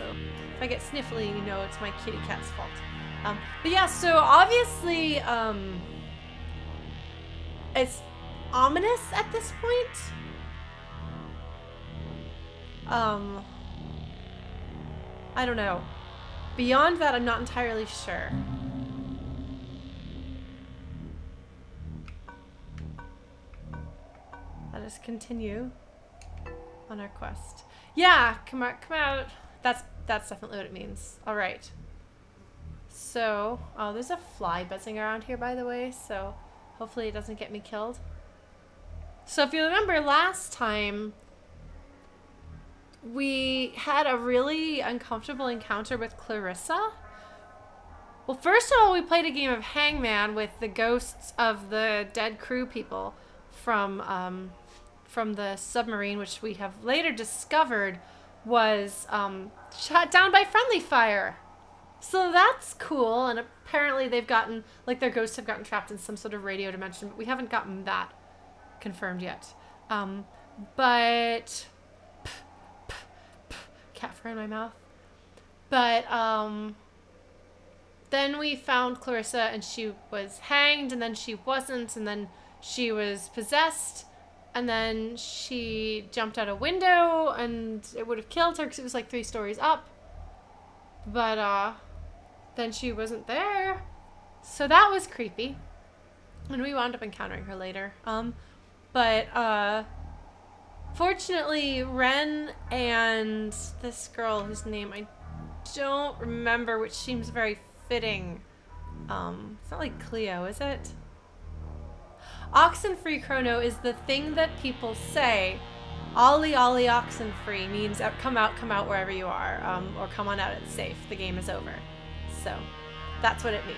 so if I get sniffly, you know it's my kitty cat's fault. But yeah, so obviously, it's ominous at this point. I don't know. Beyond that, I'm not entirely sure. Let us continue on our quest. Yeah, come out. That's definitely what it means. All right. So, oh, there's a fly buzzing around here, by the way, so hopefully it doesn't get me killed. So if you remember last time, we had a really uncomfortable encounter with Clarissa. Well, first of all, we played a game of Hangman with the ghosts of the dead crew people from the submarine, which we have later discovered was shot down by friendly fire. So that's cool, and apparently they've gotten, like, their ghosts have gotten trapped in some sort of radio dimension, but we haven't gotten that confirmed yet. But cat fur in my mouth. But then we found Clarissa, and she was hanged, and then she wasn't, and then she was possessed, and then she jumped out a window, and it would have killed her because it was like 3 stories up. But then she wasn't there, so that was creepy, and we wound up encountering her later. But fortunately, Ren and this girl whose name I don't remember, which seems very fitting. It's not like Cleo, is it? OXENFREE chrono is the thing that people say. Ollie Ollie OXENFREE means come out wherever you are, or come on out, it's safe, the game is over. So that's what it means.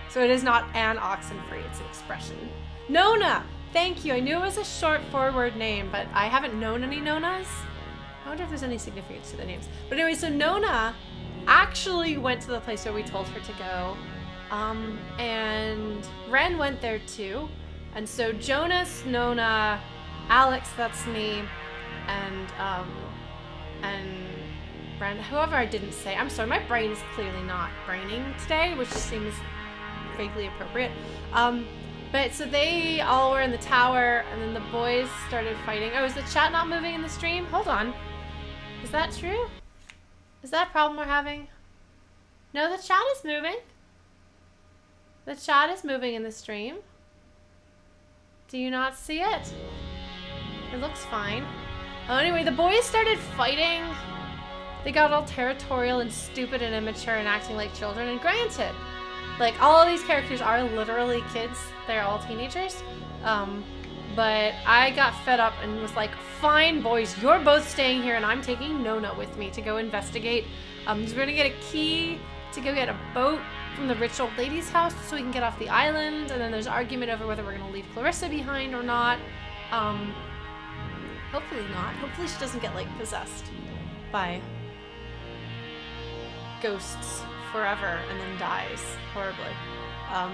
So it is not an OXENFREE, it's an expression. Nona! Thank you, I knew it was a short 4-word name, but I haven't known any Nonas. I wonder if there's any significance to the names. But anyway, so Nona actually went to the place where we told her to go, and Ren went there too. And so Jonas, Nona, Alex, that's me, and Ren, whoever I didn't say. I'm sorry, my brain is clearly not braining today, which seems vaguely appropriate. But so they all were in the tower, and then the boys started fighting. Oh, is the chat not moving in the stream? Hold on. Is that true? Is that a problem we're having? No, the chat is moving. The chat is moving in the stream. Do you not see it? It looks fine. Oh, anyway, the boys started fighting. They got all territorial and stupid and immature and acting like children. And granted, like, all of these characters are literally kids. They're all teenagers. But I got fed up and was like, fine, boys, you're both staying here and I'm taking Nona with me to go investigate. So we're gonna get a key to go get a boat from the rich old lady's house so we can get off the island. And then there's an argument over whether we're gonna leave Clarissa behind or not. Hopefully not. Hopefully she doesn't get, like, possessed by ghosts forever and then dies horribly.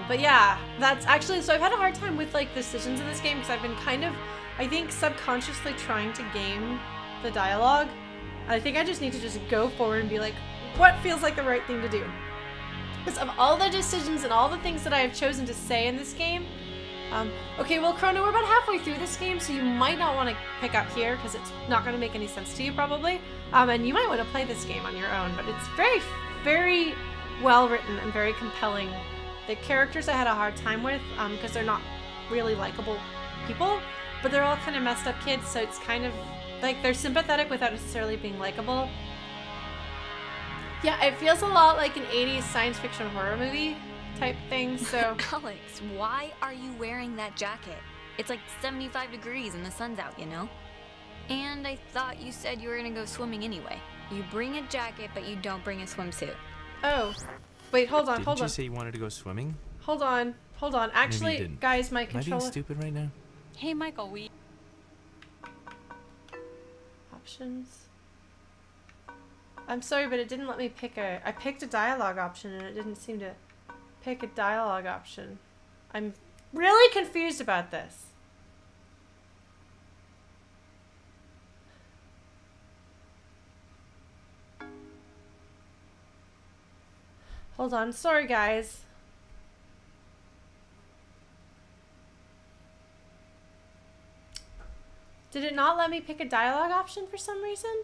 But yeah, that's actually, so I've had a hard time with, like, decisions in this game because I've been kind of, I think, subconsciously trying to game the dialogue. I think I just need to just go forward and be like, what feels like the right thing to do? Because of all the decisions and all the things that I have chosen to say in this game, okay, well, Chrono, we're about halfway through this game, so you might not want to pick up here because it's not going to make any sense to you, probably. And you might want to play this game on your own, but it's very, very well written and very compelling. The characters I had a hard time with because they're not really likable people, but they're all kind of messed up kids, so it's kind of like they're sympathetic without necessarily being likable. Yeah, it feels a lot like an 80s science fiction horror movie type thing, so... Alex, why are you wearing that jacket? It's like 75 degrees and the sun's out, you know? And I thought you said you were gonna go swimming anyway. You bring a jacket, but you don't bring a swimsuit. Oh. Wait, hold on, hold on. Didn't you say you wanted to go swimming? Hold on, hold on. Actually, guys, my controller... Am I being stupid right now? Hey, Michael, we... Options... I'm sorry, but it didn't let me pick a... I picked a dialogue option and it didn't seem to pick a dialogue option. I'm really confused about this. Hold on. Sorry, guys. Did it not let me pick a dialogue option for some reason?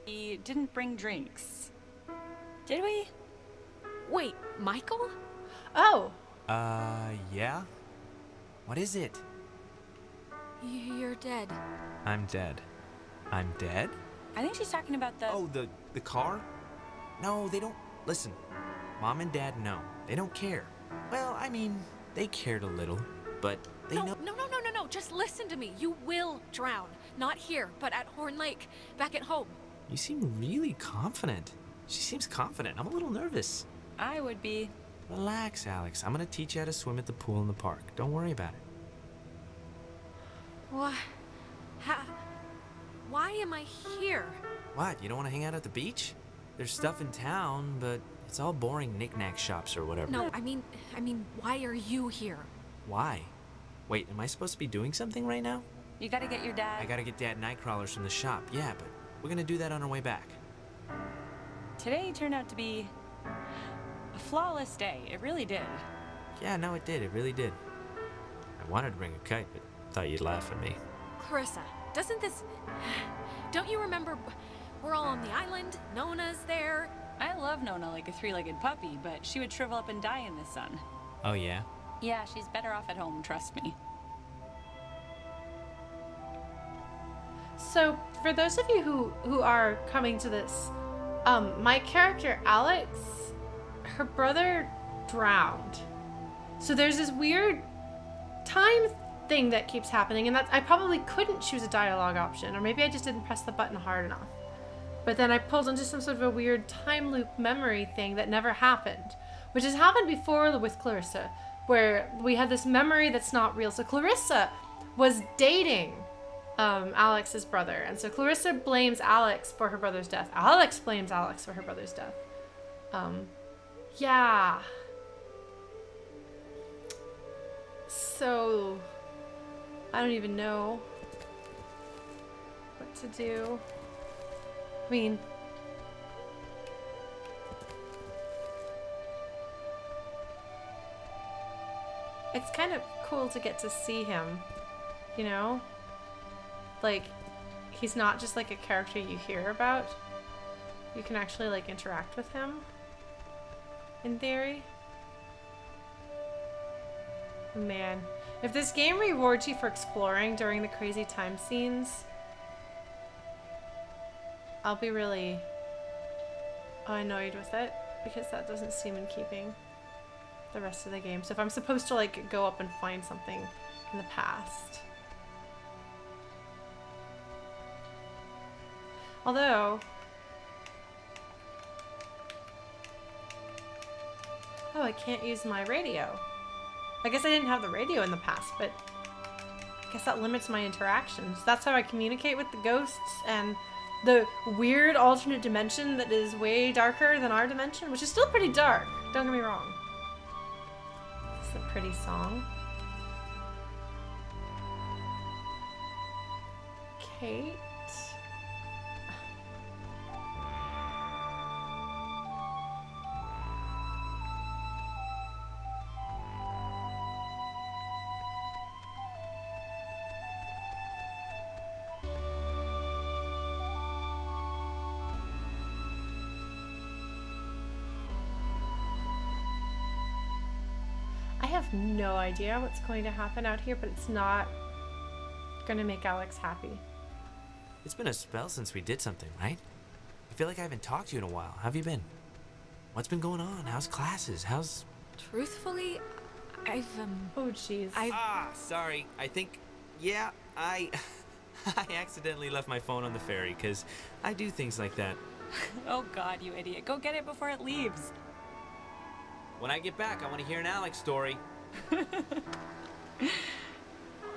We didn't bring drinks. Did we? Wait, Michael? Oh. Yeah? What is it? You're dead. I'm dead. I'm dead? I think she's talking about the... Oh, the car? No, they don't... Listen, Mom and Dad know. They don't care. Well, I mean, they cared a little, but they know... No. Just listen to me. You will drown. Not here, but at Horn Lake, back at home. You seem really confident. She seems confident. I'm a little nervous. I would be. Relax, Alex. I'm gonna teach you how to swim at the pool in the park. Don't worry about it. What? Why am I here? What? You don't want to hang out at the beach? There's stuff in town, but it's all boring knick-knack shops or whatever. No, I mean, why are you here? Why? Wait, am I supposed to be doing something right now? You gotta get your dad. I gotta get Dad nightcrawlers from the shop. Yeah, but we're gonna do that on our way back. Today turned out to be a flawless day. It really did. Yeah, no, it did. It really did. I wanted to bring a kite, but thought you'd laugh at me. Clarissa, don't you remember we're all on the island, Nona's there? I love Nona like a three-legged puppy, but she would shrivel up and die in the sun. Oh, yeah? Yeah, she's better off at home, trust me. So, for those of you who are coming to this, my character, Alex, her brother drowned. So there's this weird time thing that keeps happening, and I probably couldn't choose a dialogue option, or maybe I just didn't press the button hard enough. But then I pulled into some sort of a weird time loop memory thing that never happened, which has happened before with Clarissa, where we had this memory that's not real. So Clarissa was dating Alex's brother, and so Clarissa blames Alex for her brother's death. Alex blames Alex for her brother's death. Yeah. So I don't even know what to do. I mean, it's kind of cool to get to see him, you know? Like, he's not just like a character you hear about. You can actually like interact with him, in theory. Man, if this game rewards you for exploring during the crazy time scenes, I'll be really annoyed with it, because that doesn't seem in keeping the rest of the game. So if I'm supposed to like go up and find something in the past. Although, oh, I can't use my radio. I guess I didn't have the radio in the past, but I guess that limits my interactions. That's how I communicate with the ghosts and the weird alternate dimension that is way darker than our dimension, which is still pretty dark, don't get me wrong. It's a pretty song. Kate. I have no idea what's going to happen out here, but it's not going to make Alex happy. It's been a spell since we did something, right? I feel like I haven't talked to you in a while. How have you been? What's been going on? How's classes? How's... Truthfully, I've Oh, jeez. Sorry. I think... Yeah, I accidentally left my phone on the ferry, because I do things like that. Oh god, you idiot. Go get it before it leaves. When I get back, I want to hear an Alex story.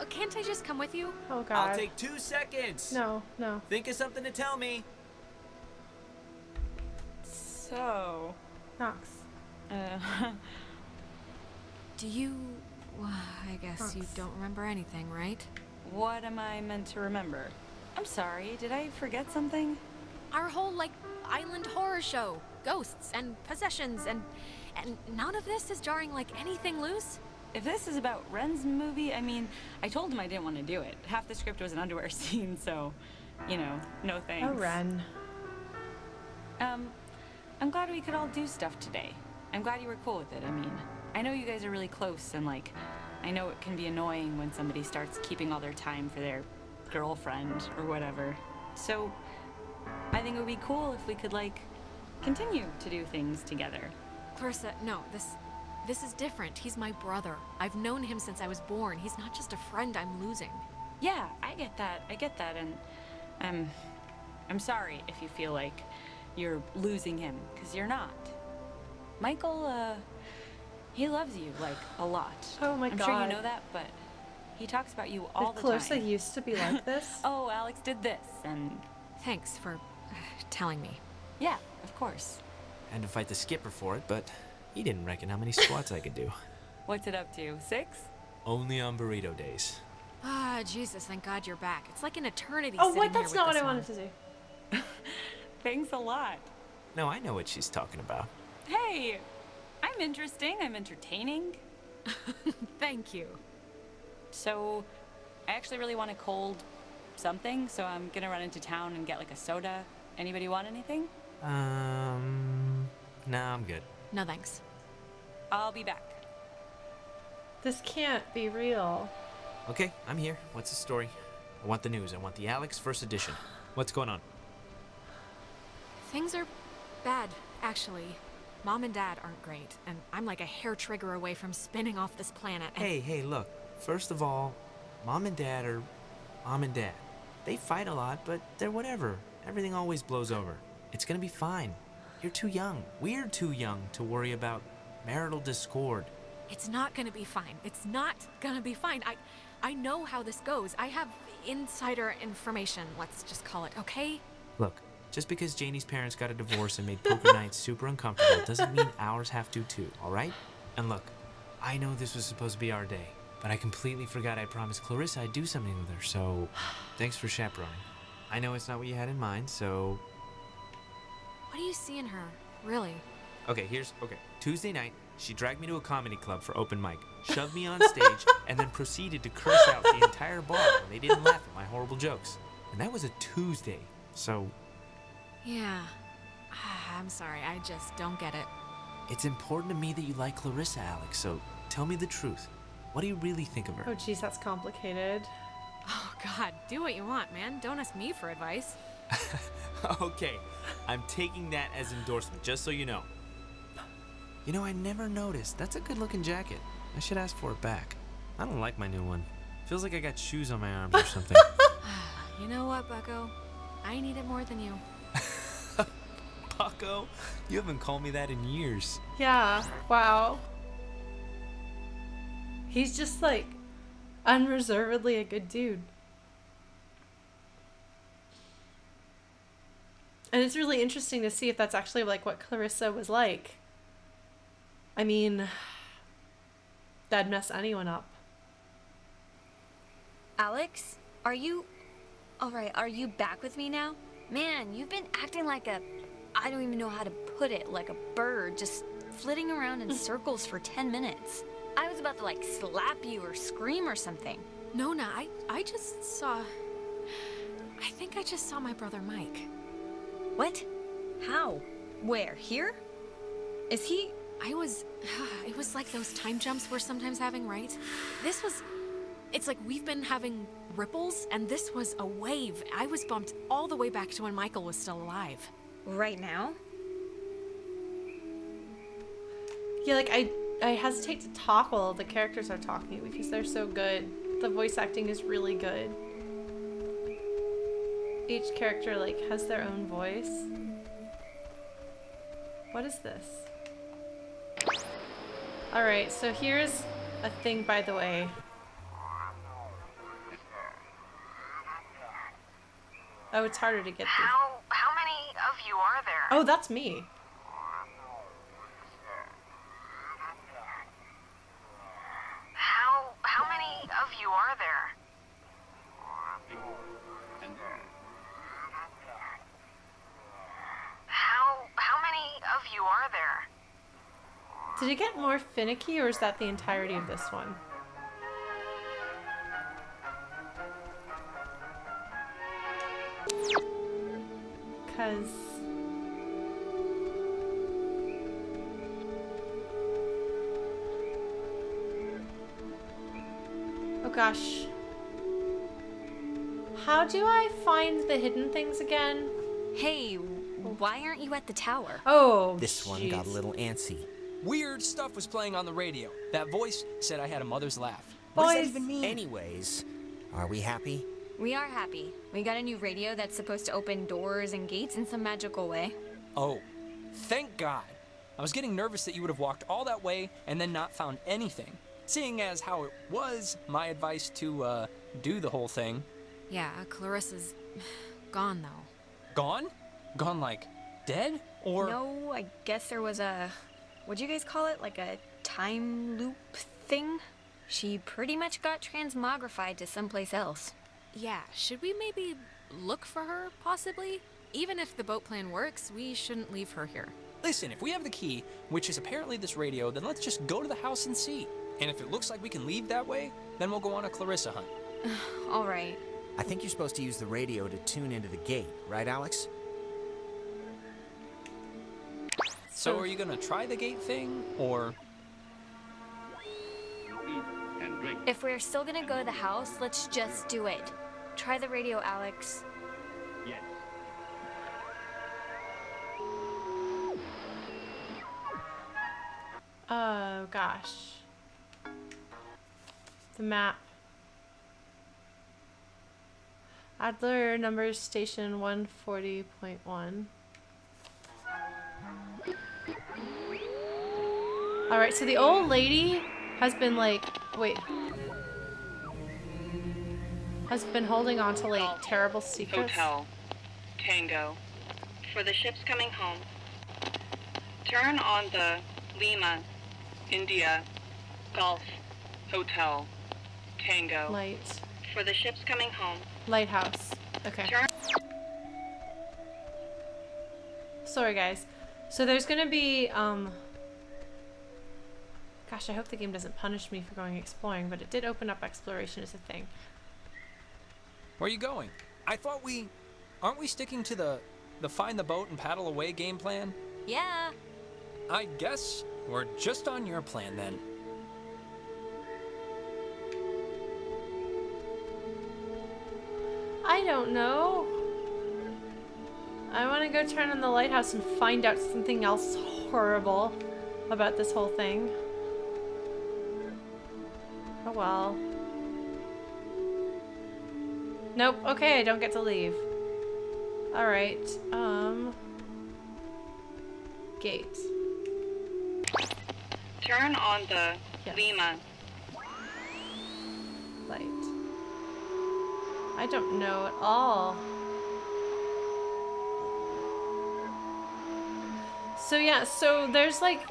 Can't I just come with you? Oh, God. I'll take 2 seconds. No, no. Think of something to tell me. So... Knox. Do you... Well, I guess you don't remember anything, right? What am I meant to remember? I'm sorry, did I forget something? our whole, like, island horror show. Ghosts and possessions and none of this is jarring like anything loose? If this is about Ren's movie, I mean, I told him I didn't want to do it. Half the script was an underwear scene, so, you know, no thanks. Oh, Ren. I'm glad we could all do stuff today. I'm glad you were cool with it. I mean, I know you guys are really close, and like, I know it can be annoying when somebody starts keeping all their time for their girlfriend or whatever. So, I think it would be cool if we could, like, continue to do things together. Clarissa, no, this is different. He's my brother. I've known him since I was born. He's not just a friend I'm losing. Yeah, I get that, and I'm sorry if you feel like you're losing him, because you're not. Michael, he loves you, like, a lot. Oh my God. I'm sure you know that, but he talks about you all the time. Clarissa used to be like this? Oh, Alex did this, and... Thanks for telling me. Yeah, of course. Had to fight the skipper for it, but he didn't reckon how many squats I could do. What's it up to, 6? Only on burrito days. Ah, Jesus, thank God you're back. It's like an eternity Oh, sitting wait, here that's with not what this I one. wanted to do. Thanks a lot. No, I know what she's talking about. Hey, I'm interesting, I'm entertaining. Thank you. So, I actually really want a cold something, so I'm gonna run into town and get like a soda. Anybody want anything? Nah, I'm good. No thanks. I'll be back. This can't be real. Okay, I'm here. What's the story? I want the news. I want the Alex first edition. What's going on? Things are bad, actually. Mom and Dad aren't great, and I'm like a hair trigger away from spinning off this planet. And Hey, look. First of all, Mom and Dad are Mom and Dad. They fight a lot, but they're whatever. Everything always blows over. It's gonna be fine. You're too young. We're too young to worry about marital discord. It's not gonna be fine. It's not gonna be fine. I know how this goes. I have insider information, let's just call it, okay? Look, just because Janie's parents got a divorce and made poker nights super uncomfortable doesn't mean ours have to too, alright? And look, I know this was supposed to be our day, but I completely forgot I promised Clarissa I'd do something with her, so thanks for chaperoning. I know it's not what you had in mind, so... What do you see in her, really? Okay, Tuesday night, she dragged me to a comedy club for open mic, shoved me on stage, and then proceeded to curse out the entire bar when they didn't laugh at my horrible jokes. And that was a Tuesday, so... Yeah. I'm sorry, I just don't get it. It's important to me that you like Clarissa, Alex, so tell me the truth. What do you really think of her? Oh, geez, that's complicated. Oh, God, do what you want, man. Don't ask me for advice. Okay, I'm taking that as endorsement, just so you know. You know, I never noticed. That's a good-looking jacket. I should ask for it back. I don't like my new one. Feels like I got shoes on my arms or something. You know what, Bucko? I need it more than you. Bucko? You haven't called me that in years. Yeah, wow. He's just like unreservedly a good dude. And it's really interesting to see if that's actually like what Clarissa was like. I mean, that'd mess anyone up. Alex, are you... Alright, are you back with me now? Man, you've been acting like a... I don't even know how to put it, like a bird, just flitting around in circles for 10 minutes. I was about to, like, slap you or scream or something. Nona, I just saw... I think I just saw my brother Mike. What? How? Where? Here? Is he... It was like those time jumps we're sometimes having, right? It's like we've been having ripples, and this was a wave. I was bumped all the way back to when Michael was still alive. Right now? Yeah, like I hesitate to talk while the characters are talking because they're so good. The voice acting is really good. Each character like has their own voice. What is this? Alright, so here's a thing, by the way. Oh, it's harder to get through. How many of you are there? Oh, that's me. How many of you are there? Did it get more finicky, or is that the entirety of this one? Because... oh gosh. How do I find the hidden things again? Hey, why aren't you at the tower? Oh, This one got a little antsy. Weird stuff was playing on the radio. That voice said I had a mother's laugh. What does that Boys. even mean? Anyways, are we happy? We are happy. We got a new radio that's supposed to open doors and gates in some magical way. Oh, thank God. I was getting nervous that you would have walked all that way and then not found anything. Seeing as how it was my advice to, do the whole thing. Yeah, Clarissa's gone though. Gone? Gone like dead? Or... No, I guess there was a... what'd you guys call it? Like a time loop thing? She pretty much got transmogrified to someplace else. Yeah, should we maybe look for her, possibly? Even if the boat plan works, we shouldn't leave her here. Listen, if we have the key, which is apparently this radio, then let's just go to the house and see. And if it looks like we can leave that way, then we'll go on a Clarissa hunt. All right. I think you're supposed to use the radio to tune into the gate, right, Alex? So are you gonna try the gate thing, or... If we're still gonna go to the house, let's just do it. Try the radio, Alex. Oh gosh. The map. Adler numbers station 140.1. Alright, so the old lady has been like, wait. Has been holding on to like terrible secrets. Hotel. Tango. For the ships coming home, turn on the Lima, India, Golf, Hotel, Tango. Light. For the ships coming home, Lighthouse. Okay. turn Sorry guys. So there's gonna be, gosh, I hope the game doesn't punish me for going exploring, but it did open up exploration as a thing. Where are you going? I thought aren't we sticking to the find the boat and paddle away game plan? Yeah. I guess we're just on your plan then. I don't know. I want to go turn on the lighthouse and find out something else horrible about this whole thing. Oh well. Nope, okay, I don't get to leave. Alright, gate. turn on the Yes. Lima. Light. I don't know at all. So yeah, so there's like...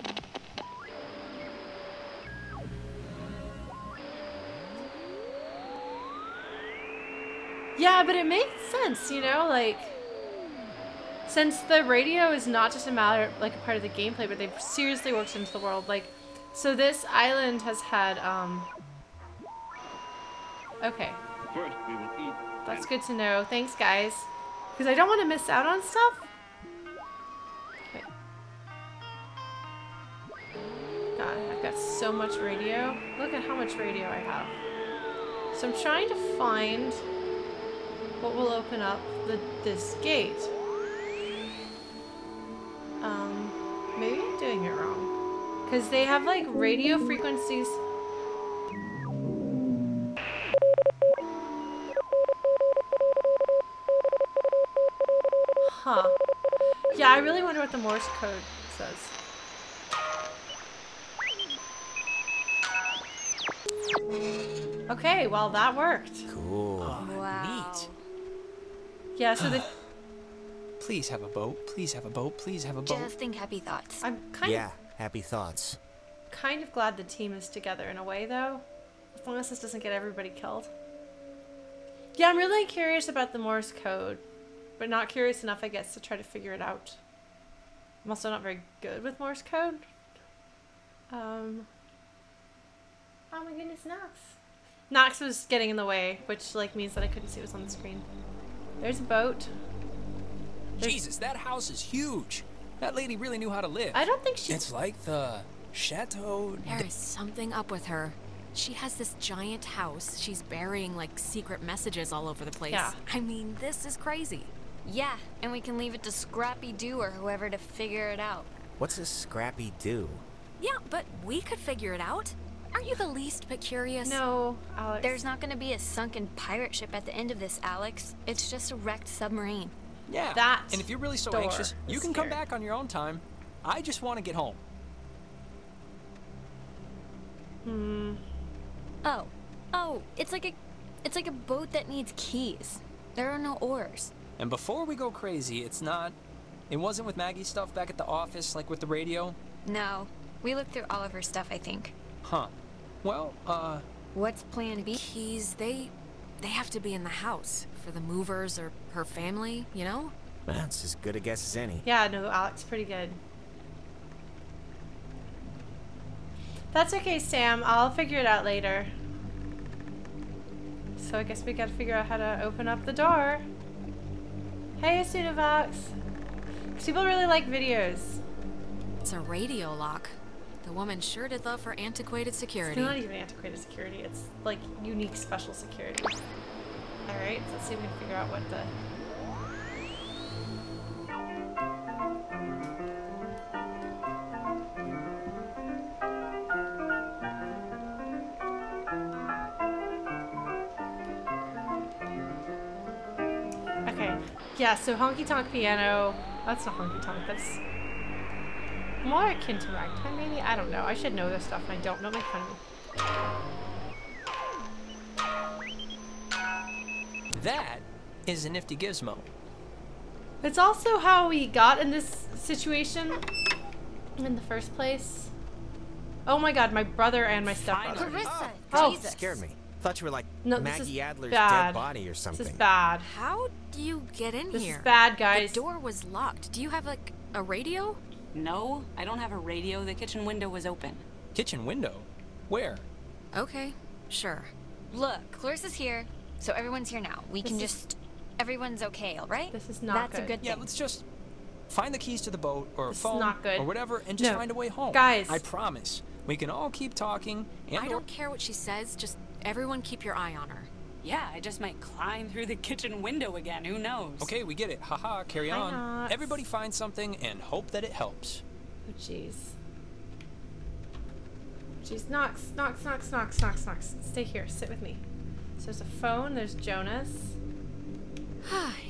Yeah, but it makes sense, you know, like... Since the radio is not just a matter, like a part of the gameplay, but they've seriously worked into the world, like... So this island has had, okay. First, we will eat. That's good to know. Thanks, guys. Because I don't want to miss out on stuff. Wait. God, I've got so much radio. Look at how much radio I have. So I'm trying to find what will open up this gate. Maybe I'm doing it wrong. Because they have like radio frequencies. Huh. Yeah, I really wonder what the Morse code says. Okay, well that worked. Cool. Wow. Neat. Yeah, so the Please have a boat. Please have a boat. Please have a boat. Just think happy thoughts. I'm kind Yeah, happy thoughts. of glad the team is together in a way though. As long as this doesn't get everybody killed. Yeah, I'm really curious about the Morse code, but not curious enough, I guess, to try to figure it out. I'm also not very good with Morse code. Oh my goodness, Knox. Knox was getting in the way, which like means that I couldn't see what was on the screen. There's a boat. Jesus, that house is huge. That lady really knew how to live. I don't think she... It's like the chateau... There is something up with her. She has this giant house. She's burying, like, secret messages all over the place. Yeah. I mean, this is crazy. Yeah, and we can leave it to Scrappy Doo or whoever to figure it out. What's a Scrappy Doo? Yeah, but we could figure it out. Aren't you the least bit curious? No, Alex. There's not gonna be a sunken pirate ship at the end of this, Alex. It's just a wrecked submarine. Yeah, That and if you're really so door anxious, you is can come scary. back on your own time. I just want to get home. Oh, it's like a boat that needs keys. There are no oars. And before we go crazy, it wasn't with Maggie's stuff back at the office, like with the radio? No, we looked through all of her stuff, I think. Huh. Well, What's plan B? Keys, they have to be in the house for the movers or her family, you know? That's as good a guess as any. Yeah, no, Alex, pretty good. That's okay, Sam. I'll figure it out later. So I guess we gotta figure out how to open up the door. Hey, Asunavox. 'Cause people really like videos. It's a radio lock. The woman sure did love her antiquated security. It's not even antiquated security. It's like unique special security. Alright, so let's see if we can figure out what the... Okay, yeah, so honky tonk piano. That's not honky tonk, that's more akin to ragtime, maybe? I don't know. I should know this stuff and I don't. Don't make fun of me. that is a nifty gizmo. It's also how we got in this situation in the first place. Oh my god, my brother and my stepbrother. Clarissa, Oh. Jesus. Scared me. Thought you were like No, this is Maggie Adler's bad. dead body or something. This is bad. How do you get in This here? is bad, guys. The door was locked. Do you have, like, a radio? No, I don't have a radio. The kitchen window was open. Kitchen window? Where? Okay, sure. Look, Clarissa's here, so everyone's here now. We can This is- just... Everyone's okay, all right? This is not That's good. a good Yeah, thing. let's just find the keys to the boat or a This is phone not good. or whatever and just No. find a way home. Guys. I promise. We can all keep talking and I don't care what she says, just everyone keep your eye on her. Yeah, I just might climb through the kitchen window again. Who knows? Okay, we get it. Haha, carry Why on. not? Everybody find something and hope that it helps. Oh, jeez. Jeez, Knox, Knox, Knox, Knox, Knox, Knox. Stay here. Sit with me. So there's a phone. There's Jonas.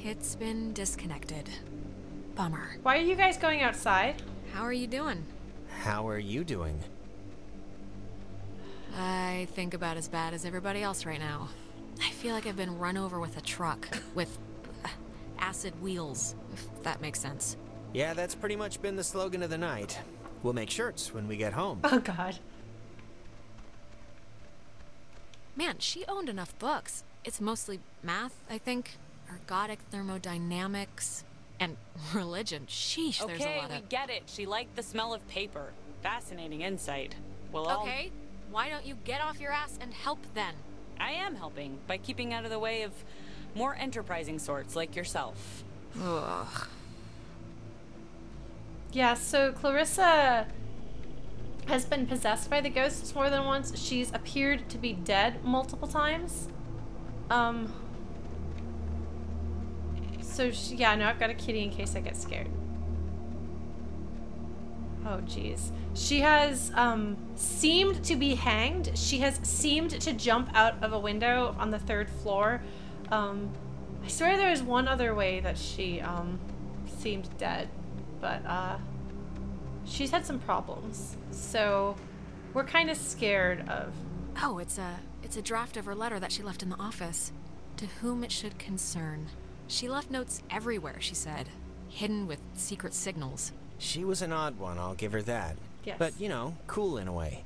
It's been disconnected. Bummer. Why are you guys going outside? How are you doing? How are you doing? I think about as bad as everybody else right now. I feel like I've been run over with a truck with acid wheels, if that makes sense. Yeah, that's pretty much been the slogan of the night. We'll make shirts when we get home. Oh, God. Man, she owned enough books. It's mostly math, I think, ergodic thermodynamics, and religion. Sheesh, there's a Okay, lot we of... get it. She liked the smell of paper. Fascinating insight. Well, Okay, why don't you get off your ass and help then? I am helping by keeping out of the way of more enterprising sorts like yourself. Ugh. Yeah, so Clarissa has been possessed by the ghosts more than once. She's appeared to be dead multiple times. So she, yeah, no, I've got a kitty in case I get scared. Oh, jeez. She has, seemed to be hanged. She has seemed to jump out of a window on the 3rd floor. I swear there was one other way that she, seemed dead. But, she's had some problems. So, we're kind of scared of... Oh, it's a draft of her letter that she left in the office. To whom it should concern. She left notes everywhere, she said. Hidden with secret signals. She was an odd one, I'll give her that. Yes. But, you know, cool in a way.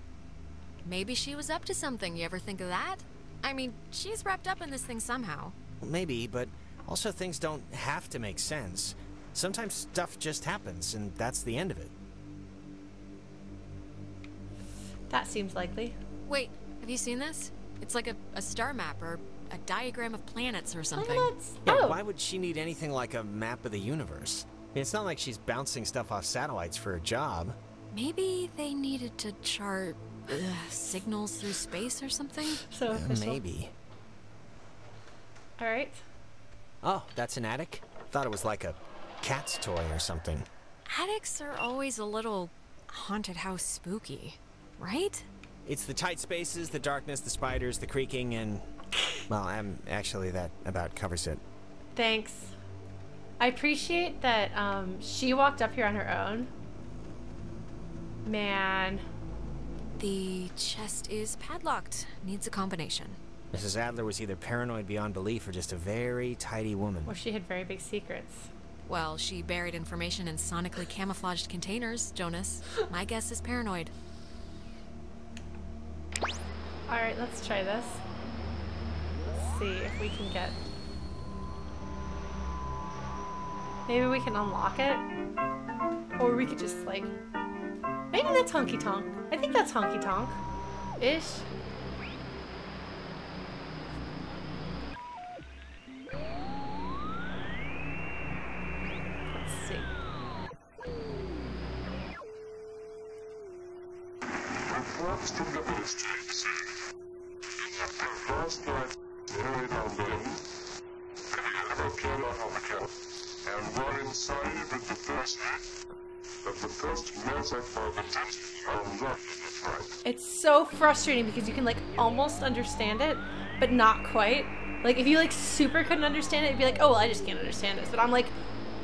Maybe she was up to something, you ever think of that? I mean, she's wrapped up in this thing somehow. Maybe, but also things don't have to make sense. Sometimes stuff just happens, and that's the end of it. That seems likely. Wait, have you seen this? It's like a star map or a diagram of planets or something. Yeah, Oh, why would she need anything like a map of the universe? I mean, it's not like she's bouncing stuff off satellites for a job. Maybe they needed to chart signals through space or something? so official. Maybe. All right. Oh, that's an attic? Thought it was like a cat's toy or something. Attics are always a little haunted house spooky, right? It's the tight spaces, the darkness, the spiders, the creaking, and... Well, actually, that about covers it. Thanks. I appreciate that she walked up here on her own. Man. The chest is padlocked. Needs a combination. Mrs. Adler was either paranoid beyond belief or just a very tidy woman. Or she had very big secrets. Well, she buried information in sonically camouflaged containers, Jonas. My guess is paranoid. Alright, let's try this. Let's see if we can get... Maybe we can unlock it? Or we could just, like... Maybe that's Honky Tonk. I think that's Honky Tonk. Ish. Let's see. And run inside with the first mess I found It's so frustrating because you can like almost understand it, but not quite. Like if you like super couldn't understand it, you'd be like, oh well, I just can't understand this. But I'm like,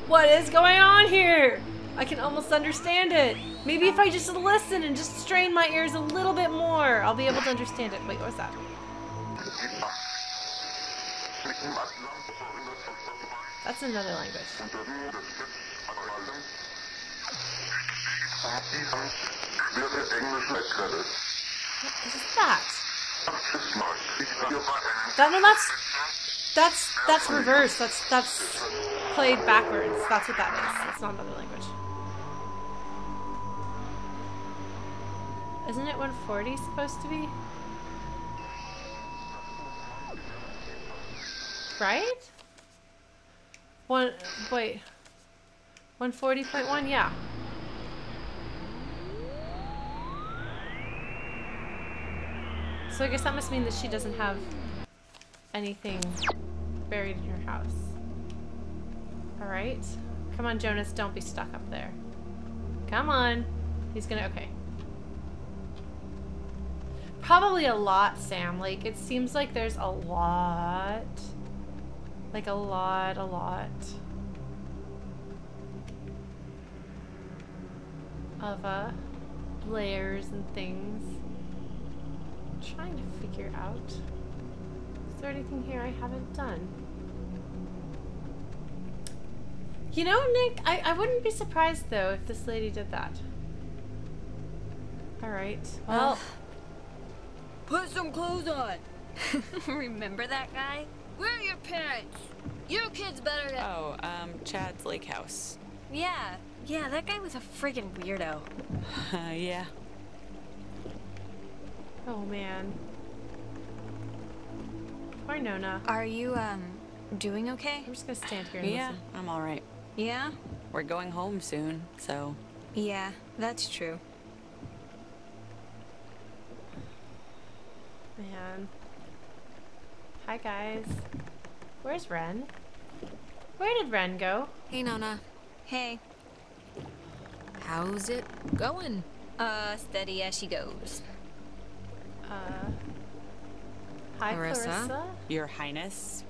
what is going on here? I can almost understand it. Maybe if I just listen and just strain my ears a little bit more, I'll be able to understand it. Wait, what was that? That's another language. What is that? That's reverse. That's played backwards. That's what that is. That's not another language. Isn't it 140 supposed to be? Right? Wait. 140.1, yeah. So I guess that must mean that she doesn't have anything buried in her house. Alright. Come on, Jonas, don't be stuck up there. Come on. He's gonna, okay. Probably a lot, Sam. Like, it seems like there's a lot. Like, a lot. Of, layers and things. I'm trying to figure out. Is there anything here I haven't done? You know, Nick, I wouldn't be surprised, though, if this lady did that. Alright, well... Put some clothes on! Remember that guy? Where are your parents? You kids better get... Oh, Chad's lake house. Yeah, that guy was a friggin' weirdo. Yeah. Oh, man. Poor Nona. Are you, doing okay? I'm just gonna stand here and Yeah, listen. I'm alright. Yeah? We're going home soon, so... Yeah, that's true. Man. Hi, guys. Where's Ren? Where did Ren go? Hey, Nona. Hey. How's it going? Steady as she goes. Hi, Clarissa? Clarissa. Your Highness?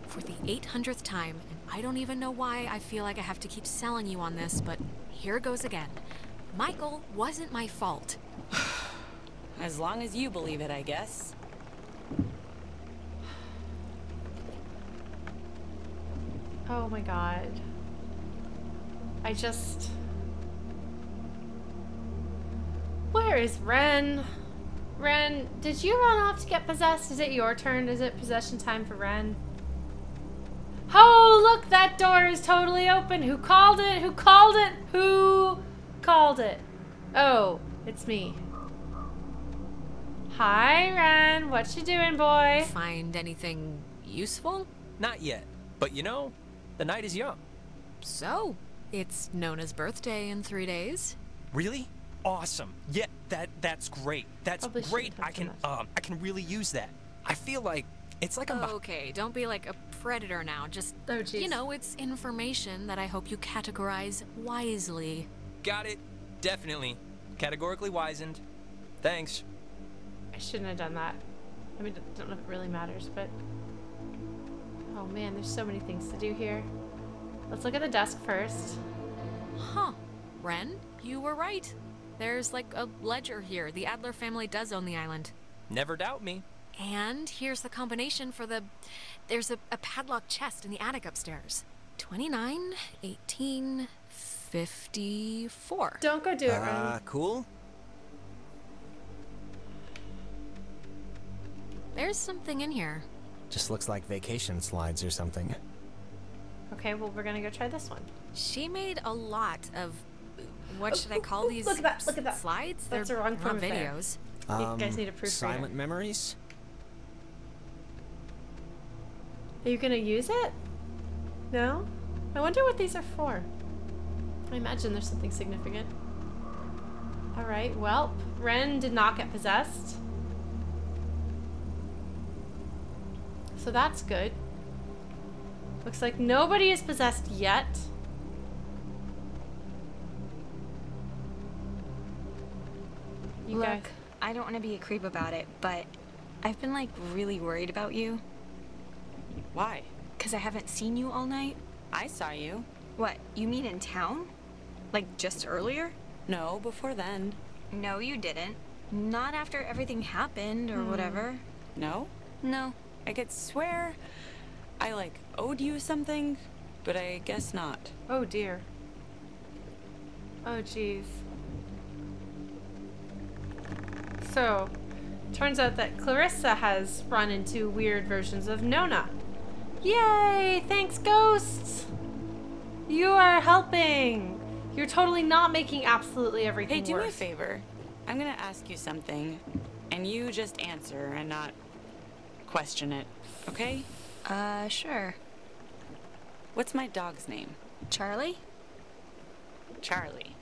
For the 800th time, and I don't even know why I feel like I have to keep selling you on this, but here goes again. Michael wasn't my fault. As long as you believe it, I guess. Oh my god. Where is Ren? Ren, did you run off to get possessed? Is it your turn? Is it possession time for Ren? Oh, look, that door is totally open. Who called it? Who called it? Who called it? Oh, it's me. Hi, Ren. What you doing, boy? Find anything useful? Not yet. But you know, the night is young. So, it's Nona's birthday in 3 days. Really? Awesome. Yeah, that's great. That's Probably great. shouldn't have I can really use that. I feel like it's like I'm Okay, don't be like a predator now. Just, Oh, jeez. you know, it's information that I hope you categorize wisely. Got it. Definitely. Categorically wizened. Thanks. I shouldn't have done that. I mean, I don't know if it really matters, but... Oh man, there's so many things to do here. Let's look at the desk first. Huh. Ren, you were right. There's like a ledger here. The Adler family does own the island. Never doubt me. And here's the combination for the... There's a padlocked chest in the attic upstairs. 29, 18, 54. Don't go do it, Ren. Cool. There's something in here. Just looks like vacation slides or something. Okay, well, we're gonna go try this one. She made a lot of... What should I call these? Look at that, look at that. Slides? That's They're the wrong form not of there. videos. You guys need a proofreader. Silent memories? Are you gonna use it? No? I wonder what these are for. I imagine there's something significant. Alright, well, Ren did not get possessed. So that's good. Looks like nobody is possessed yet. You Look, guys. I don't want to be a creep about it, but I've been like really worried about you. Why? Because I haven't seen you all night. I saw you. What, you mean in town? Like just earlier? No, before then. No, you didn't. Not after everything happened or whatever. No? No. I could swear I like owed you something, but I guess not. Oh dear. Oh jeez. So, turns out that Clarissa has run into weird versions of Nona. Yay! Thanks, ghosts! You are helping! You're totally not making absolutely everything Hey, do worse. me a favor. I'm gonna ask you something, and you just answer and not question it, okay? Sure. What's my dog's name? Charlie? Charlie.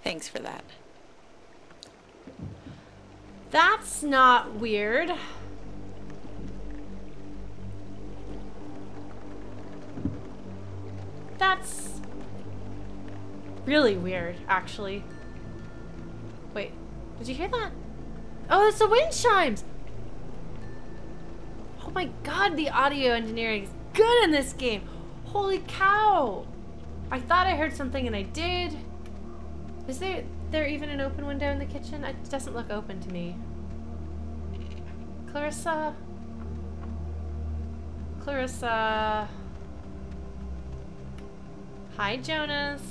Thanks for that. That's not weird. That's really weird, actually. Wait, did you hear that? Oh, it's the wind chimes! Oh my god, the audio engineering is good in this game! Holy cow! I thought I heard something and I did. Is there even an open window in the kitchen? It doesn't look open to me. Clarissa? Clarissa? Hi, Jonas.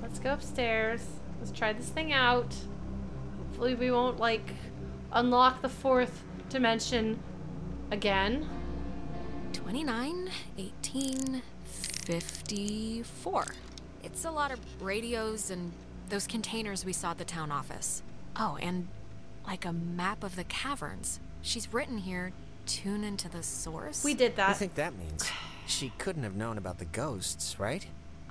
Let's go upstairs. Let's try this thing out. Hopefully we won't, like, unlock the fourth dimension again. 29, 18, 54. It's a lot of radios and those containers we saw at the town office. Oh, and like a map of the caverns. She's written here, tune into the source. We did What do that. you think that means? She couldn't have known about the ghosts, right?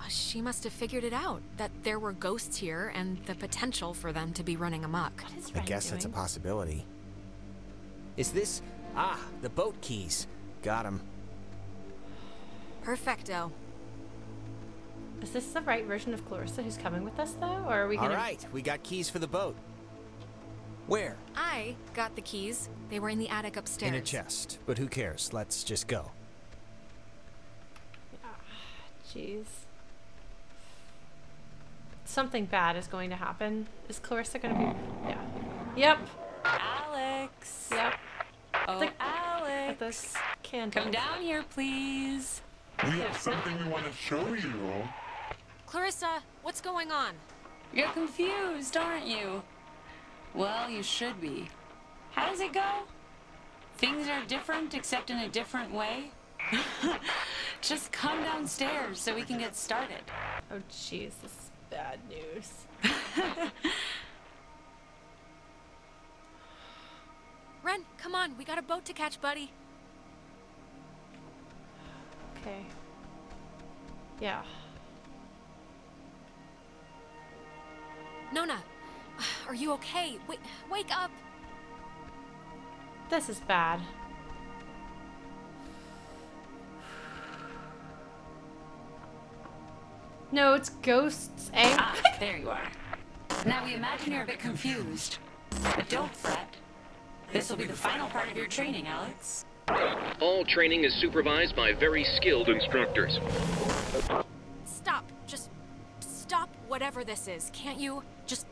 She must have figured it out, that there were ghosts here and the potential for them to be running amok. What is I Ren guess that's a doing? possibility. Is this... Ah, the boat keys. Got 'em. Perfecto. Is this the right version of Clarissa who's coming with us, though? Or are we gonna... Alright, we got keys for the boat. Where? I got the keys. They were in the attic upstairs. In a chest. But who cares? Let's just go. Jeez. Something bad is going to happen. Is Clarissa gonna be... Yeah. Yep. Alex! Yep. Oh, At Alex! this candle. Come down here, please. We have something we want to show you. Clarissa, what's going on? You're confused, aren't you? Well, you should be. How does it go? Things are different, except in a different way? Just come downstairs so we can get started. Oh, jeez. This is bad. bad news. Ren, come on. We got a boat to catch, buddy. Okay. Yeah. Nona, are you okay? Wake up. This is bad. No, it's ghosts, eh? Ah, there you are. Now we imagine you're a bit confused. But don't fret. This will be the final part of your training, Alex. All training is supervised by very skilled instructors. Stop. Just stop whatever this is. Can't you? Just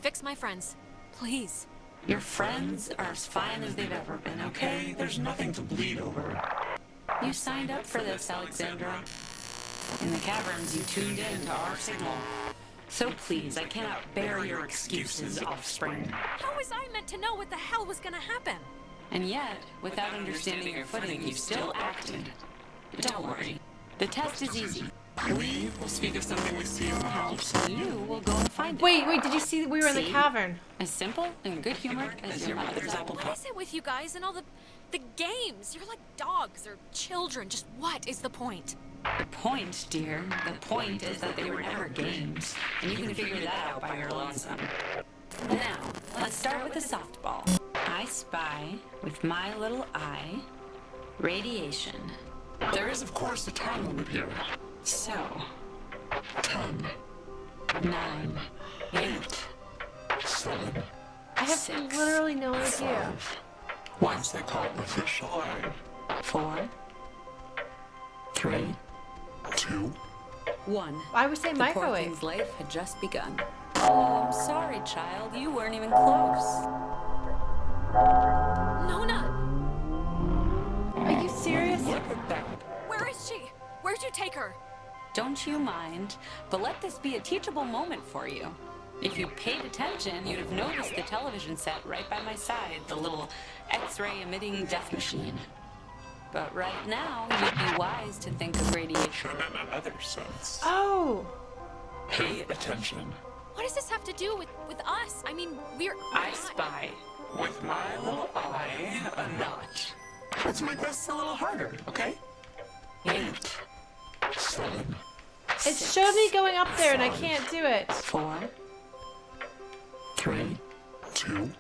fix my friends. Please. Your friends are as fine as they've ever been, okay? There's nothing to bleed over. You signed up for this, Alexandra. In the caverns, you tuned in to our signal. So please, I cannot bear your excuses, offspring. How was I meant to know what the hell was gonna happen? And yet, without understanding your footing, you still acted. Don't worry. The test is easy. We will speak of something we see in the house, and you will go and find it. Wait, we were in the cavern. As simple and good-humored as your mother's apple pie. What is it with you guys and all the games? You're like dogs or children. Just what is the point? The point, dear, the point is that they were never games, and you can figure that out by your lonesome. Now, let's start with the softball. I spy, with my little eye, radiation. There is, of course, a time limit here. So, 10, 9, 8, 7. I have literally no idea. Once they call it official, 4, 3, 2. 1. I would say The poor microwave. thing's life had just begun. Oh, I'm sorry, child. You weren't even close. Nona! Are you serious? Where is she? Where'd you take her? Don't you mind, but let this be a teachable moment for you. If you paid attention, you'd have noticed the television set right by my side, the little X-ray emitting death machine. But right now, you'd be wise to think of radiation in another sense. Oh! Pay attention. What does this have to do with us? I mean, we're I spy. With my little eye, a notch. Let's make this a little harder, okay? 8, 7. It showed me going up there and I can't do it. 4, 3, 2.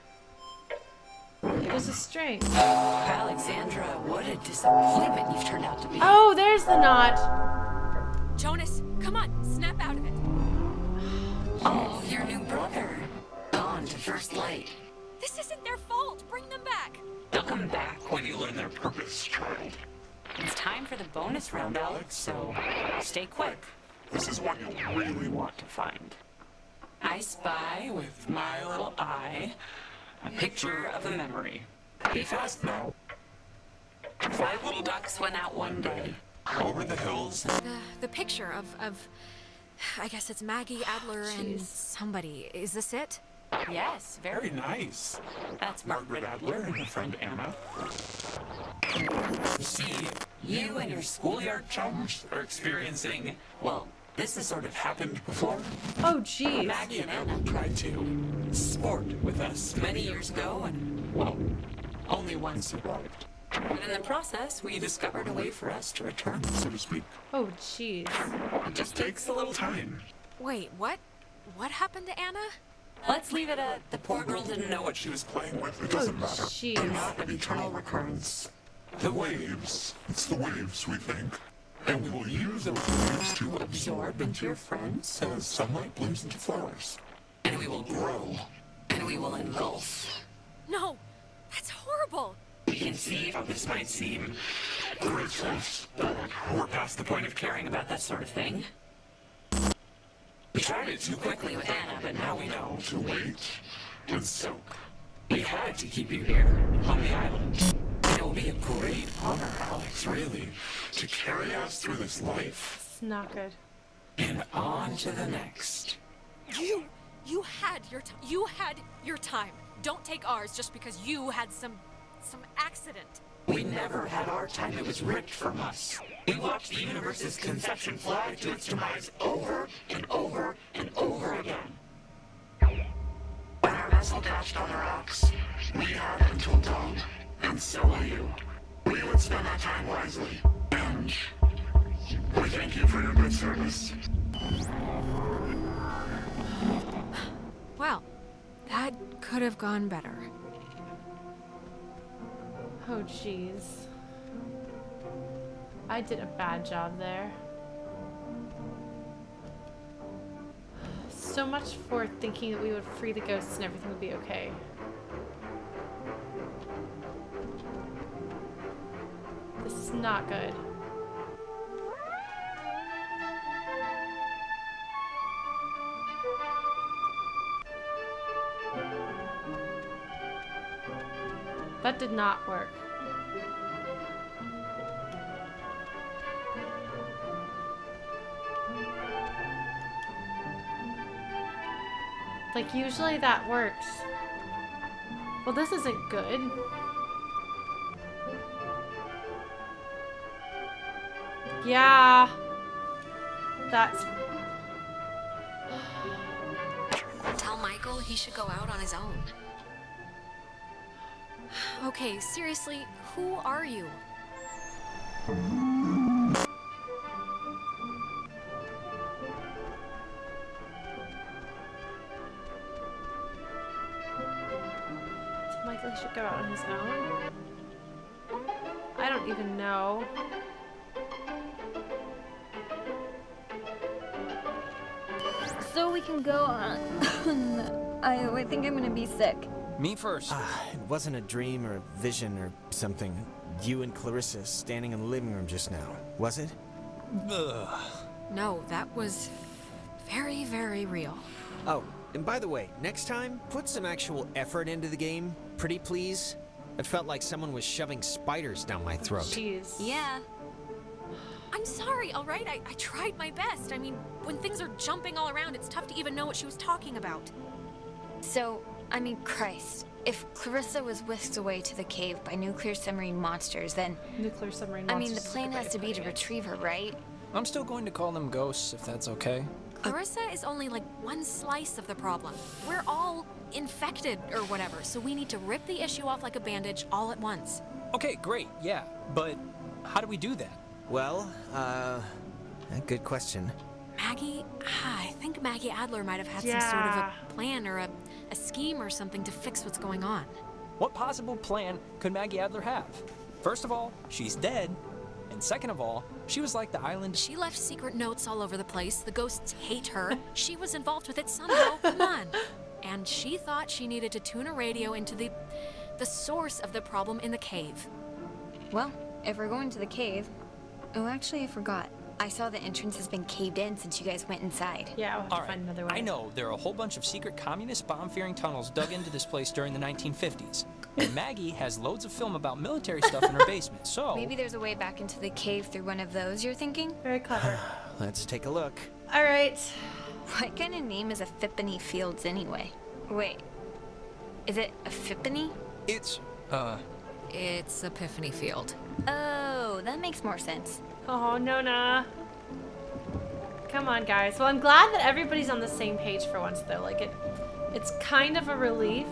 There's a string. Alexandra, what a disappointment you've turned out to be. Oh, there's the knot. Jonas, come on, snap out of it. Oh, your new brother. Gone to first light. This isn't their fault. Bring them back. They'll come back When you learn their purpose, child. It's time for the bonus round, Alex, so stay quick. This is what you'll really want to find. I spy with my little eye a picture of a memory. Be fast now. 5 little ducks went out one day. Over the hills. The picture of I guess it's Maggie, Adler, and somebody. Is this it? Yes, very. Very nice. That's Margaret Adler and her friend Anna. See, you and your schoolyard chums are experiencing, well, this has sort of happened before. Oh, jeez. Maggie and Anna tried to sport with us many years ago, and, well, only one survived. But in the process, we discovered a way for us to return, So to speak. Oh, jeez. It just takes a little time. Wait, what? What happened to Anna? Let's leave it at the poor girl didn't know what she was Playing with, it Oh, doesn't matter. They're jeez. not an eternal recurrence. The waves. It's the waves, we think. And we will use those waves to absorb into your friends as sunlight blooms into flowers. And we will grow. And we will engulf. No, that's horrible. You can see how this might seem Great choice. we're past the point of caring about that sort of thing. We tried it too quickly with Anna, but now we know. To wait and soak. We had to keep you here, on the island. And it will be a great honor, Alex, really, To carry us through this life. It's not good. and on to the next. You had your time. You had your time. Don't take ours just because you had some accident. We never had our time. It was ripped from us. We watched the universe's conception fly to its demise over and over and over again. When our vessel dashed on the rocks, we had until dawn, and so will you. We would spend that time wisely, and we thank you for your good service. Well, that could have gone better. Oh, jeez. I did a bad job there. So much for thinking that we would free the ghosts and everything would be okay. This is not good. That did not work. Like, usually that works. Well, this isn't good. Yeah. That's... Tell Michael he should go out on his own. Okay, seriously, who are you? Michael should go out on his own? I don't even know. So we can go on. I think I'm gonna be sick. Me first. It wasn't a dream or a vision or something. You and Clarissa standing in the living room just now, was it? Ugh. No, that was very, very real. Oh, and by the way, next time, put some actual effort into the game, pretty please. It felt like someone was shoving spiders down my throat. Jeez. Yeah. I'm sorry, all right? I tried my best. I mean, when things are jumping all around, it's tough to even know what she was talking about. So, I mean, Christ. If Clarissa was whisked away to the cave by nuclear submarine monsters, then... Nuclear submarine I monsters. mean, the plan has to be to retrieve her, right? I'm still going to call them ghosts, if that's okay. Clarissa is only like one slice of the problem. We're all infected or whatever, so we need to rip the issue off like a bandage all at once. Okay, great, yeah. But how do we do that? Well, a good question. Maggie, I think Maggie Adler might have had some sort of a plan or a scheme or something to fix what's going on. What possible plan could Maggie Adler have? First of all, she's dead. And second of all, she was like the island. She left secret notes all over the place. The ghosts hate her. She was involved with it somehow. Come on. And she thought she needed to tune a radio into the source of the problem in the cave. Well, if we're going to the cave... Oh, actually, I forgot. I saw the entrance has been caved in since you guys went inside. Yeah, we'll have to find another way. I know, there are a whole bunch of secret communist bomb-fearing tunnels dug into this place during the 1950s. And Maggie has loads of film about military stuff in her basement, so... Maybe there's a way back into the cave through one of those, you're thinking? Very clever. Let's take a look. All right. What kind of name is Epiphany Fields anyway? Wait, is it Epiphany? It's Epiphany Field. Oh, that makes more sense. Oh, Nona. Come on, guys. Well, I'm glad that everybody's on the same page for once, though. Like, it's kind of a relief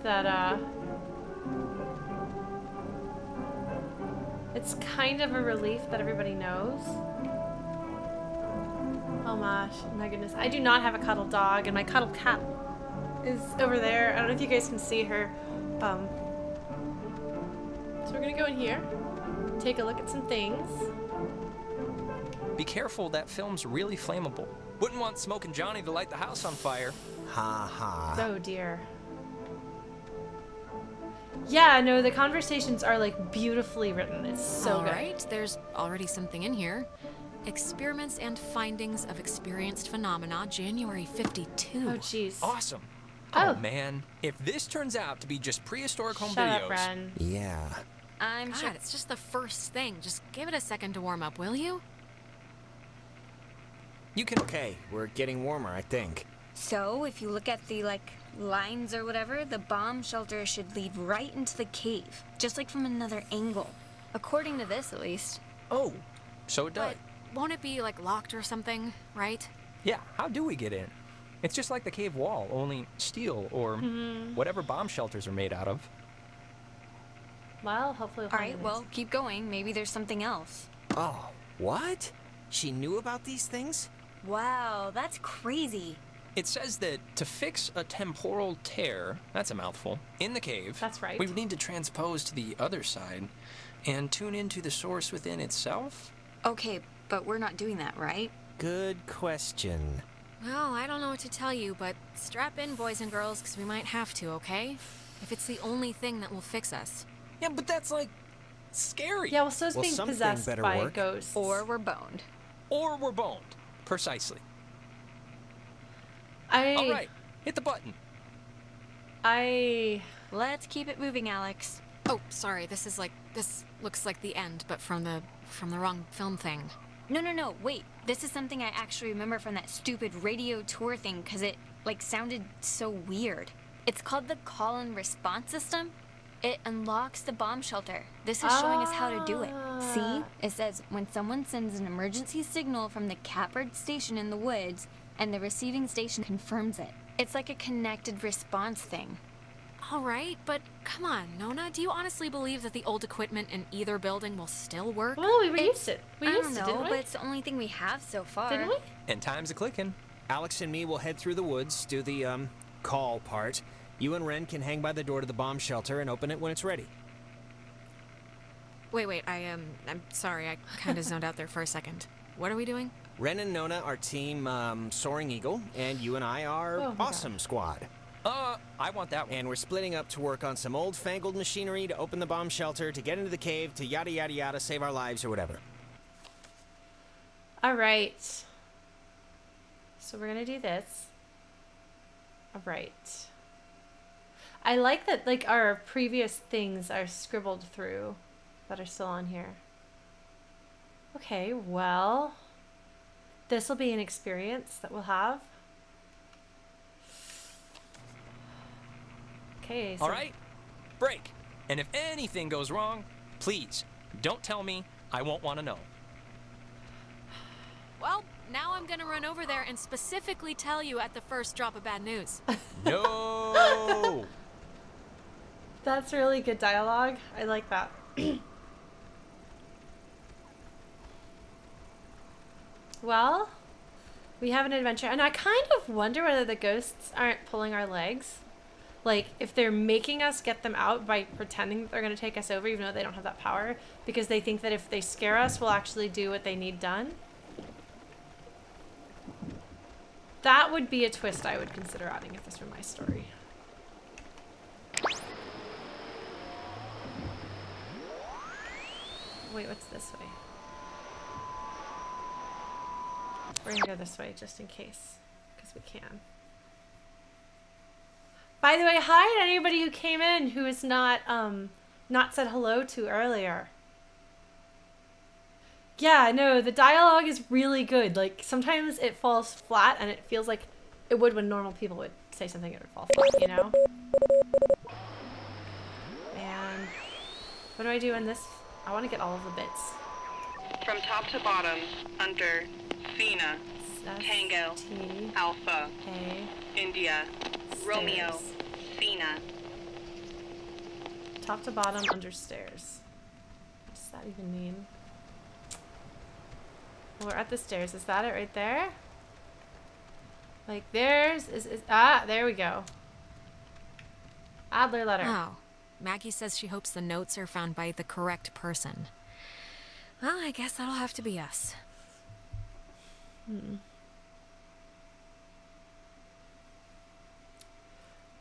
that, it's kind of a relief that everybody knows. Oh my goodness. I do not have a cuddle dog, and my cuddle cat is over there. I don't know if you guys can see her. So we're gonna go in here, take a look at some things. Be careful, that film's really flammable. Wouldn't want Smokin' Johnny to light the house on fire. Ha ha. Oh dear. Yeah, no, the conversations are like beautifully written. It's so good. Alright, there's already something in here. Experiments and findings of experienced phenomena, January 52. Oh jeez. Awesome. Oh. Oh man, if this turns out to be just prehistoric home Shut videos... up, Ren. Yeah. I'm sure. God, it's just the first thing. Just give it a second to warm up, will you? You can... Okay, we're getting warmer, I think. So, if you look at the, like, lines or whatever, the bomb shelter should lead right into the cave, just like from another angle. According to this, at least. Oh, so it does. But won't it be, like, locked or something, right? Yeah, how do we get in? It's just like the cave wall, only steel or whatever bomb shelters are made out of. Well, hopefully we'll All find right, it. well, keep going. Maybe there's something else. Oh, what? She knew about these things? Wow, that's crazy. It says that to fix a temporal tear, that's a mouthful, in the cave, That's right. we would need to transpose to the other side and tune into the source within itself. Okay, but we're not doing that, right? Good question. Well, I don't know what to tell you, but strap in, boys and girls, because we might have to, okay? If it's the only thing that will fix us. Yeah, but that's like scary. Yeah, well, so it's Well, being something possessed better by work. ghosts. Or we're boned. Or we're boned. Precisely. I. All right, hit the button. Let's keep it moving, Alex. Oh, sorry, this looks like the end, but from the wrong film thing. No, wait. This is something I actually remember from that stupid radio tour thing, because it, like, sounded so weird. It's called the call and response system. It unlocks the bomb shelter. This is showing us how to do it. See? It says, when someone sends an emergency signal from the Catbird station in the woods, and the receiving station confirms it. It's like a connected response thing. All right, but come on, Nona, do you honestly believe that the old equipment in either building will still work? Well, we used it. We I used don't it, know, didn't we? but it's the only thing we have so far. Didn't we? And time's a clicking. Alex and me will head through the woods, do the, call part. You and Ren can hang by the door to the bomb shelter and open it when it's ready. Wait, I'm sorry, I kind of zoned out there for a second. What are we doing? Ren and Nona are team, Soaring Eagle, and you and I are Oh my Awesome Squad. I want that one. And we're splitting up to work on some old-fangled machinery to open the bomb shelter, to get into the cave, to yada yada yada, save our lives or whatever. All right. So we're gonna do this. All right. I like that, like, our previous things are scribbled through that are still on here. Okay, well, this will be an experience that we'll have. Okay, so All right, break. And if anything goes wrong, please don't tell me. I won't want to know. Well, now I'm gonna run over there and specifically tell you at the first drop of bad news. No. that's really good dialogue. I like that. Well, we have an adventure, and I kind of wonder whether the ghosts aren't pulling our legs. Like, if they're making us get them out by pretending that they're going to take us over, even though they don't have that power, because they think that if they scare us, we'll actually do what they need done. That would be a twist I would consider adding if this were my story. Wait, what's this way? We're gonna go this way just in case, because we can. By the way, hi to anybody who came in who is not said hello to earlier. Yeah, no, the dialogue is really good. Like, sometimes it falls flat and it feels like it would when normal people would say something, it would fall flat, you know? And what do I do in this? I want to get all of the bits. From top to bottom, under Fina, Tango, Alpha, India, Romeo, Fina. Top to bottom, under stairs. What does that even mean? Well, we're at the stairs. Is that it right there? Like, there's... there we go. Adler letter. Oh. Maggie says she hopes the notes are found by the correct person. Well, I guess that'll have to be us.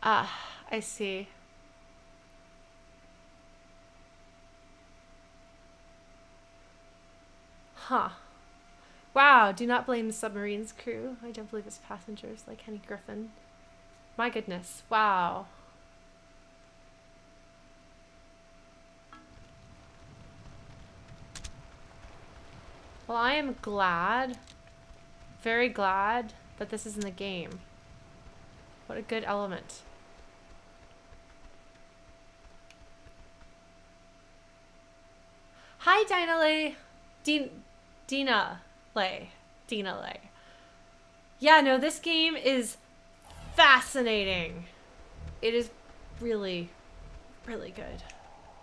Ah, I see. Huh. Wow, do not blame the submarine's crew. I don't believe it's passengers like Henny Griffin. My goodness. Wow. Well, I am glad, very glad, that this is in the game. What a good element. Hi, Dina Lay. Dina Lay. Dina Lay. Yeah, no, this game is fascinating. It is really, really good.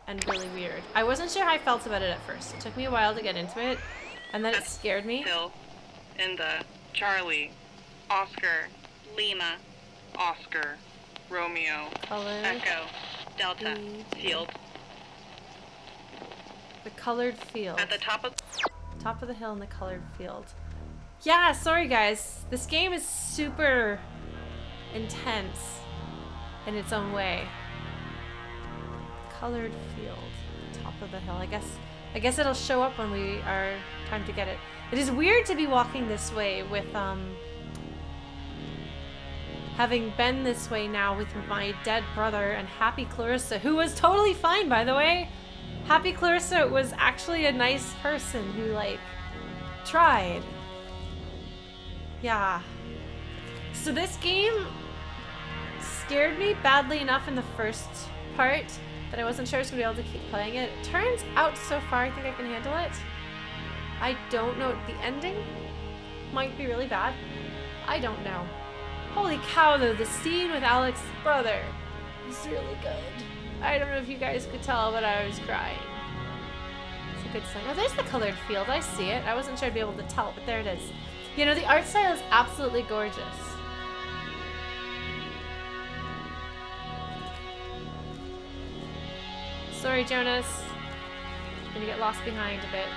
And really weird. I wasn't sure how I felt about it at first. It took me a while to get into it. And then it scared me. Hill in the Charlie, Oscar, Lima, Oscar, Romeo, Colored Echo, Delta, field. The colored field. At the top of the hill in the colored field. Yeah, sorry guys. This game is super intense in its own way. Colored field. Top of the hill. I guess it'll show up when we are time to get it. It is weird to be walking this way with having been this way now with my dead brother and Happy Clarissa, who was totally fine, by the way. Happy Clarissa was actually a nice person who, like, tried. Yeah. So this game scared me badly enough in the first part that I wasn't sure I was going to be able to keep playing it. It turns out so far I think I can handle it. I don't know. The ending might be really bad. I don't know. Holy cow, though. The scene with Alex's brother is really good. I don't know if you guys could tell, but I was crying. It's a good sign. Oh, there's the colored field. I see it. I wasn't sure I'd be able to tell, but there it is. You know, the art style is absolutely gorgeous. Sorry, Jonas. Gonna get lost behind a bit.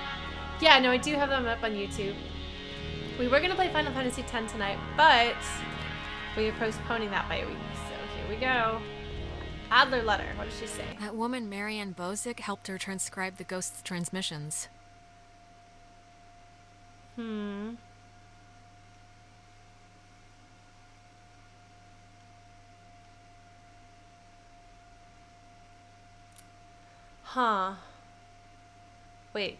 Yeah, no, I do have them up on YouTube. We were gonna play Final Fantasy X tonight, but we are postponing that by a week. So here we go. Adler letter. What does she say? That woman, Marianne Bozic, helped her transcribe the ghost's transmissions. Huh. Wait.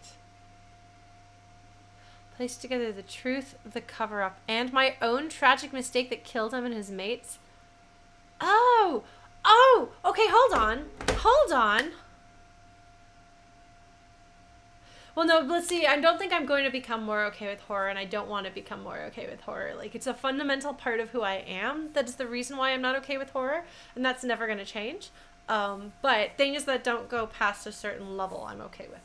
Place together the truth, the cover-up, and my own tragic mistake that killed him and his mates. Oh! Oh! Okay, hold on. Hold on. Well, no, let's see. I don't think I'm going to become more okay with horror, and I don't want to become more okay with horror. Like, it's a fundamental part of who I am. That is the reason why I'm not okay with horror, and that's never going to change. But things that don't go past a certain level, I'm okay with.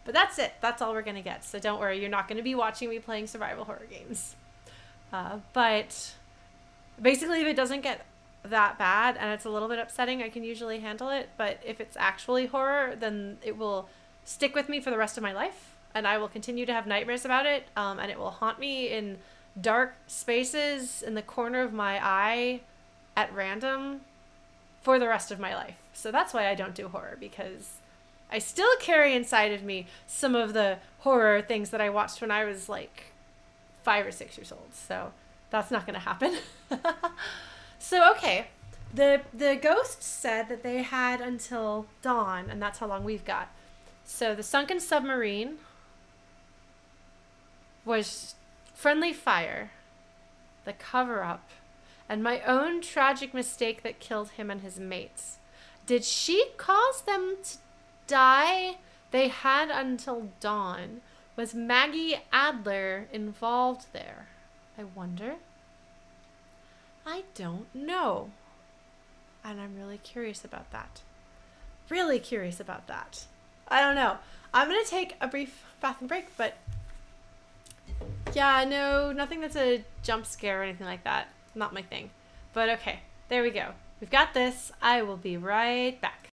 But that's it. That's all we're going to get. So don't worry. You're not going to be watching me playing survival horror games. But basically, if it doesn't get that bad and it's a little bit upsetting, I can usually handle it. But if it's actually horror, then it will stick with me for the rest of my life. And I will continue to have nightmares about it. And it will haunt me in dark spaces in the corner of my eye at random for the rest of my life. So that's why I don't do horror, because I still carry inside of me some of the horror things that I watched when I was like 5 or 6 years old. So that's not going to happen. So, okay. The ghost said that they had until dawn, and that's how long we've got. So the sunken submarine was friendly fire, the cover-up, and my own tragic mistake that killed him and his mates. Did she cause them to die? They had until dawn. Was Maggie Adler involved there? I wonder. I don't know. And I'm really curious about that. Really curious about that. I don't know. I'm going to take a brief bathroom break, but yeah, no, nothing that's a jump scare or anything like that. Not my thing. But okay, there we go. We've got this. I will be right back.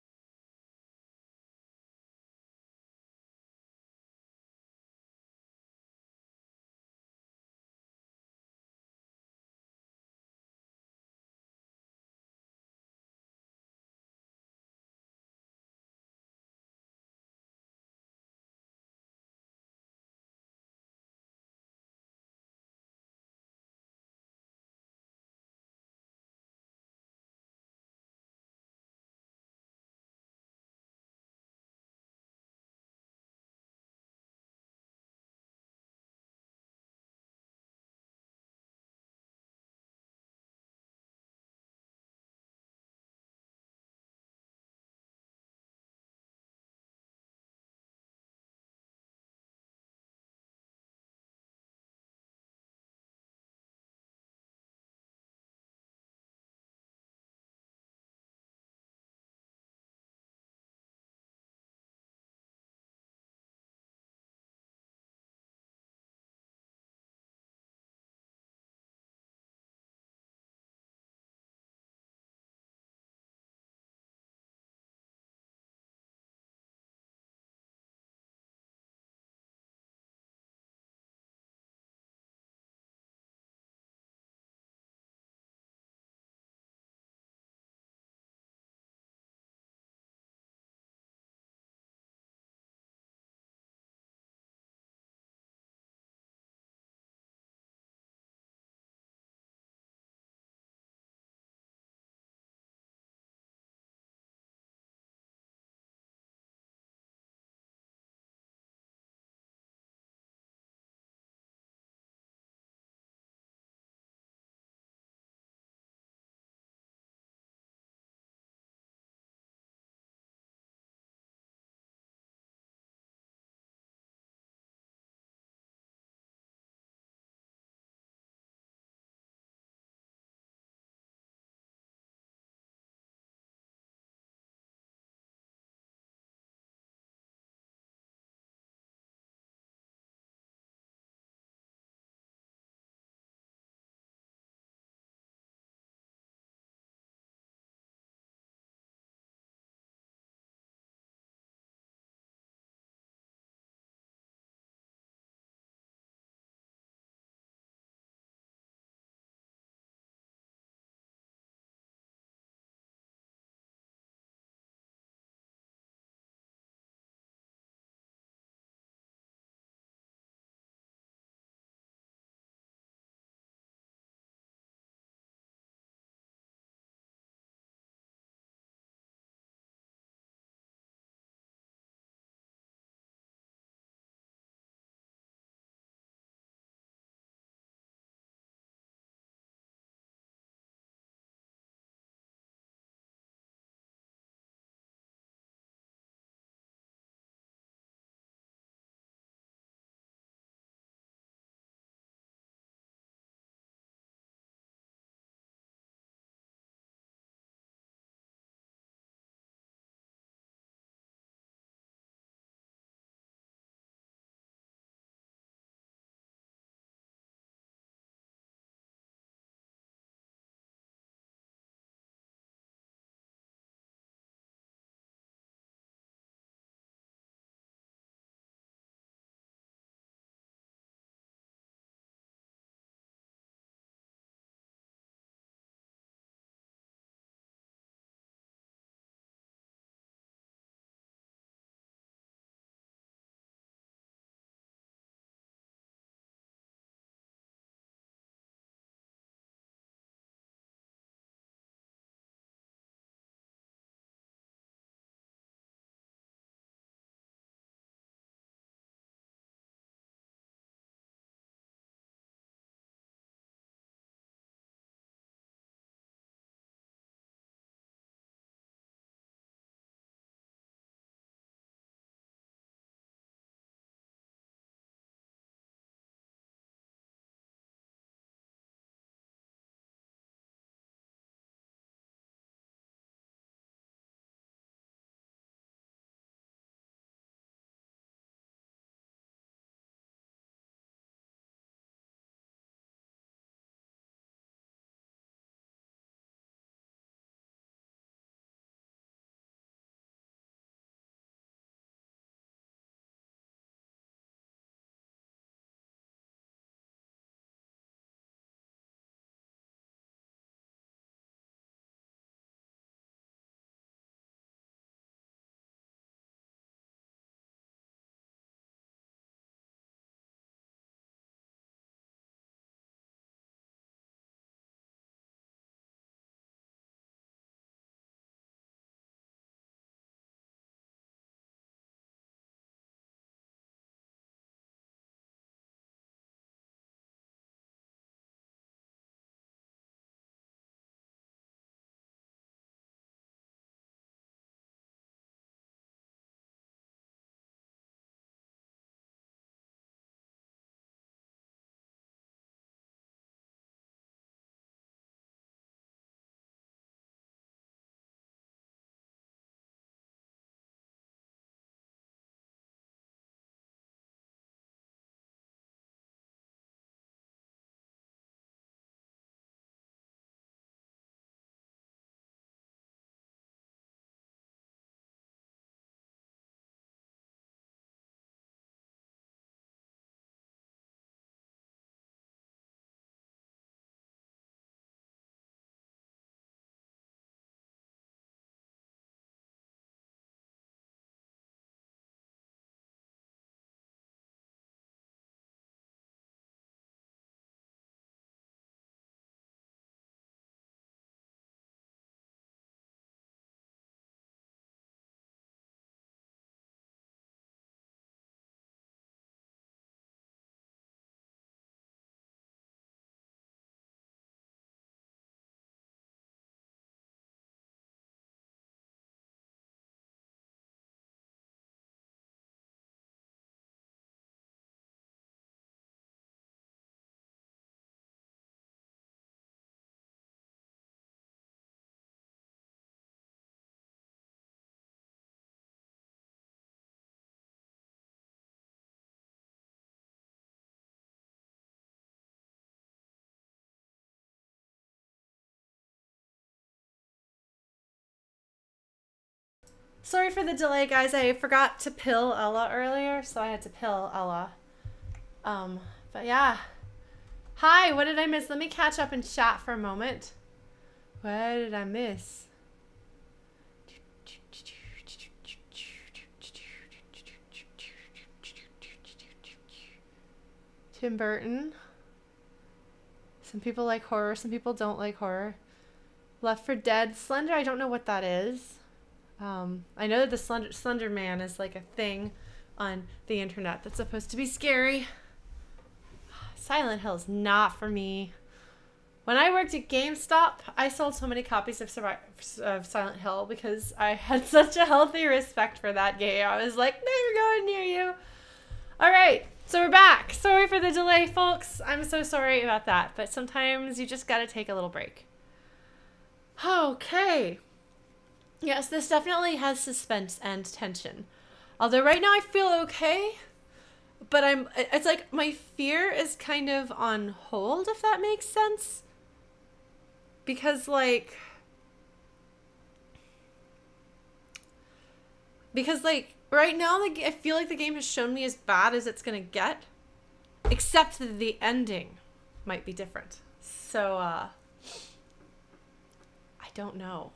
Sorry for the delay, guys. I forgot to pill Ella earlier, so I had to pill Ella. But yeah. Hi, what did I miss? Let me catch up and chat for a moment. What did I miss? Tim Burton. Some people like horror, some people don't like horror. Left 4 Dead. Slender, I don't know what that is. I know that the Slender Man is like a thing on the internet that's supposed to be scary. Silent Hill is not for me. When I worked at GameStop, I sold so many copies of Silent Hill because I had such a healthy respect for that game. I was like, never going near you. All right, so we're back. Sorry for the delay, folks. I'm so sorry about that, but sometimes you just gotta take a little break. Okay. Yes, this definitely has suspense and tension. Although right now I feel okay, but it's like my fear is kind of on hold, if that makes sense. Because like right now I feel like the game has shown me as bad as it's gonna get, except that the ending might be different. So I don't know.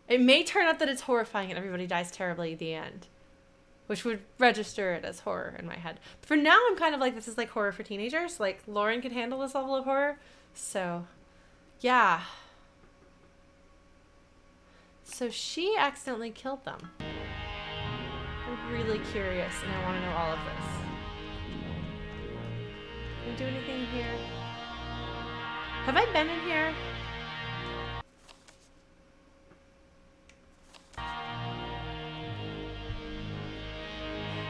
It may turn out that it's horrifying and everybody dies terribly at the end, which would register it as horror in my head. But for now, I'm kind of like, this is like horror for teenagers. Like, Lauren can handle this level of horror. So, yeah. So she accidentally killed them. I'm really curious and I want to know all of this. Can I do anything in here? Have I been in here?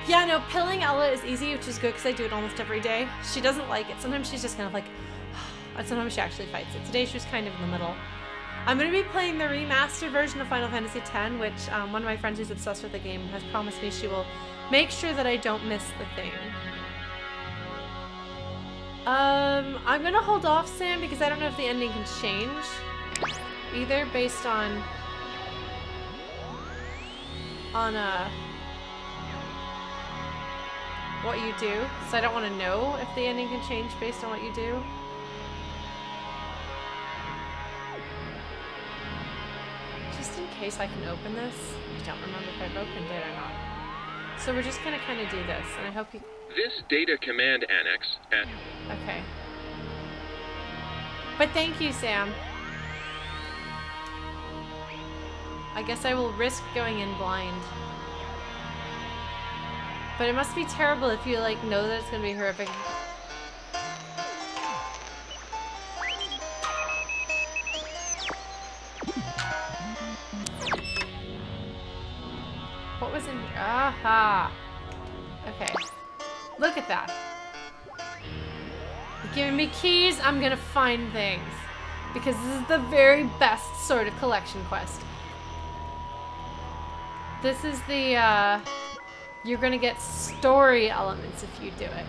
Yeah, no, pilling Ella is easy, which is good because I do it almost every day. She doesn't like it. Sometimes she's just kind of like, and sometimes she actually fights it. Today she was kind of in the middle. I'm going to be playing the remastered version of Final Fantasy X, which one of my friends who's obsessed with the game has promised me she will make sure that I don't miss the thing. I'm going to hold off, Sam, because I don't know if the ending can change either based on what you do, so I don't want to know if the ending can change based on what you do. Just in case I can open this. I don't remember if I've opened it or not. So we're just gonna kind of do this, and I hope you... This data command annex at... Okay. But thank you, Sam. I guess I will risk going in blind. But it must be terrible if you, like, know that it's gonna be horrific. What was in here? Aha! Okay. Look at that. You're giving me keys, I'm gonna find things. Because this is the very best sort of collection quest. This is the, you're gonna get story elements if you do it.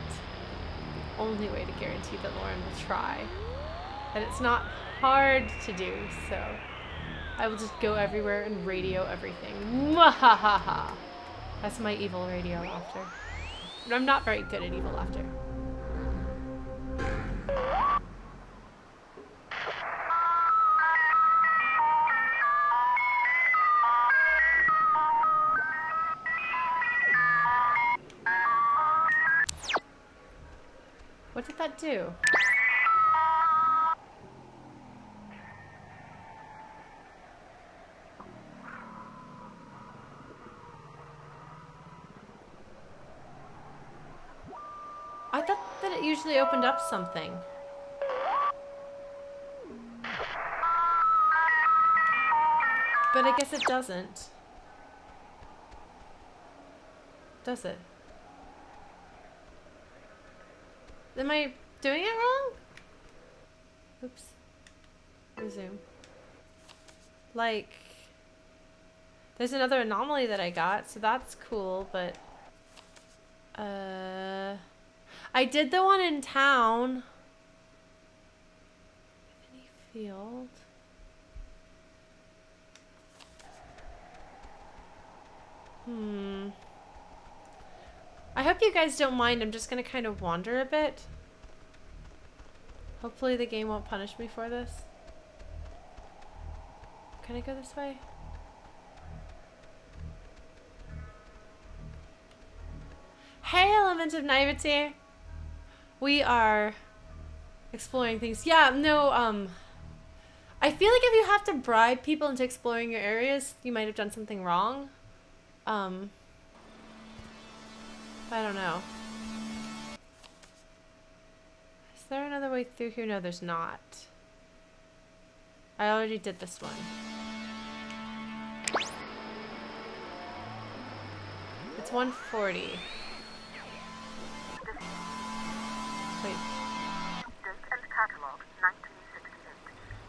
Only way to guarantee that Lauren will try. And it's not hard to do, so I will just go everywhere and radio everything. Mwahaha! That's my evil radio laughter. But I'm not very good at evil laughter. What did that do? I thought that it usually opened up something. But I guess it doesn't. Does it? Am I doing it wrong? Oops. Resume. Like, there's another anomaly that I got, so that's cool, but I did the one in town. Any field. I hope you guys don't mind. I'm just gonna kind of wander a bit. Hopefully the game won't punish me for this. Can I go this way? Hey, Element of Naivete! We are exploring things. Yeah, no, I feel like if you have to bribe people into exploring your areas, you might have done something wrong. I don't know. Is there another way through here? No, there's not. I already did this one. It's 140. Wait. Date and catalog 1968.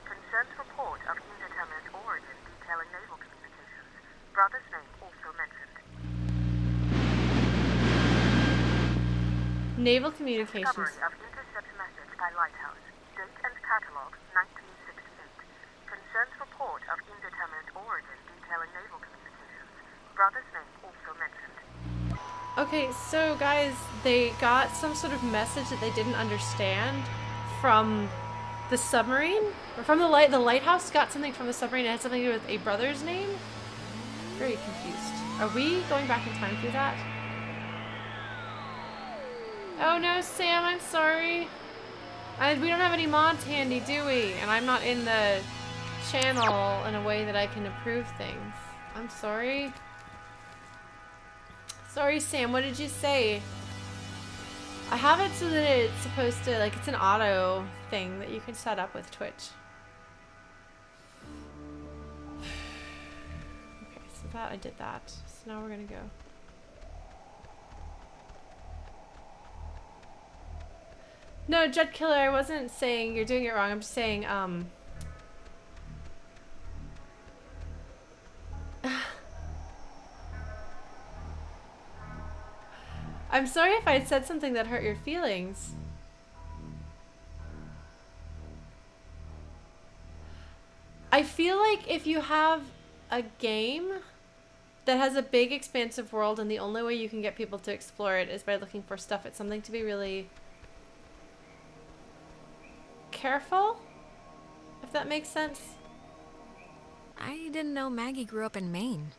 Concerns report of indeterminate origin detailing naval communications. Brother's name also mentioned. Naval communications. Discovery of intercept message by lighthouse. Date and catalog 1968. Concerns report of indeterminate origin detailing naval communications. Brother's name also mentioned. Okay, so guys, they got some sort of message that they didn't understand from the submarine, or from the lighthouse got something from the submarine. It had something to do with a brother's name. Very confused. Are we going back in time through that? Oh no, Sam, I'm sorry. We don't have any mods handy, do we? And I'm not in the channel in a way that I can approve things. I'm sorry. Sorry, Sam, what did you say? I have it so that it's supposed to, like, it's an auto thing that you can set up with Twitch. Okay, so that, I did that. So now we're gonna go. No, Jet Killer, I wasn't saying you're doing it wrong. I'm just saying, I'm sorry if I had said something that hurt your feelings. I feel like if you have a game that has a big expansive world and the only way you can get people to explore it is by looking for stuff, it's something to be really careful, if that makes sense. I didn't know Maggie grew up in Maine.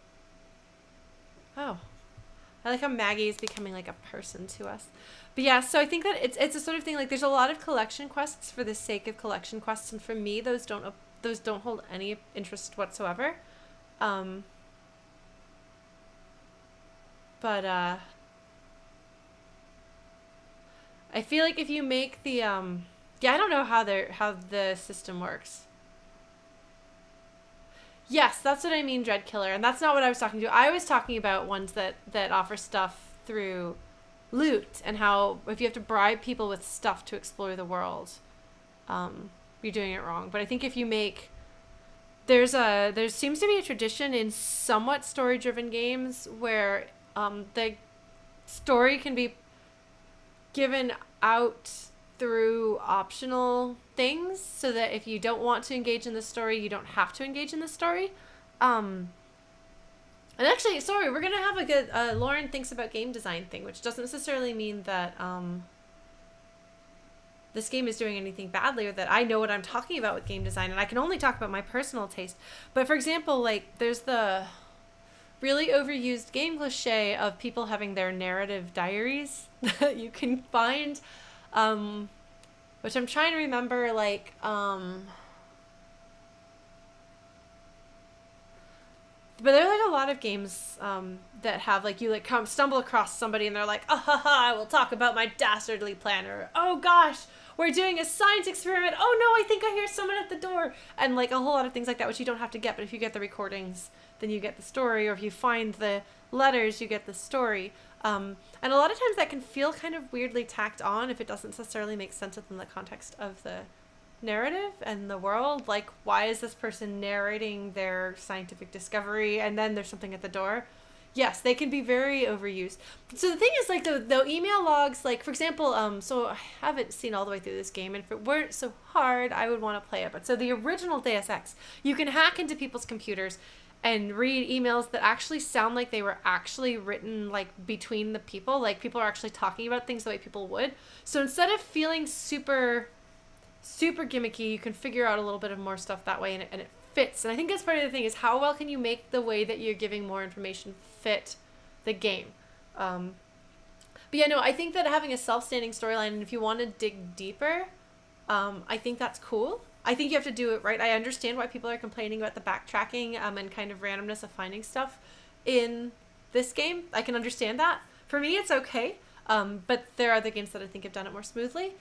Oh. I like how Maggie is becoming like a person to us. But yeah, so I think that it's a sort of thing, like there's a lot of collection quests for the sake of collection quests, and for me those don't hold any interest whatsoever. But I feel like if you make the yeah, I don't know how the system works. Yes, that's what I mean, Dread Killer, and that's not what I was talking to. I was talking about ones that offer stuff through loot, and how if you have to bribe people with stuff to explore the world, you're doing it wrong. But I think if you make, there seems to be a tradition in somewhat story-driven games where the story can be given out through optional things, so that if you don't want to engage in the story, you don't have to engage in the story. And actually, sorry, we're gonna have a good Lauren thinks about game design thing, which doesn't necessarily mean that this game is doing anything badly, or that I know what I'm talking about with game design, and I can only talk about my personal taste. But for example, like there's the really overused game cliche of people having their narrative diaries that you can find, which I'm trying to remember, like, but there are like a lot of games that have, like, you like stumble across somebody and they're like, oh, ha, ha, I will talk about my dastardly plan, or oh gosh, we're doing a science experiment, oh no, I think I hear someone at the door, and like a whole lot of things like that, which you don't have to get, but if you get the recordings, then you get the story, or if you find the letters, you get the story. And a lot of times that can feel kind of weirdly tacked on if it doesn't necessarily make sense within the context of the narrative and the world. Like, why is this person narrating their scientific discovery and then there's something at the door? Yes, they can be very overused. So the thing is, like, the email logs, like, for example, so I haven't seen all the way through this game, and if it weren't so hard, I would want to play it. But so the original Deus Ex, you can hack into people's computers and read emails that actually sound like they were actually written like between the people, like people are actually talking about things the way people would. So instead of feeling super gimmicky, you can figure out a little bit of more stuff that way, and it fits. And I think that's part of the thing, is how well can you make the way that you're giving more information fit the game. But yeah, no, I think that having a self-standing storyline, and if you want to dig deeper, I think that's cool. I think you have to do it right. I understand why people are complaining about the backtracking and kind of randomness of finding stuff in this game. I can understand that. For me, it's okay. But there are other games that I think have done it more smoothly.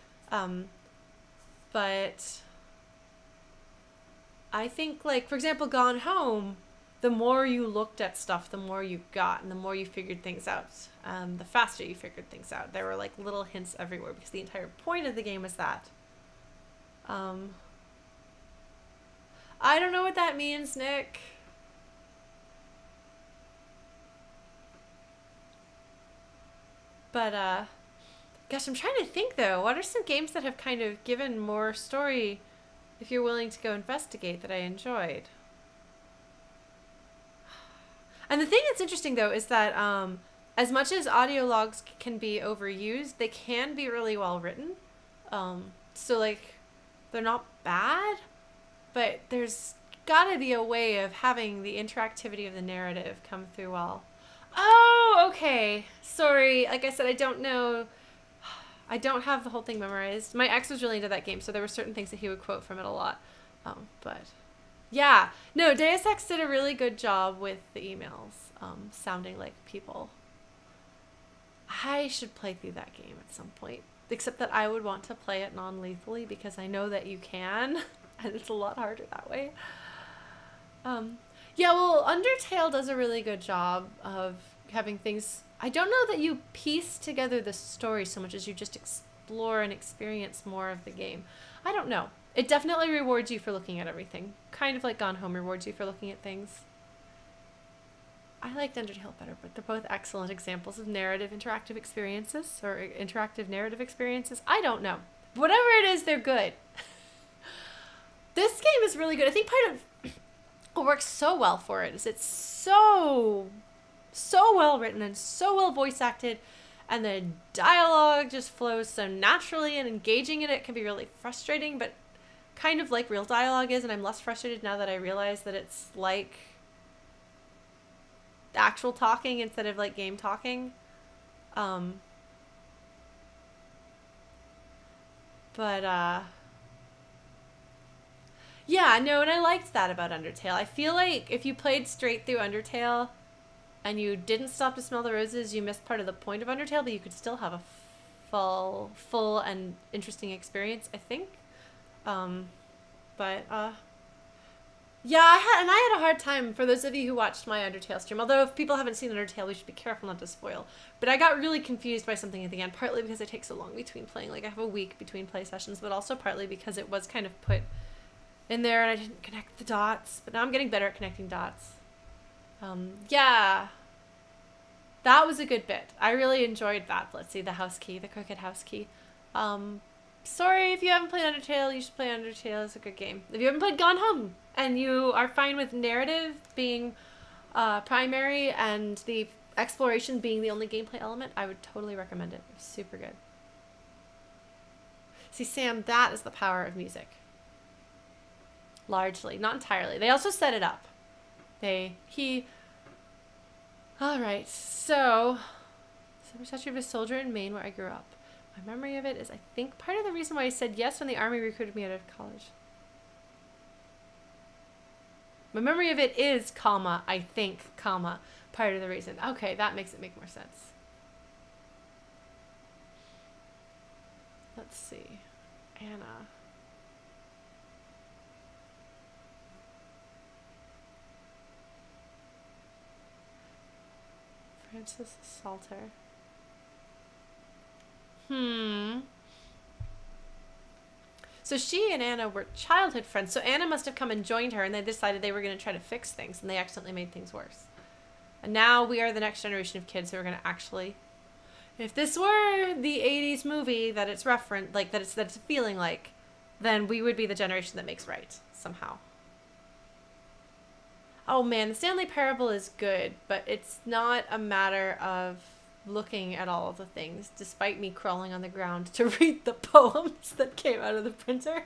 But I think, like, for example, Gone Home, the more you looked at stuff, the more you got, and the more you figured things out, the faster you figured things out. There were, like, little hints everywhere, because the entire point of the game was that. I don't know what that means, Nick. But, gosh, I'm trying to think, though. What are some games that have kind of given more story if you're willing to go investigate that I enjoyed? And the thing that's interesting, though, is that as much as audio logs can be overused, they can be really well written. So, like, they're not bad, but there's gotta be a way of having the interactivity of the narrative come through well. Oh, okay. Sorry. Like I said, I don't know. I don't have the whole thing memorized. My ex was really into that game, so there were certain things that he would quote from it a lot. But yeah, no, Deus Ex did a really good job with the emails, sounding like people. I should play through that game at some point, except that I would want to play it non-lethally, because I know that you can, and it's a lot harder that way. Yeah, well, Undertale does a really good job of having things. I don't know that you piece together the story so much as you just explore and experience more of the game. I don't know. It definitely rewards you for looking at everything. Kind of like Gone Home rewards you for looking at things. I liked Undertale better, but they're both excellent examples of narrative interactive experiences, or interactive narrative experiences. I don't know. Whatever it is, they're good. This game is really good. I think part of what works so well for it is it's so well written and so well voice acted, and the dialogue just flows so naturally and engaging in it can be really frustrating, but kind of like real dialogue is, and I'm less frustrated now that I realize that it's like actual talking instead of like game talking. Yeah, no, and I liked that about Undertale. I feel like if you played straight through Undertale and you didn't stop to smell the roses, you missed part of the point of Undertale, but you could still have a full and interesting experience, I think. Yeah, I had a hard time, for those of you who watched my Undertale stream, although if people haven't seen Undertale, we should be careful not to spoil. But I got really confused by something at the end, partly because it takes so long between playing, like I have a week between play sessions, but also partly because it was kind of put in there and I didn't connect the dots, but now I'm getting better at connecting dots. Yeah, that was a good bit. I really enjoyed that. Let's see, the house key, the crooked house key. Sorry if you haven't played Undertale, you should play Undertale. It's a good game. If you haven't played Gone Home and you are fine with narrative being primary and the exploration being the only gameplay element, I would totally recommend it. It's super good. See, Sam, that is the power of music. Largely, not entirely. They also set it up. Alright, so statue of a soldier in Maine where I grew up. My memory of it is, I think, part of the reason why I said yes when the army recruited me out of college. My memory of it is, comma, I think, comma, part of the reason. Okay, that makes it make more sense. Let's see. Anna. Francis Salter. So she and Anna were childhood friends. So Anna must have come and joined her, and they decided they were going to try to fix things, and they accidentally made things worse. And now we are the next generation of kids who are going to actually, if this were the 80s movie that it's referenced, like that's feeling like, then we would be the generation that makes right somehow. Oh man, the Stanley Parable is good, but it's not a matter of looking at all of the things, despite me crawling on the ground to read the poems that came out of the printer.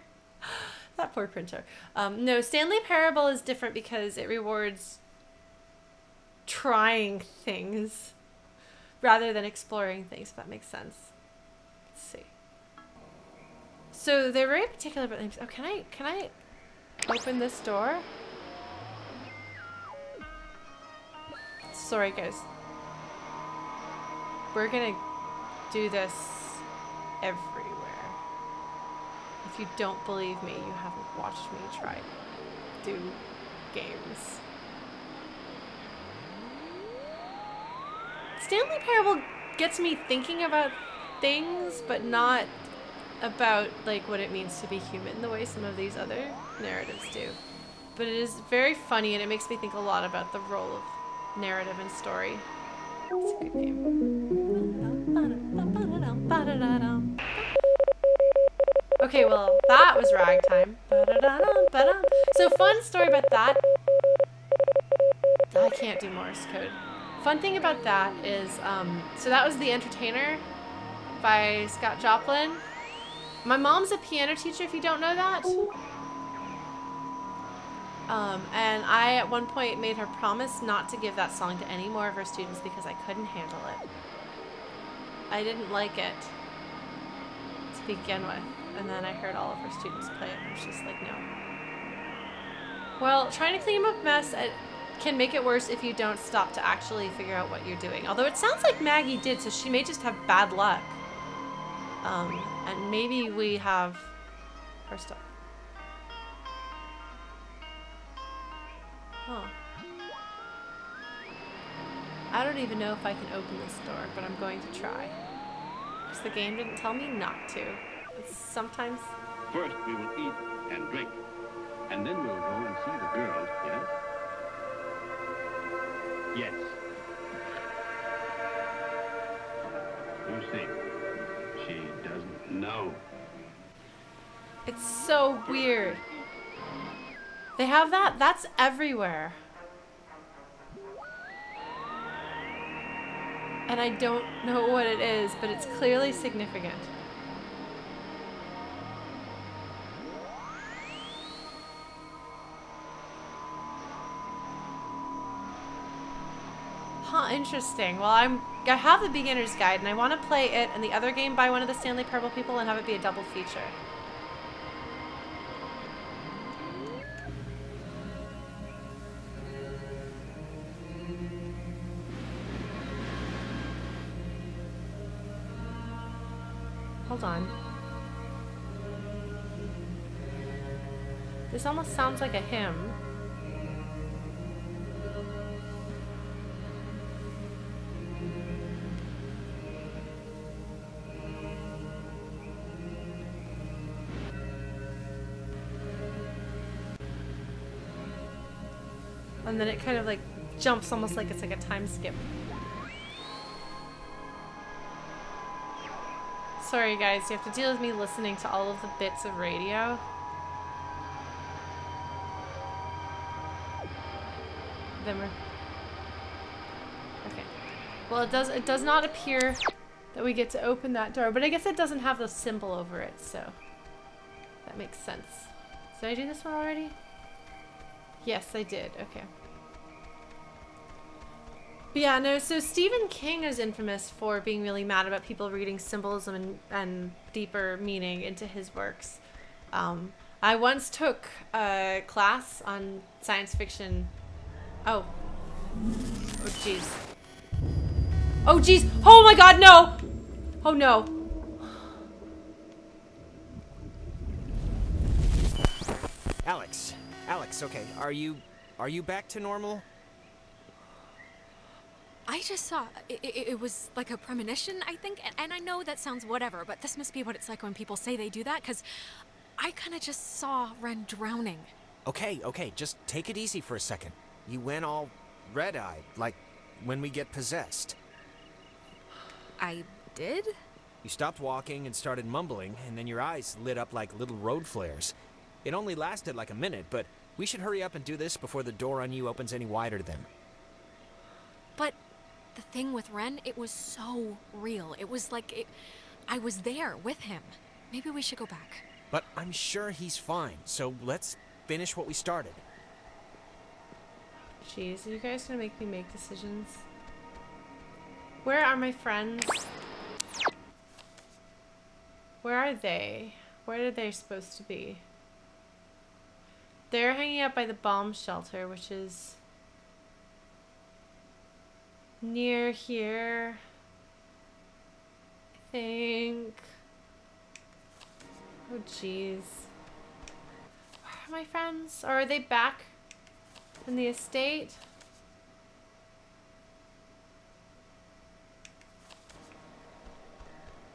That poor printer. No, Stanley Parable is different because it rewards trying things rather than exploring things, if that makes sense. Let's see. So they're very particular about things. Oh, can I open this door? Sorry, guys. We're gonna do this everywhere. If you don't believe me, you haven't watched me try to do games. Stanley Parable gets me thinking about things, but not about like what it means to be human the way some of these other narratives do. But it is very funny, and it makes me think a lot about the role of narrative and story. It's a good game. Okay, well, that was ragtime. So fun story about that. I can't do Morse code. Fun thing about that is, so that was The Entertainer by Scott Joplin. My mom's a piano teacher, if you don't know that. And I, at one point, made her promise not to give that song to any more of her students because I couldn't handle it. I didn't like it to begin with. And then I heard all of her students play it, and I was just like, no. Well, trying to clean up a mess can make it worse if you don't stop to actually figure out what you're doing. Although it sounds like Maggie did, so she may just have bad luck. And maybe we have her stuff. Huh. I don't even know if I can open this door, but I'm going to try. Because the game didn't tell me not to. It's sometimes... First, we will eat and drink. And then we'll go and see the girls, yes? Yes. You see, she doesn't know. It's so weird. They have that? That's everywhere. And I don't know what it is, but it's clearly significant. Huh, interesting. Well, I have the beginner's guide, and I want to play it and the other game by one of the Stanley Parable people and have it be a double feature. Hold on. This almost sounds like a hymn. And then it kind of like jumps almost like it's like a time skip. Sorry guys, you have to deal with me listening to all of the bits of radio. Then we're... Okay. Well, it does not appear that we get to open that door, but I guess it doesn't have the symbol over it, so that makes sense. Did I do this one already? Yes, I did. Okay. But yeah, no, so Stephen King is infamous for being really mad about people reading symbolism and deeper meaning into his works. I once took a class on science fiction. Oh. Oh, jeez. Oh, jeez. Oh, my God, no. Oh, no. Alex, okay, are you back to normal? I just saw, it was like a premonition, I think, and I know that sounds whatever, but this must be what it's like when people say they do that, because I kind of just saw Ren drowning. Okay, just take it easy for a second. You went all red-eyed, like when we get possessed. I did? You stopped walking and started mumbling, and then your eyes lit up like little road flares. It only lasted like a minute, but We should hurry up and do this before the door on you opens any wider then. But the thing with Ren, it was so real. It was like I was there with him. Maybe we should go back. But I'm sure he's fine, so let's finish what we started. Jeez, are you guys gonna make me make decisions? Where are my friends? Where are they? Where are they supposed to be? They're hanging out by the bomb shelter, which is near here, I think. Oh, jeez. Where are my friends? Or are they back in the estate?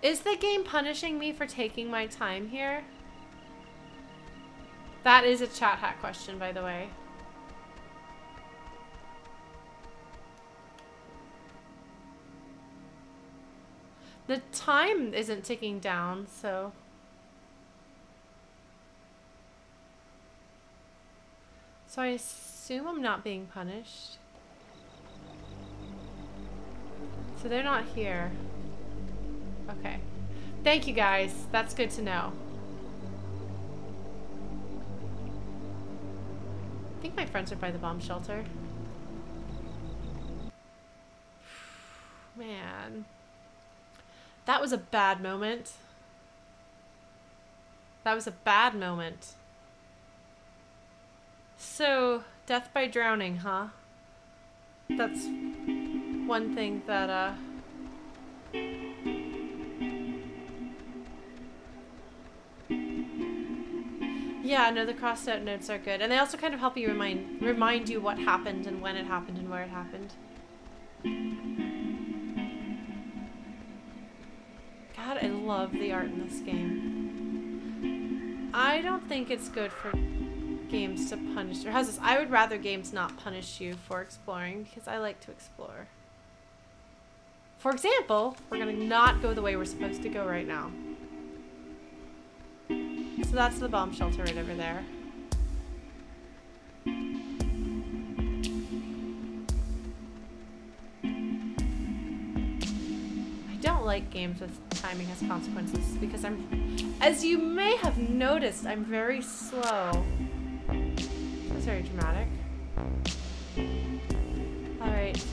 Is the game punishing me for taking my time here? That is a chat hat question, by the way. The time isn't ticking down, so... So I assume I'm not being punished. So they're not here. Okay. Thank you guys. That's good to know. I think my friends are by the bomb shelter. Man. That was a bad moment. That was a bad moment. So, death by drowning, huh? That's one thing that, yeah, no, the crossed out notes are good. And they also kind of help you remind you what happened and when it happened and where it happened. God, I love the art in this game. I don't think it's good for games to punish, or how's this? I would rather games not punish you for exploring because I like to explore. For example, we're gonna not go the way we're supposed to go right now. So that's the bomb shelter right over there. I don't like games with timing has consequences because as you may have noticed, I'm very slow. That's very dramatic. Alright.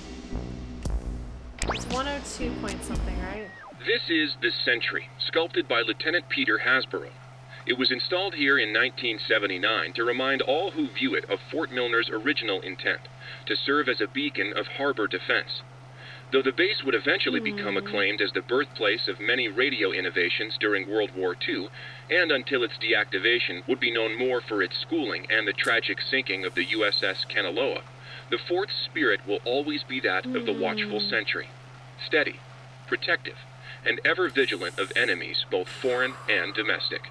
It's 102 point something, right? This is the Sentry, sculpted by Lieutenant Peter Hasborough. It was installed here in 1979 to remind all who view it of Fort Milner's original intent, to serve as a beacon of harbor defense. Though the base would eventually become acclaimed as the birthplace of many radio innovations during World War II, and until its deactivation would be known more for its schooling and the tragic sinking of the USS Kanaloa, the fort's spirit will always be that of the watchful sentry, steady, protective, and ever vigilant of enemies both foreign and domestic.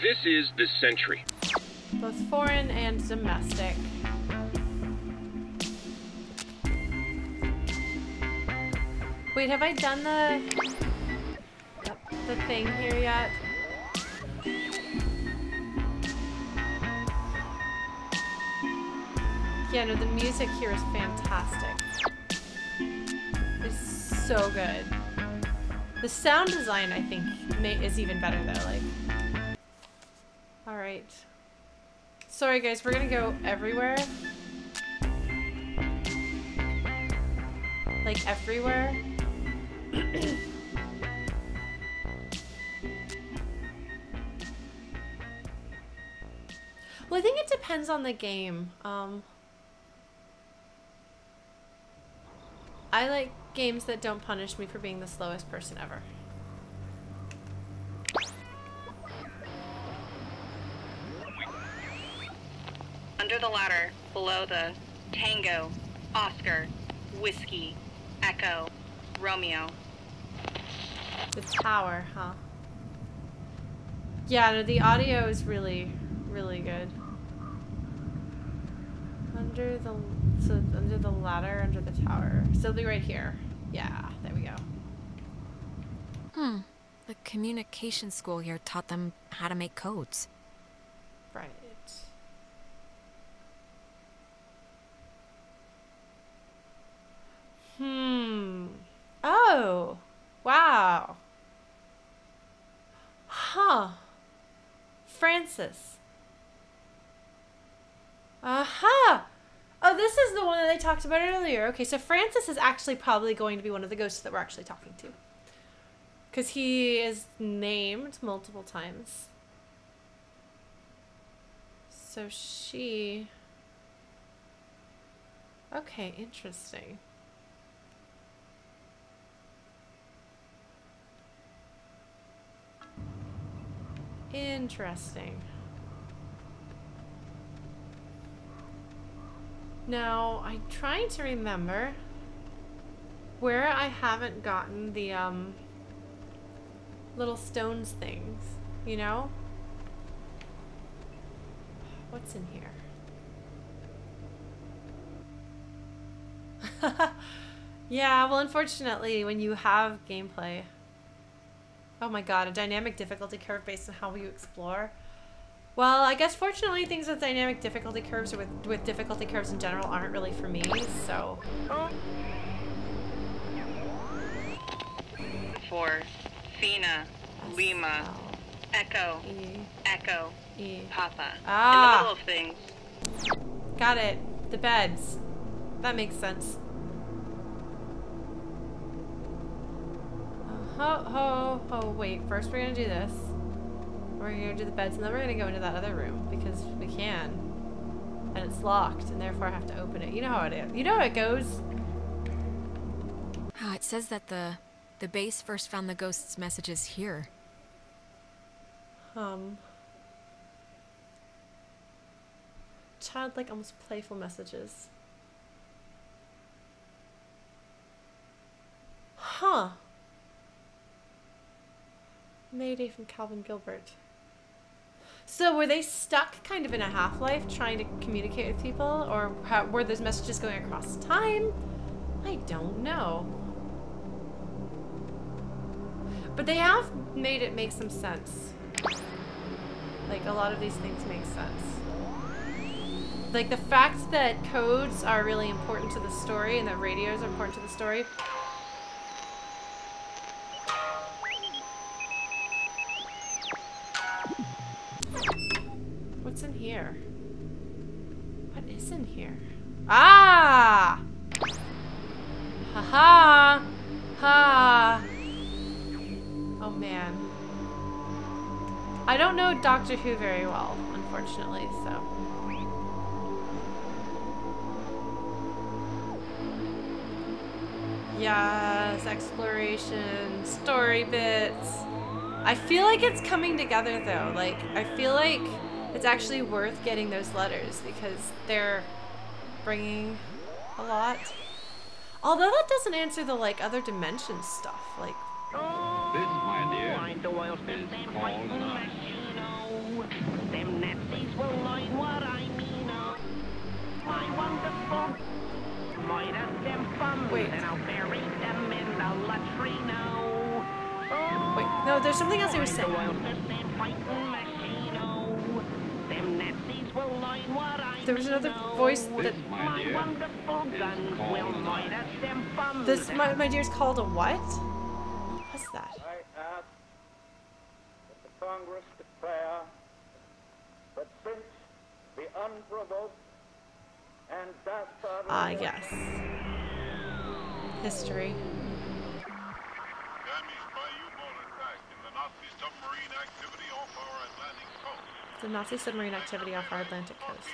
This is the Sentry. Both foreign and domestic. Wait, have I done the thing here yet? Yeah, no, the music here is fantastic. It's so good. The sound design, I think, is even better though. Like, all right. Sorry, guys, we're gonna go everywhere. Like everywhere. Well, I think it depends on the game. I like games that don't punish me for being the slowest person ever. Under the ladder, below the Tango, Oscar, Whiskey, Echo, Romeo. The tower, huh? Yeah, no, the audio is really, really good. Under the ladder, under the tower. So it'll be right here. Yeah, there we go. The communication school here taught them how to make codes. Right. Francis. Aha! Oh, this is the one that I talked about earlier. Okay, so Francis is actually probably going to be one of the ghosts that we're actually talking to. Because he is named multiple times. So she... Okay, interesting. Interesting. Now, I'm trying to remember where I haven't gotten the little stones things, you know? What's in here? Yeah, well, unfortunately, when you have gameplay... Oh my god, a dynamic difficulty curve based on how you explore. Well, I guess fortunately things with dynamic difficulty curves or with difficulty curves in general aren't really for me, so... For Fina, Lima, Echo, Echo, Papa. Ah. In the middle of things. Got it. The beds. That makes sense. Wait, first we're gonna do this. We're gonna do the beds and then we're gonna go into that other room because we can. And it's locked and therefore I have to open it. You know how it is. You know how it goes. Oh, it says that the base first found the ghost's messages here. Childlike, almost playful messages. Huh. Mayday from Calvin Gilbert. So were they stuck kind of in a half-life trying to communicate with people? Or were those messages going across time? I don't know. But they have made it make some sense. Like, a lot of these things make sense. Like, the fact that codes are really important to the story and that radios are important to the story. What's in here? What is in here? Ah! Ha-ha! Ha! Oh, man. I don't know Doctor Who very well, unfortunately, so... Yes, exploration, story bits. I feel like it's coming together though. Like, I feel like it's actually worth getting those letters because they're bringing a lot. Although that doesn't answer the, like, other dimension stuff. Like, This, my dear, is called love. Them Nazis will learn what I mean. My wonderful. wait. And I'll bury them in the latrino. Wait, no, there's something else he was saying. There was another voice that... This, my dear, is called love. This, my dear's called a what? What's that? I ask that the Congress declare that since the unprovoked and dastardly... yes. History. The Nazi submarine activity off our Atlantic coast.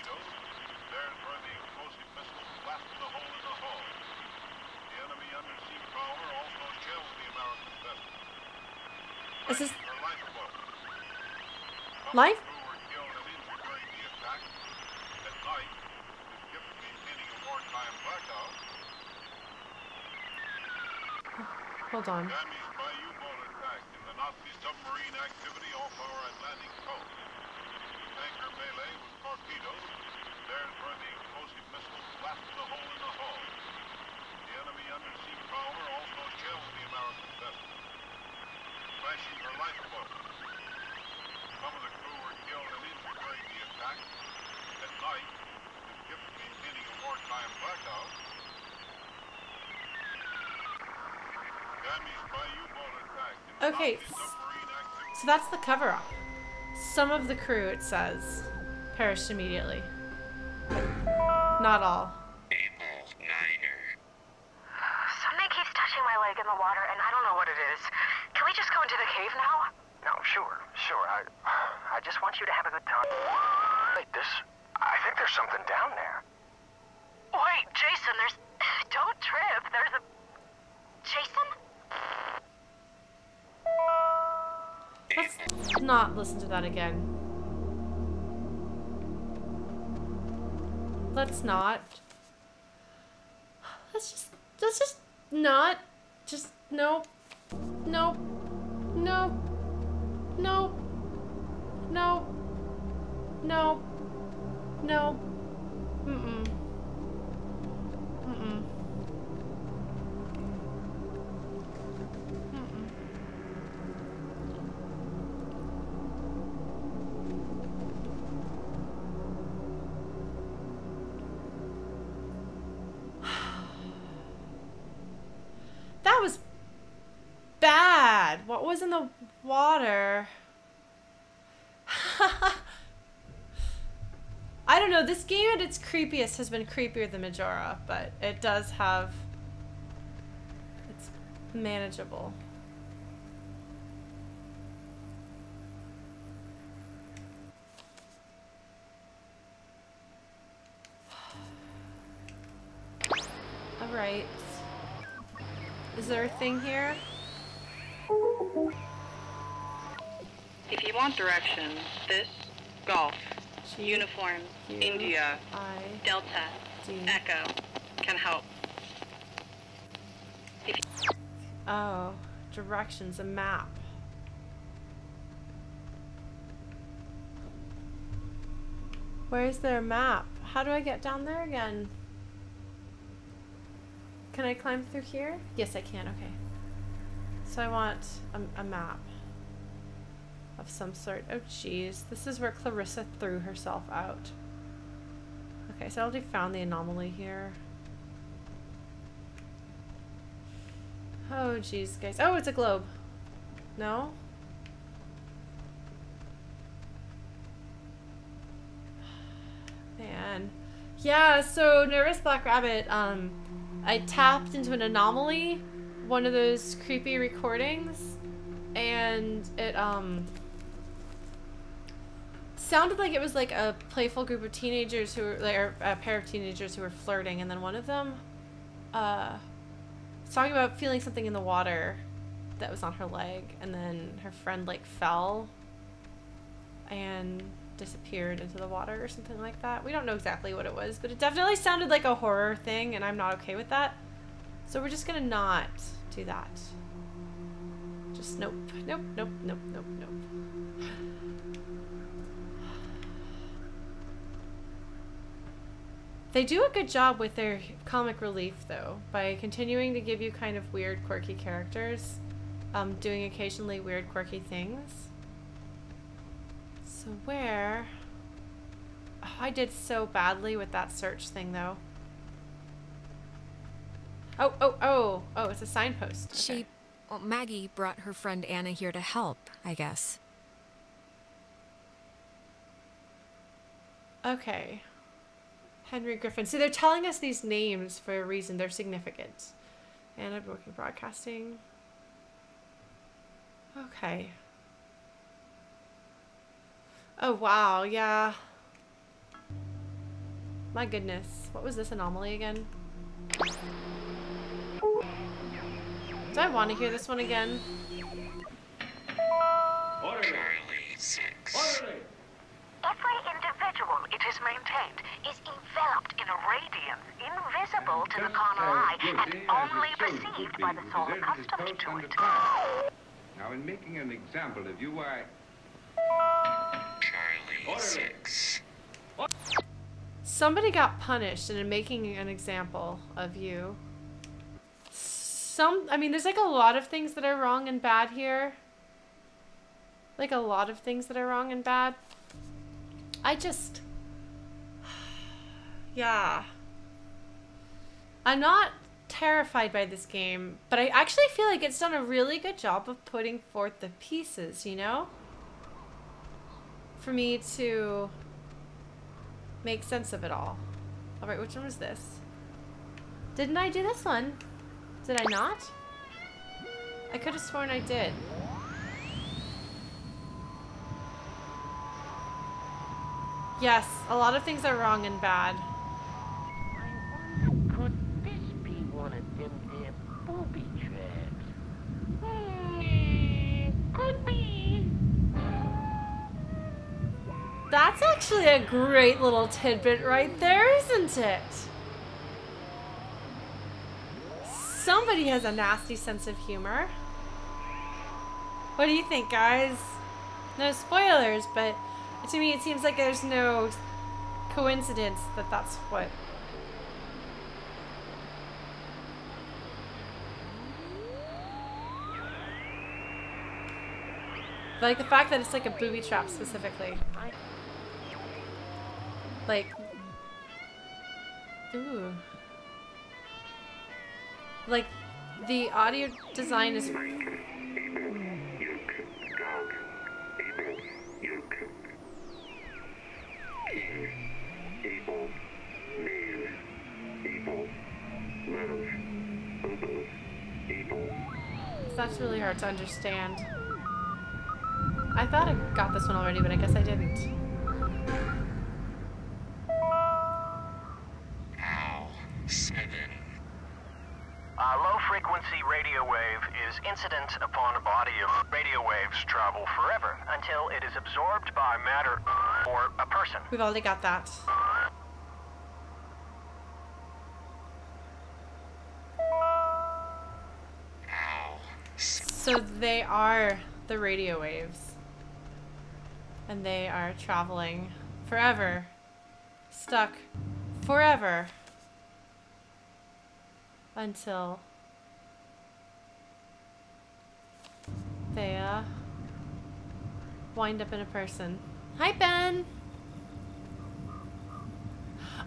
Is this... life? Hold on. Okay, so that's the cover-up. Some of the crew, it says, perished immediately. Not all. Something keeps touching my leg in the water, and I don't know what it is. Can we just go into the cave now? No, sure. I just want you to have a good time. Wait, I think there's something down there. Wait, Jason, don't trip. There's a... Jason? Let's not listen to that again. Let's not. Let's just not. Just, nope. Nope. Nope. Nope. Nope. Nope. Nope. Mm-mm. Mm-mm. Mm-mm. That was bad. What was in the water? I don't know. This game at its creepiest has been creepier than Majora, but it does have... It's manageable. Alright. Is there a thing here? If you want directions, this, golf, uniform, India, Delta, Echo, can help. Oh, directions, a map. Where's their map? How do I get down there again? Can I climb through here? Yes, I can. Okay. So I want a map of some sort. Oh, jeez. This is where Clarissa threw herself out. Okay, so I already found the anomaly here. Oh, jeez, guys. Oh, it's a globe. No? Man. Yeah, so Nervous Black Rabbit, I tapped into an anomaly, one of those creepy recordings, and it sounded like it was like a playful group of teenagers who were, like, or a pair of teenagers who were flirting, and then one of them was talking about feeling something in the water that was on her leg, and then her friend like fell and disappeared into the water or something like that. We don't know exactly what it was, but it definitely sounded like a horror thing, and I'm not okay with that. So we're just gonna not do that. Just nope, nope, nope, nope, nope, nope. They do a good job with their comic relief, though, by continuing to give you kind of weird, quirky characters, doing occasionally weird, quirky things. So where... Oh, I did so badly with that search thing, though. Oh, it's a signpost. Okay. Well, Maggie brought her friend Anna here to help, I guess. Okay. Henry Griffin. So they're telling us these names for a reason. They're significant. Anna Broken Broadcasting. Okay. Oh, wow, yeah. My goodness. What was this anomaly again? Do I want to hear this one again? Orderly. Orderly. Every individual it is maintained is enveloped in a radiance invisible to the carnal eye and only perceived by the soul accustomed to it. Now, in making an example of you, Somebody got punished and in making an example of you. I mean, there's like a lot of things that are wrong and bad here. Like a lot of things that are wrong and bad. Yeah. I'm not terrified by this game, but I actually feel like it's done a really good job of putting forth the pieces, you know? for me to make sense of it all. Alright, which one was this? Didn't I do this one? Did I not? I could have sworn I did. Yes, a lot of things are wrong and bad. Could this be one of them there booby traps? Could be. That's actually a great little tidbit right there, isn't it? Somebody has a nasty sense of humor. What do you think, guys? No spoilers, but to me it seems like there's no coincidence that that's what... Like the fact that it's like a booby trap specifically. Like... Ooh. Like, the audio design is... That's really hard to understand. I thought I got this one already, but I guess I didn't. A low-frequency radio wave is incident upon a body of radio waves travel forever until it is absorbed by matter or a person. We've already got that. So they are the radio waves. And they are traveling forever. Stuck forever. Until they wind up in a person. Hi, Ben.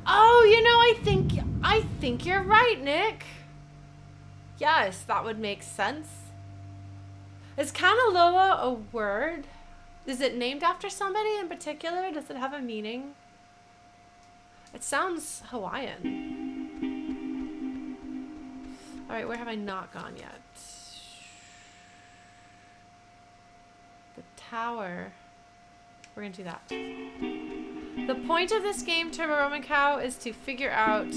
Oh, you know, I think you're right, Nick. Yes, that would make sense. Is Kanaloa a word? Is it named after somebody in particular? Does it have a meaning? It sounds Hawaiian. Alright, where have I not gone yet? The tower. We're gonna do that. The point of this game, Turbo Roman Cow, is to figure out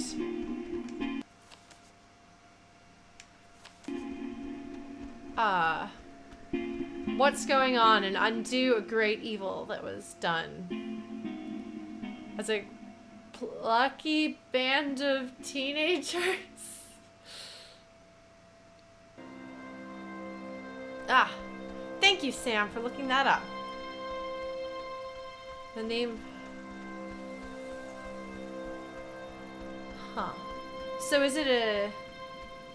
what's going on and undo a great evil that was done. As a plucky band of teenagers. Ah, thank you, Sam, for looking that up. The name... Huh. So is it a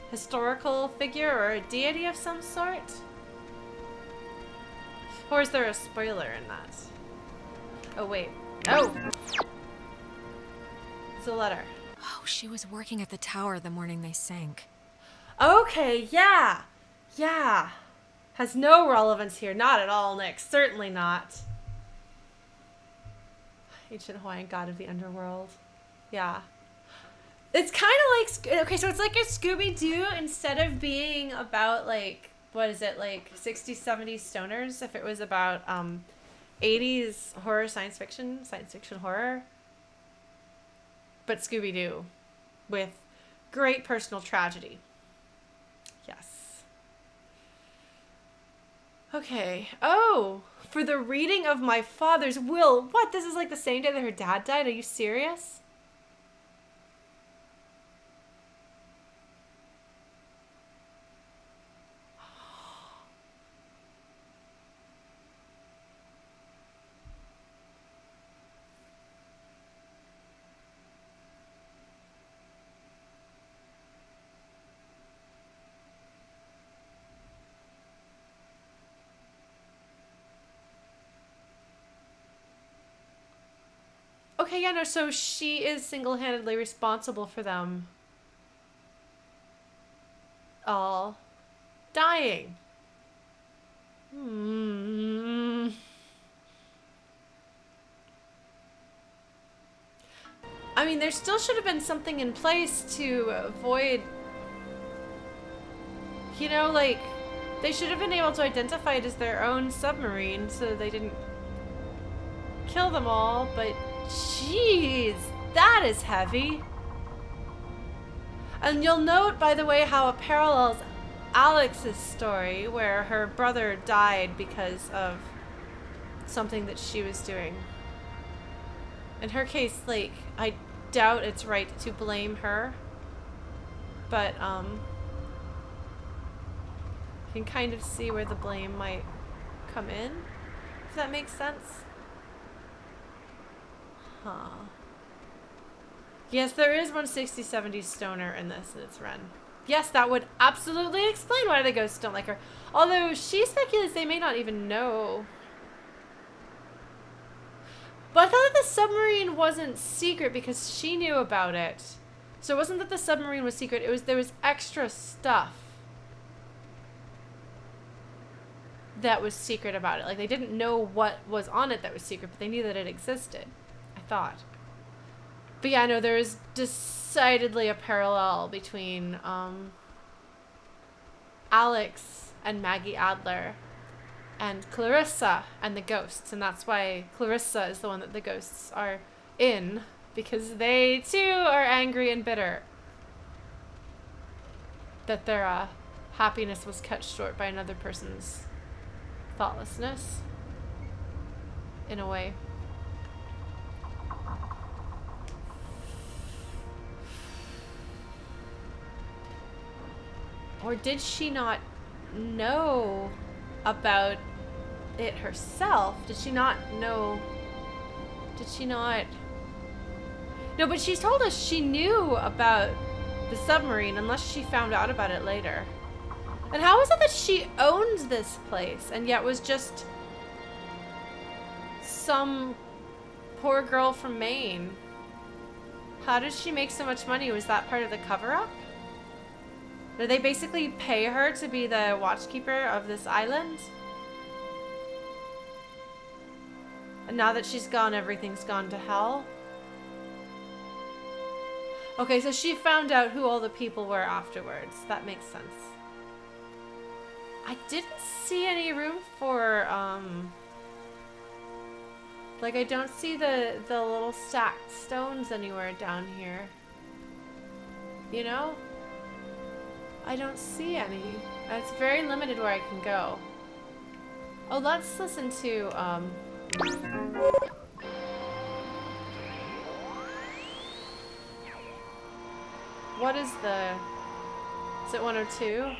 historical figure or a deity of some sort? Or is there a spoiler in that? Oh, wait. Oh! It's a letter. Oh, she was working at the tower the morning they sank. Okay, yeah! Yeah! Has no relevance here. Not at all, Nick. Certainly not. Ancient Hawaiian god of the underworld. Yeah. It's kind of like... Okay, so it's like a Scooby-Doo instead of being about, like... What is it? Like 60s, 70s stoners? If it was about 80s horror, science fiction horror. But Scooby-Doo. With great personal tragedy. Yes. Okay. Oh! For the reading of my father's will. What? This is like the same day that her dad died? Are you serious? Okay, yeah, no, so she is single-handedly responsible for them all dying. mean, there still should have been something in place to avoid, you know, like, they should have been able to identify it as their own submarine so they didn't kill them all, but jeez, that is heavy. And you'll note, by the way, how it parallels Alex's story, where her brother died because of something that she was doing. In her case, like, I doubt it's right to blame her, but, you can kind of see where the blame might come in, if that makes sense. Huh. Yes, there is one 60s, 70s stoner in this, and it's Ren. Yes, that would absolutely explain why the ghosts don't like her. Although, she speculates they may not even know. But I thought that the submarine wasn't secret because she knew about it. So it wasn't that the submarine was secret, it was there was extra stuff that was secret about it. Like, they didn't know what was on it that was secret, but they knew that it existed, I thought. But yeah, no, there is decidedly a parallel between Alex and Maggie Adler and Clarissa and the ghosts, and that's why Clarissa is the one that the ghosts are in, because they too are angry and bitter that their happiness was cut short by another person's thoughtlessness, in a way. Or did she not know about it herself? Did she not know? Did she not? No, but she's told us she knew about the submarine unless she found out about it later. And how is it that she owned this place and yet was just some poor girl from Maine? How did she make so much money? Was that part of the cover-up? Did they basically pay her to be the watchkeeper of this island? And now that she's gone, everything's gone to hell? Okay, so she found out who all the people were afterwards. That makes sense. I didn't see any room for, like, I don't see the little stacked stones anywhere down here. You know? I don't see any. It's very limited where I can go. Oh, let's listen to, what is the... Is it 102?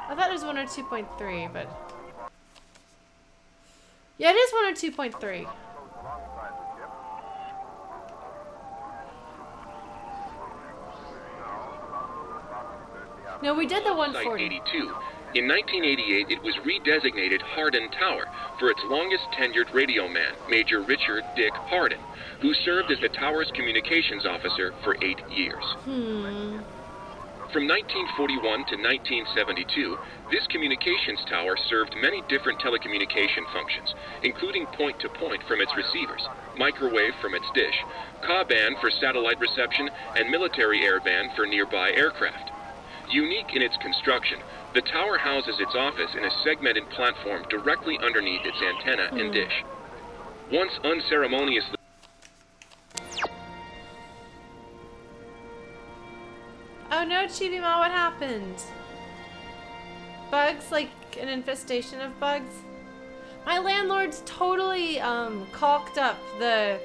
I thought it was 102.3, but... Yeah, it is 102.3. No, we did the 140. 82. In 1988, it was redesignated Hardin Tower for its longest tenured radio man, Major Richard Dick Hardin, who served as the tower's communications officer for 8 years. From 1941 to 1972, this communications tower served many different telecommunication functions, including point-to-point from its receivers, microwave from its dish, Ka-band for satellite reception, and military airband for nearby aircraft. Unique in its construction, the tower houses its office in a segmented platform directly underneath its antenna and dish. Once unceremoniously... Oh no, Chibi-ma, what happened? Bugs? Like an infestation of bugs? My landlord's totally caulked up the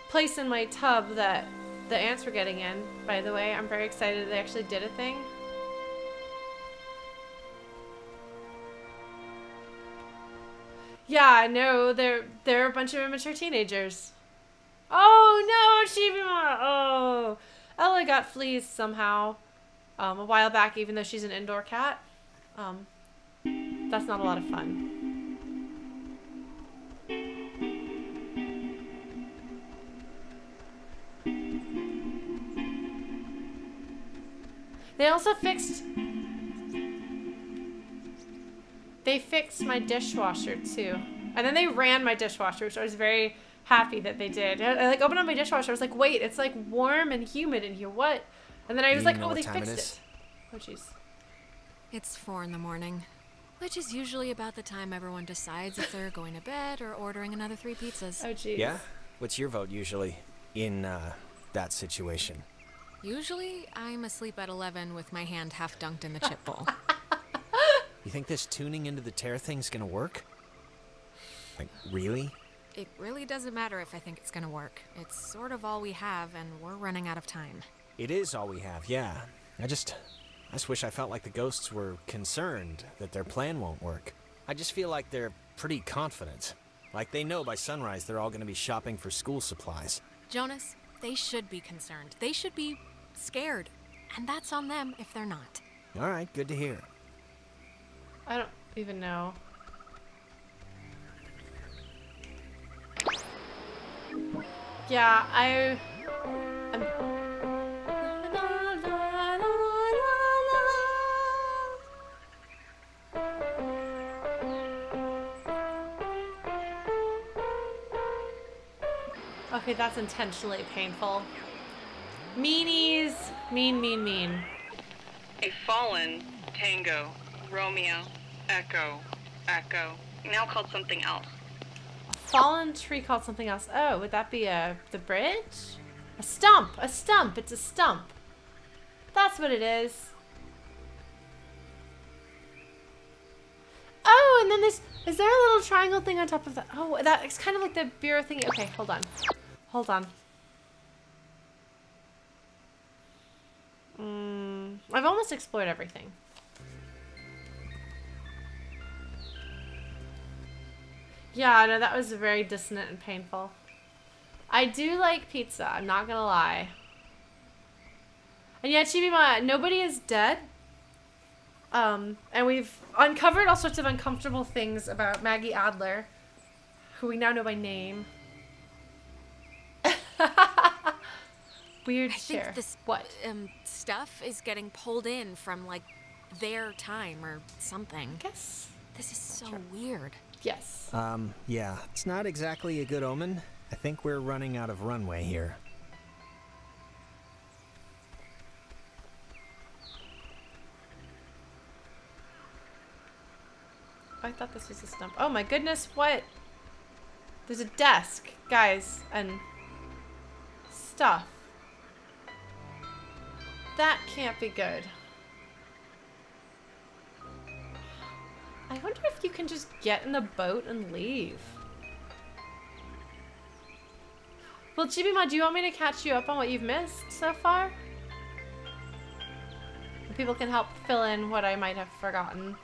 place in my tub that the ants were getting in, by the way. I'm very excited they actually did a thing. Yeah, I know. They're a bunch of immature teenagers. Oh no, Chibi-ma! Oh, Ella got fleas somehow a while back, even though she's an indoor cat. That's not a lot of fun. They also fixed... They fixed my dishwasher, too. And then they ran my dishwasher, which I was very happy that they did. I like opened up my dishwasher. I was like, wait, it's like warm and humid in here. What? And then I was like, oh, they fixed it. Oh, jeez. It's 4 in the morning, which is usually about the time everyone decides if they're going to bed or ordering another 3 pizzas. Oh, jeez. Yeah? What's your vote usually in that situation? Usually, I'm asleep at 11 with my hand half dunked in the chip bowl. You think this tuning into the tear thing's gonna work? Like, really? It really doesn't matter if I think it's gonna work. It's sort of all we have, and we're running out of time. It is all we have, yeah. I just wish I felt like the ghosts were concerned that their plan won't work. I just feel like they're pretty confident. Like they know by sunrise they're all gonna be shopping for school supplies. Jonas, they should be concerned. They should be scared. And that's on them if they're not. Alright, good to hear. I don't even know. Yeah, I'm... Okay, that's intentionally painful. Meanies. Mean. A fallen tango, Romeo, echo, now called something else. A fallen tree called something else. Oh, would that be the bridge? A stump. It's a stump. That's what it is. Oh, and then is there a little triangle thing on top of that? Oh, it's kind of like the bureau thingy. Okay, hold on. I've almost explored everything. Yeah, no, that was very dissonant and painful. I do like pizza, I'm not gonna lie. And yeah, Chibima, nobody is dead. And we've uncovered all sorts of uncomfortable things about Maggie Adler, who we now know by name. Weird share. I think this what stuff is getting pulled in from like their time or something. I guess this is so weird. Yes. Yeah, it's not exactly a good omen. I think we're running out of runway here. I thought this was a stump. Oh my goodness, what? There's a desk, guys, and stuff. That can't be good. I wonder if you can just get in the boat and leave. Well, Chibima, do you want me to catch you up on what you've missed so far? People can help fill in what I might have forgotten.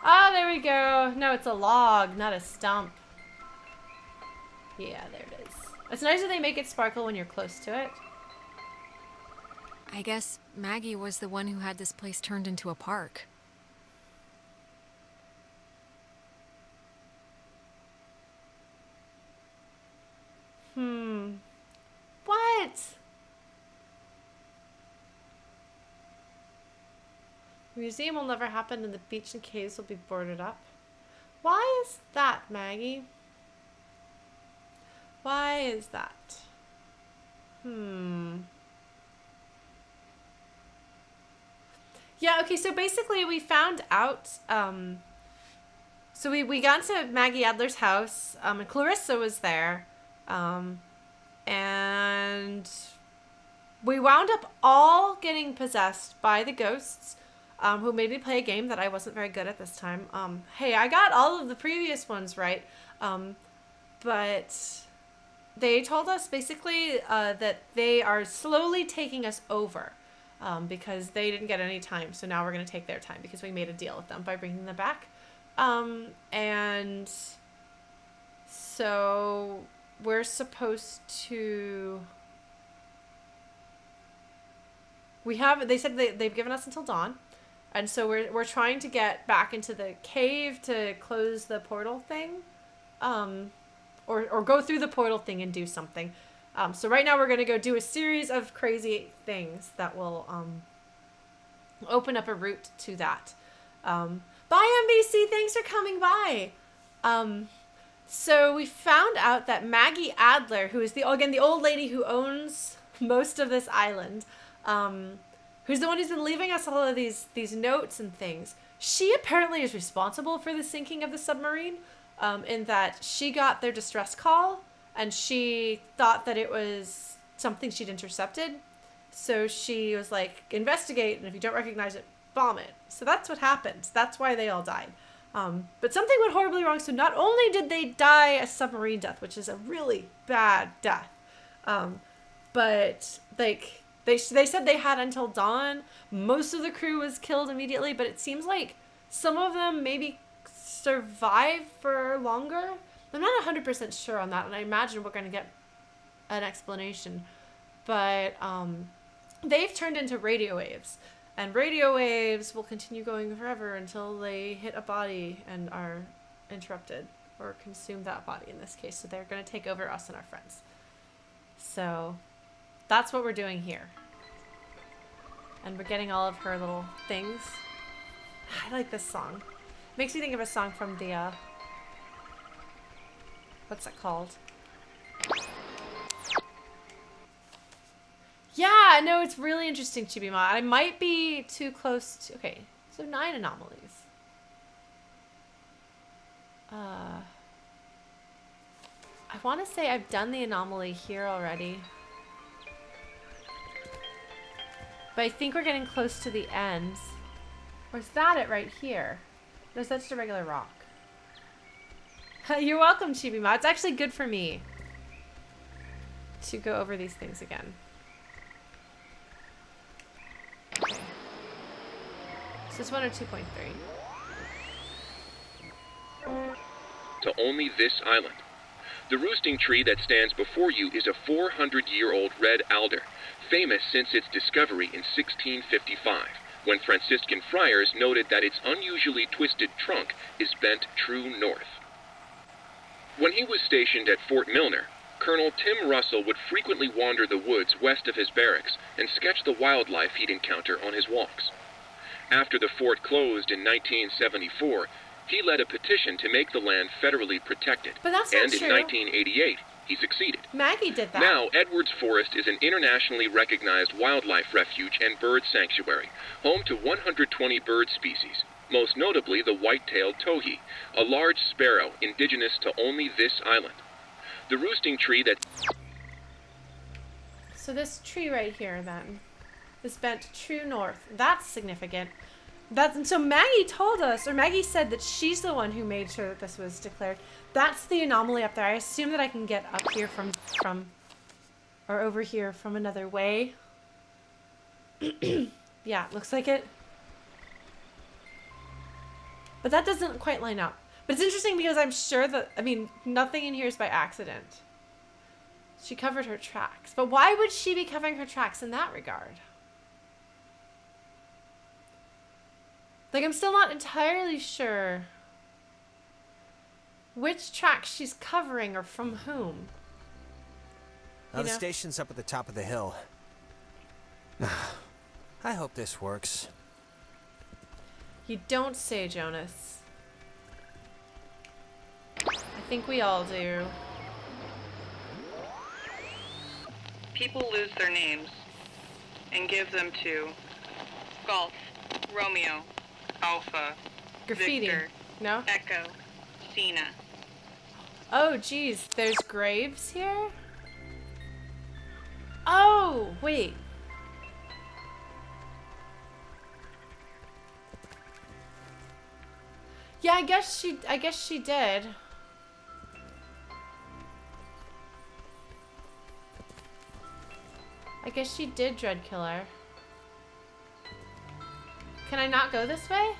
Ah, there we go. No, it's a log, not a stump. Yeah, there it is. It's nice that they make it sparkle when you're close to it. I guess Maggie was the one who had this place turned into a park. What? The museum will never happen and the beach and caves will be boarded up. Why is that, Maggie? Why is that? Yeah, okay, so basically we found out, so we got to Maggie Adler's house, and Clarissa was there, and we wound up all getting possessed by the ghosts, who made me play a game that I wasn't very good at this time. Hey, I got all of the previous ones right, but they told us basically that they are slowly taking us over. Because they didn't get any time, so now we're going to take their time because we made a deal with them by bringing them back. And so we're supposed to... They said they've given us until dawn, and so we're trying to get back into the cave to close the portal thing, or go through the portal thing and do something. So right now we're going to go do a series of crazy things that will open up a route to that. Bye, NBC. Thanks for coming by. So we found out that Maggie Adler, who is the old lady who owns most of this island, who's the one who's been leaving us all of these notes and things, she apparently is responsible for the sinking of the submarine, in that she got their distress call and she thought that it was something she'd intercepted. So she was like, investigate, and if you don't recognize it, bomb it. So that's what happened. That's why they all died. But something went horribly wrong. So not only did they die a submarine death, which is a really bad death, but like they said they had until dawn. Most of the crew was killed immediately, but it seems like some of them maybe survived for longer. I'm not 100% sure on that, and I imagine we're going to get an explanation. But they've turned into radio waves. And radio waves will continue going forever until they hit a body and are interrupted or consume that body in this case. So they're going to take over us and our friends. So that's what we're doing here. And we're getting all of her little things. I like this song. Makes me think of a song from the, what's it called? Yeah, no, it's really interesting, Chibima. I might be too close to... Okay, so 9 anomalies. I want to say I've done the anomaly here already. But I think we're getting close to the end. Or is that it right here? No, that's just a regular rock. You're welcome, Chibima. It's actually good for me to go over these things again. Okay. Is this 1 or 2.3? To only this island. The roosting tree that stands before you is a 400-year-old red alder, famous since its discovery in 1655, when Franciscan friars noted that its unusually twisted trunk is bent true north. When he was stationed at Fort Milner, Colonel Tim Russell would frequently wander the woods west of his barracks and sketch the wildlife he'd encounter on his walks. After the fort closed in 1974, he led a petition to make the land federally protected. But that's not and in true. 1988, he succeeded. Maggie did that. Now, Edwards Forest is an internationally recognized wildlife refuge and bird sanctuary, home to 120 bird species, most notably the white-tailed towhee, a large sparrow indigenous to only this island. The roosting tree that... So this tree right here, then, is bent true north. That's significant. So Maggie told us, or Maggie said that she's the one who made sure that this was declared. That's the anomaly up there. I assume that I can get up here from or over here from another way. Yeah, looks like it. But that doesn't quite line up. But it's interesting because I'm sure that, I mean, nothing in here is by accident. She covered her tracks. But why would she be covering her tracks in that regard? Like, I'm still not entirely sure which tracks she's covering or from whom. Now the station's up at the top of the hill. I hope this works. You don't say, Jonas. I think we all do. People lose their names and give them to Golf, Romeo, Alpha, Graffiti. Victor, No? Echo, Cena. Oh, geez. There's graves here? Oh, wait. Yeah, I guess she did. I guess she did dread killer. Can I not go this way?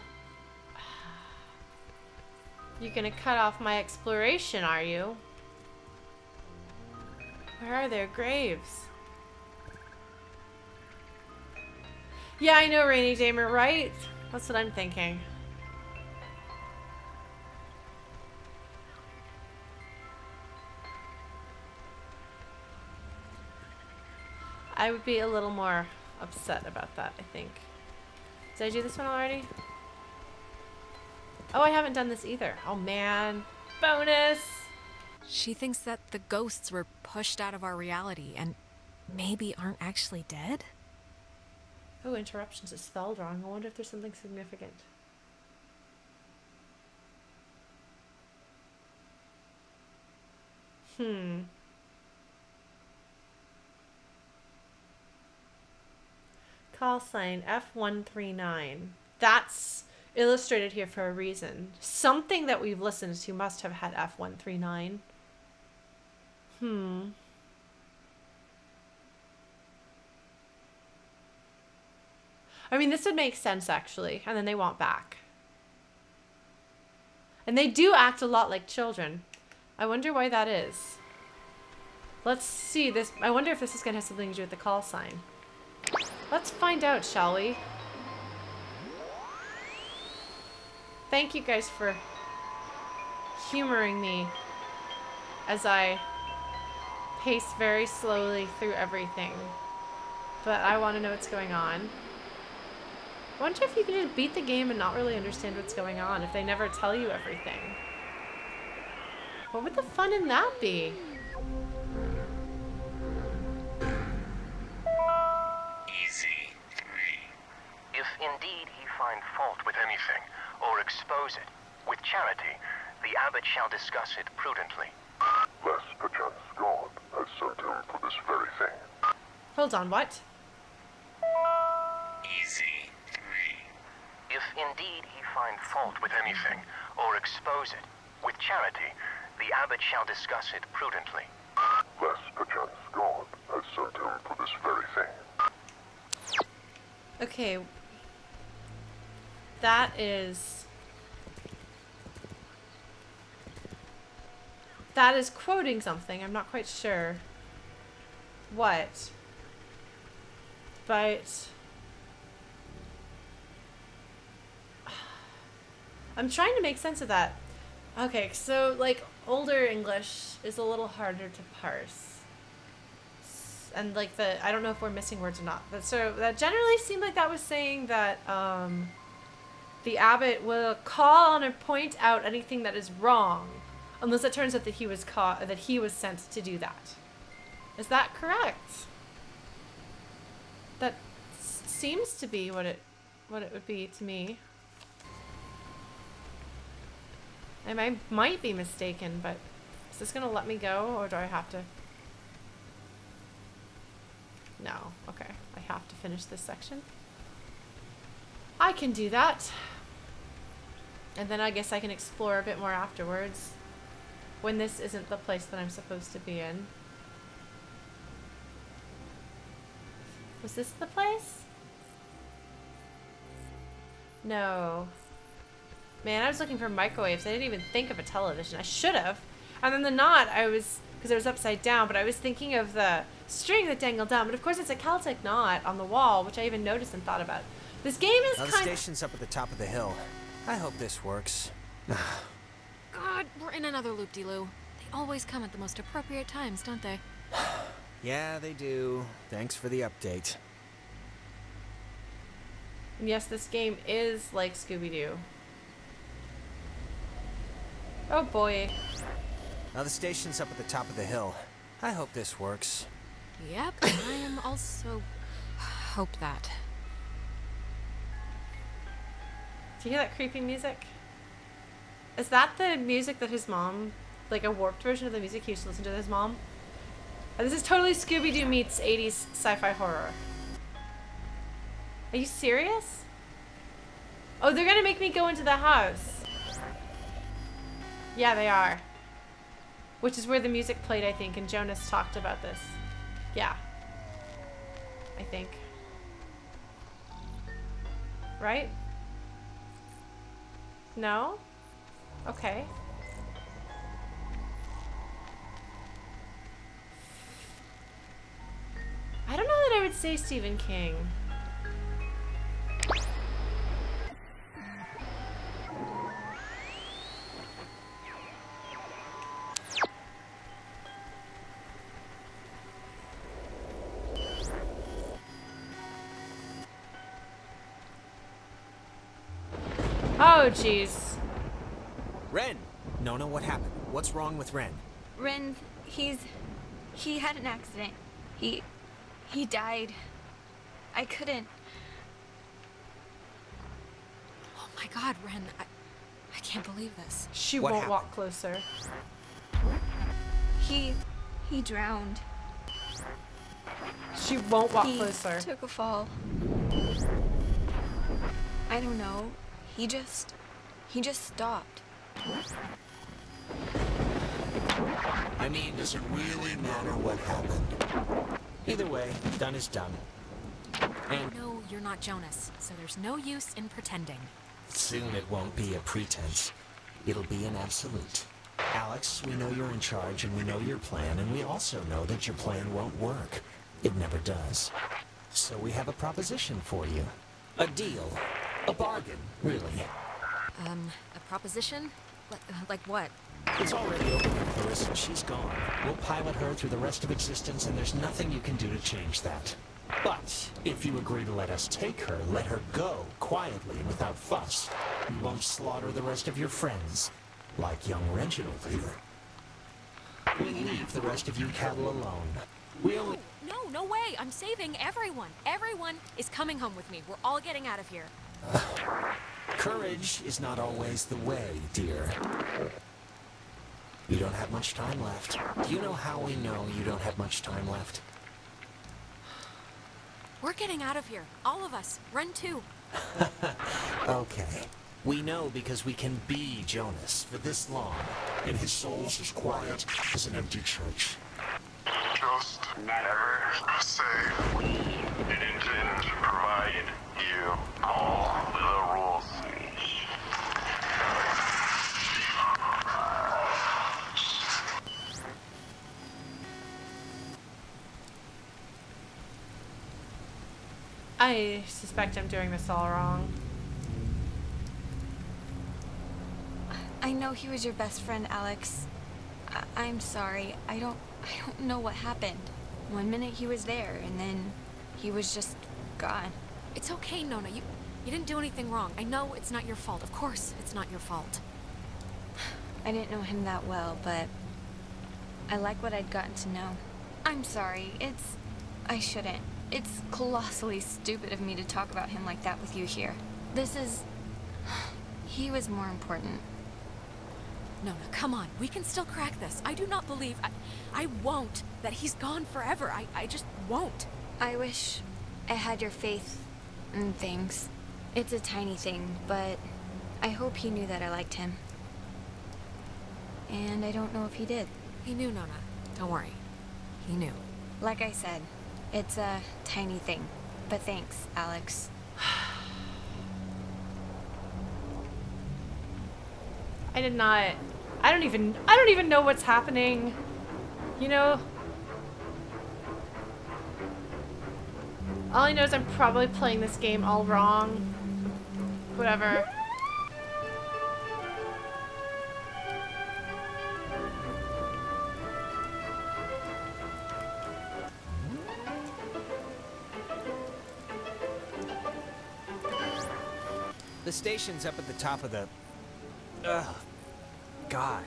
You're gonna cut off my exploration, are you? Where are their graves? Yeah, I know, Rainy Damer, right? That's what I'm thinking. I would be a little more upset about that, I think. Did I do this one already? Oh, I haven't done this either. Oh man. Bonus! She thinks that the ghosts were pushed out of our reality and maybe aren't actually dead? Oh, interruptions is spelled wrong. I wonder if there's something significant. Call sign F139. That's illustrated here for a reason. Something that we've listened to must have had F139. I mean, this would make sense, actually. And then they want back. And they do act a lot like children. I wonder why that is. Let's see this. I wonder if this is going to have something to do with the call sign. Let's find out, shall we? Thank you guys for humoring me as I pace very slowly through everything. But I want to know what's going on. I wonder if you can just beat the game and not really understand what's going on if they never tell you everything. What would the fun in that be? Easy 3. If indeed he find fault with anything, or expose it, with charity, the abbot shall discuss it prudently. Lest perchance God has sent him for this very thing. Hold on, what? Easy 3. If indeed he find fault with anything, or expose it, with charity, the abbot shall discuss it prudently. Lest perchance God has sent him for this very thing. Okay. That is quoting something. I'm not quite sure what. But I'm trying to make sense of that. Okay, so like older English is a little harder to parse. And like I don't know if we're missing words or not. But so that generally seemed like that was saying that the abbot will call on and point out anything that is wrong, unless it turns out that he was sent to do that. Is that correct? That seems to be what it would be to me. And I might be mistaken, but is this gonna let me go, or do I have to? No. Okay. I have to finish this section. I can do that. And then I guess I can explore a bit more afterwards, when this isn't the place that I'm supposed to be in. Was this the place? No. Man, I was looking for microwaves. I didn't even think of a television. I should have. And then the knot, because it was upside down, but I was thinking of the string that dangled down. But of course it's a Celtic knot on the wall, which I even noticed and thought about. This game is now the station's up at the top of the hill. I hope this works. God, we're in another loop-de-loo. They always come at the most appropriate times, don't they? Yeah, they do. Thanks for the update. And yes, this game is like Scooby-Doo. Oh boy. Now the station's up at the top of the hill. I hope this works. Yep, I am also hope that. Do you hear that creepy music? Is that the music that his mom, like a warped version of the music he used to listen to with his mom? And this is totally Scooby-Doo meets 80s sci-fi horror. Are you serious? Oh, they're gonna make me go into the house. Yeah, they are. Which is where the music played, I think, and Jonas talked about this. Yeah. I think. Right? No? Okay. I don't know that I would say Stephen King. Oh, jeez. Ren! Nona, what happened? What's wrong with Ren? Ren, he had an accident. He died. I couldn't. Oh my God, Ren, I can't believe this. She What won't happened? walk closer. He drowned. She won't walk He closer. took a fall. I don't know. He just stopped. I mean, does it really matter what happened? Either way, done is done. And No, you're not Jonas, so there's no use in pretending. soon it won't be a pretense. It'll be an absolute. Alex, we know you're in charge and we know your plan, and we also know that your plan won't work. It never does. So we have a proposition for you. A deal. A bargain, really. A proposition? Like what? It's already over with Clarissa. She's gone. We'll pilot her through the rest of existence, and there's nothing you can do to change that. But if you agree to let us take her, let her go, quietly, without fuss. You won't slaughter the rest of your friends, like young Reginald here. We leave the rest of you cattle alone. We only... No way. I'm saving everyone. Everyone is coming home with me. We're all getting out of here. Courage is not always the way, dear. You don't have much time left. Do you know how we know you don't have much time left? We're getting out of here. All of us. Ren too. Okay. We know because we can be Jonas for this long, and his soul's as quiet as an empty church. Just never say we didn't provide you all the rules. I suspect I'm doing this all wrong. I know he was your best friend, Alex. I'm sorry. I don't know what happened. One minute he was there, and then he was just gone. It's okay, Nona. You didn't do anything wrong. I know it's not your fault. Of course, it's not your fault. I didn't know him that well, but I like what I'd gotten to know. I'm sorry. I shouldn't. It's colossally stupid of me to talk about him like that with you here. He was more important. Nona, come on. We can still crack this. I do not believe... I won't. That he's gone forever. I just won't. I wish I had your faith in things. It's a tiny thing, but I hope he knew that I liked him. And I don't know if he did. He knew, Nona. Don't worry. He knew. Like I said, it's a tiny thing. But thanks, Alex. I did not. I don't even know what's happening. You know? All I know is I'm probably playing this game all wrong. Whatever. The station's up at the top of the... Ugh. God,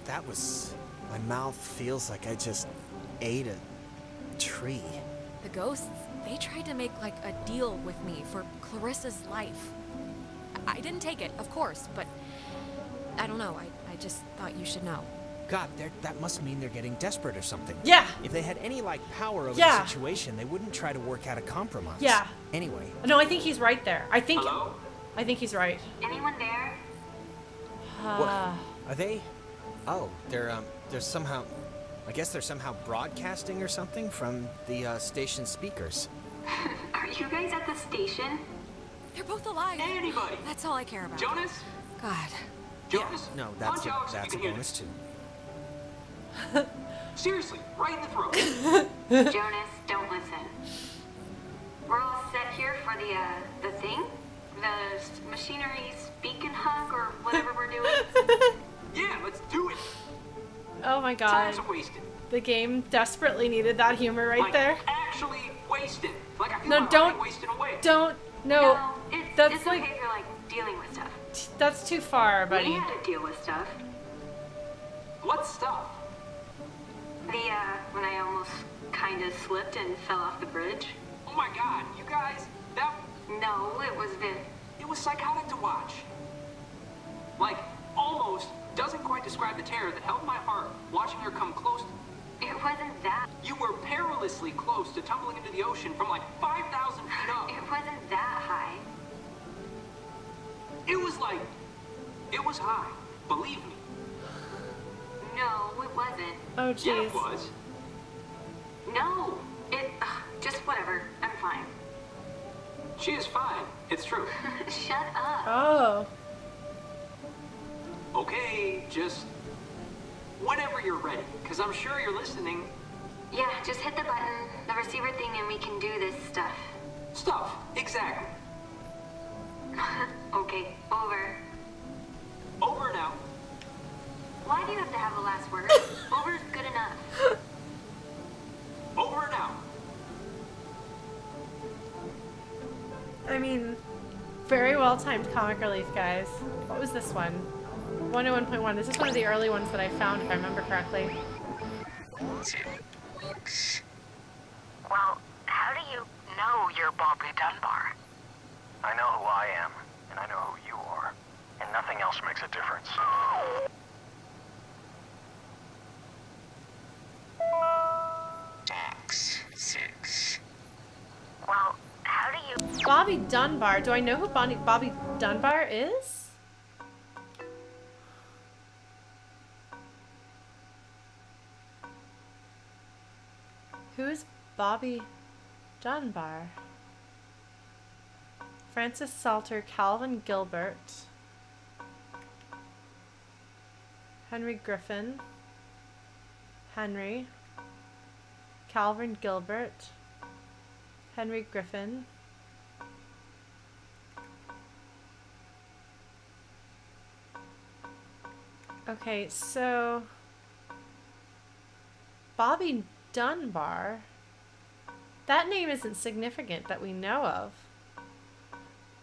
that was... My mouth feels like I just ate a tree. The ghosts, they tried to make like a deal with me for Clarissa's life. I didn't take it, of course, but I don't know. I just thought you should know. God, that must mean they're getting desperate or something. Yeah. If they had any, like, power over the situation, they wouldn't try to work out a compromise. Yeah. Anyway. No, I think he's right there. I think he's right. Anyone there? What? Are they? Oh, they're somehow... I guess they're somehow broadcasting or something from the station speakers. Are you guys at the station? They're both alive. Anybody? That's all I care about. Jonas? God. Jonas? No, that's a bonus too. Seriously, right in the throat. Jonas, don't listen. We're all set here for the thing? The machinery speak and hug or whatever we're doing? Yeah, let's do it. Oh my god. Time's wasted. The game desperately needed that humor right Like, there. actually wasted. Like I feel No, like don't. I'm wasting away. Don't. No. No, That's it's like. okay if you're like dealing with stuff. That's too far, buddy. We had to deal with stuff. What stuff? When I almost kind of slipped and fell off the bridge. Oh my god, you guys, that... No, it was Viv. It was psychotic to watch. Like, almost doesn't quite describe the terror that held my heart watching her come close. It wasn't that. You were perilously close to tumbling into the ocean from like 5,000 feet up. It wasn't that high. It was like... It was high. Believe me. No, it wasn't. Oh, jeez. Yeah, it was. No, just whatever. I'm fine. She is fine. It's true. Shut up. Oh. Okay, just... Whenever you're ready, because I'm sure you're listening. Yeah, just hit the button, the receiver thing, and we can do this stuff. Stuff, exactly. Okay, over. Over now. Why do you have to have the last word? Over's good enough. Over now. I mean, very well timed comic relief, guys. What was this one? 101.1. This is one of the early ones that I found, if I remember correctly. Well, how do you know you're Bobby Dunbar? I know who I am, and I know who you are, and nothing else makes a difference. Box 6. Well, how do you... Bobby Dunbar. Do I know who Bobby Dunbar is? Who's Bobby Dunbar? Francis Salter, Calvin Gilbert, Henry Griffin, Henry, Calvin Gilbert, Henry Griffin, okay, so Bobby Dunbar, that name isn't significant that we know of.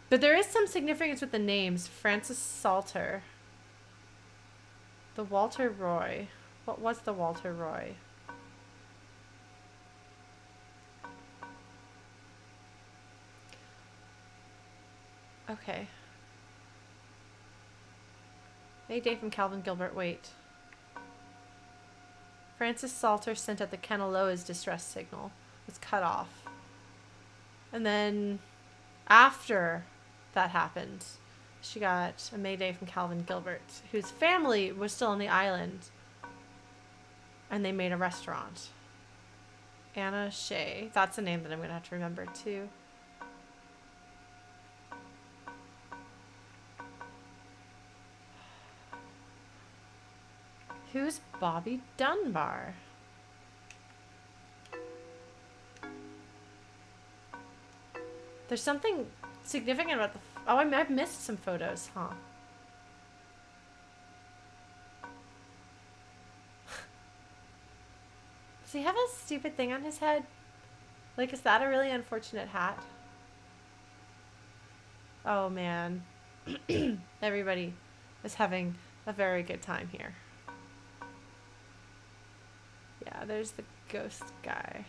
But there is some significance with the names. Francis Salter. The Walter Roy. What was the Walter Roy? Okay. Mayday from Calvin Gilbert. Wait. Francis Salter sent out the Kanaloa's distress signal. Was cut off. And then after that happened, she got a mayday from Calvin Gilbert, whose family was still on the island. And they made a restaurant. Anna Shea. That's a name that I'm going to have to remember too. Who's Bobby Dunbar? There's something significant about the... Oh, I've missed some photos, huh? Does he have a stupid thing on his head? Like, is that a really unfortunate hat? Oh, man. Everybody is having a very good time here. Yeah, there's the ghost guy.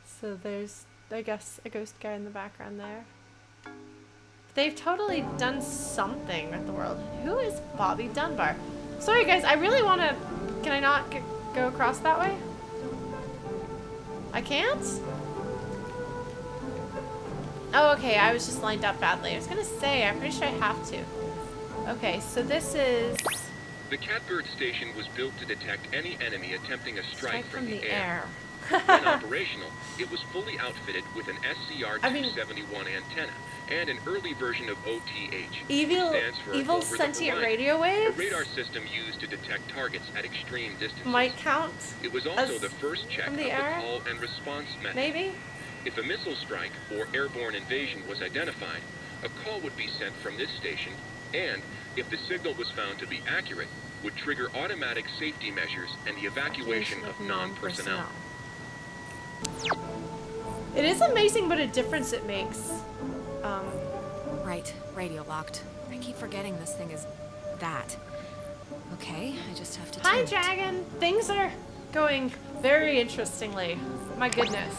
So there's, I guess, a ghost guy in the background there. They've totally done something with the world. Who is Bobby Dunbar? Sorry, guys, I really want to... Can I not go across that way? I can't? Oh, okay, I was just lined up badly. I was going to say, I'm pretty sure I have to. Okay, so this is... The Catbird station was built to detect any enemy attempting a strike from the air. When operational, it was fully outfitted with an SCR-271 antenna and an early version of OTH. Evil sentient radio waves? The radar system used to detect targets at extreme distances. Might count. It was also the first check of the call and response method. Maybe? If a missile strike or airborne invasion was identified, a call would be sent from this station, and if the signal was found to be accurate, would trigger automatic safety measures and the evacuation of non-personnel. It is amazing what a difference it makes. Right, radio locked. I keep forgetting this thing is that. Okay, I just have to Hi, tune it. Dragon. Things are going very interestingly. My goodness.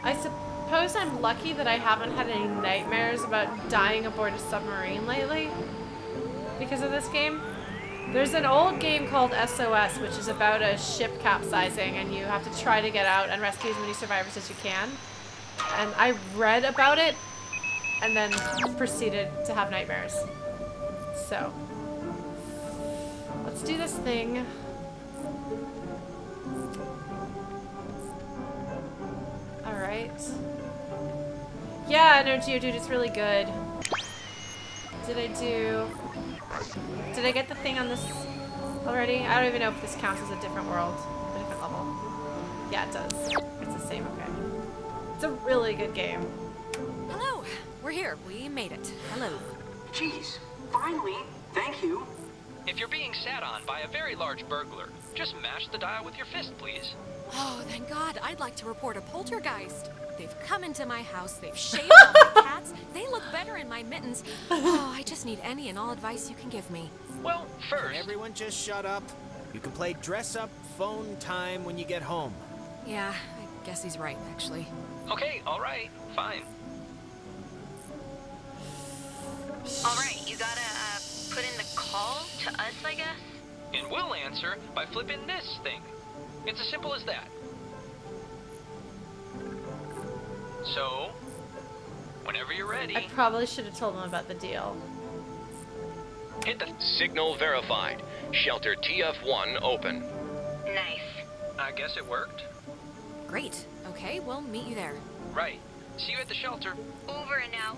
I suppose I'm lucky that I haven't had any nightmares about dying aboard a submarine lately because of this game. There's an old game called SOS, which is about a ship capsizing, and you have to try to get out and rescue as many survivors as you can. And I read about it and then proceeded to have nightmares. So, let's do this thing. Alright. Yeah, no, Geodude, it's really good. Did I get the thing on this already? I don't even know if this counts as a different world, a different level. Yeah, it does. It's the same, okay. It's a really good game. Hello, we're here. We made it. Hello. Jeez, finally, thank you. If you're being sat on by a very large burglar, just mash the dial with your fist, please. Oh, thank God. I'd like to report a poltergeist. They've come into my house, they've shaved all my cats, they look better in my mittens. Oh, I just need any and all advice you can give me. Well, first... Can everyone just shut up? You can play dress-up phone time when you get home. Yeah, I guess he's right, actually. Okay, alright, fine. Alright, you gotta, put in the call to us, I guess? And we'll answer by flipping this thing. It's as simple as that. So, whenever you're ready... I probably should have told them about the deal. Hit the signal verified. Shelter TF1 open. Nice. I guess it worked. Great. Okay, we'll meet you there. Right. See you at the shelter. Over and out.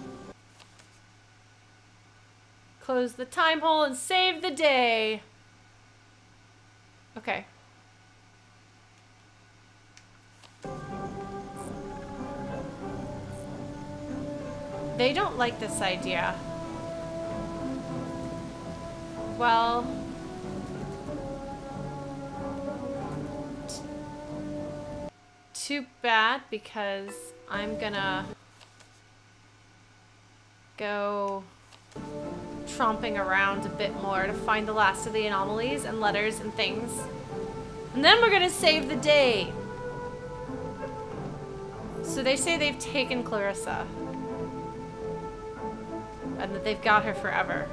Close the time hole and save the day. Okay. They don't like this idea. Well... Too bad, because I'm gonna go tromping around a bit more to find the last of the anomalies and letters and things. And then we're gonna save the day. So they say they've taken Clarissa. And that they've got her forever.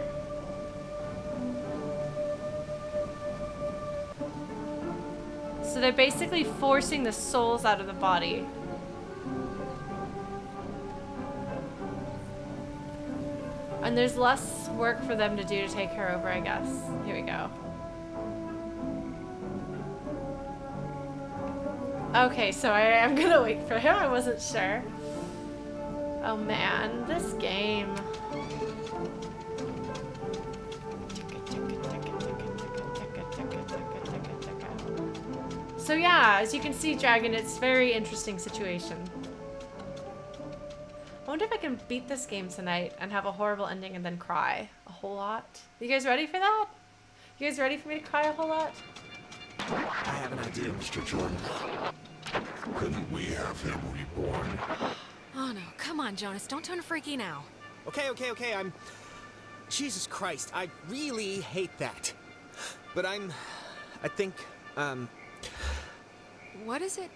So they're basically forcing the souls out of the body. And there's less work for them to do to take her over, I guess. Here we go. Okay, so I am gonna wait for him. I wasn't sure. Oh man, this game. So yeah, as you can see, Dragon, it's a very interesting situation. I wonder if I can beat this game tonight and have a horrible ending and then cry a whole lot. You guys ready for that? You guys ready for me to cry a whole lot? I have an idea, Mr. Jordan. Couldn't we have him reborn? Oh no, come on, Jonas, don't turn freaky now. Okay, Jesus Christ, I really hate that. But I think, What is it,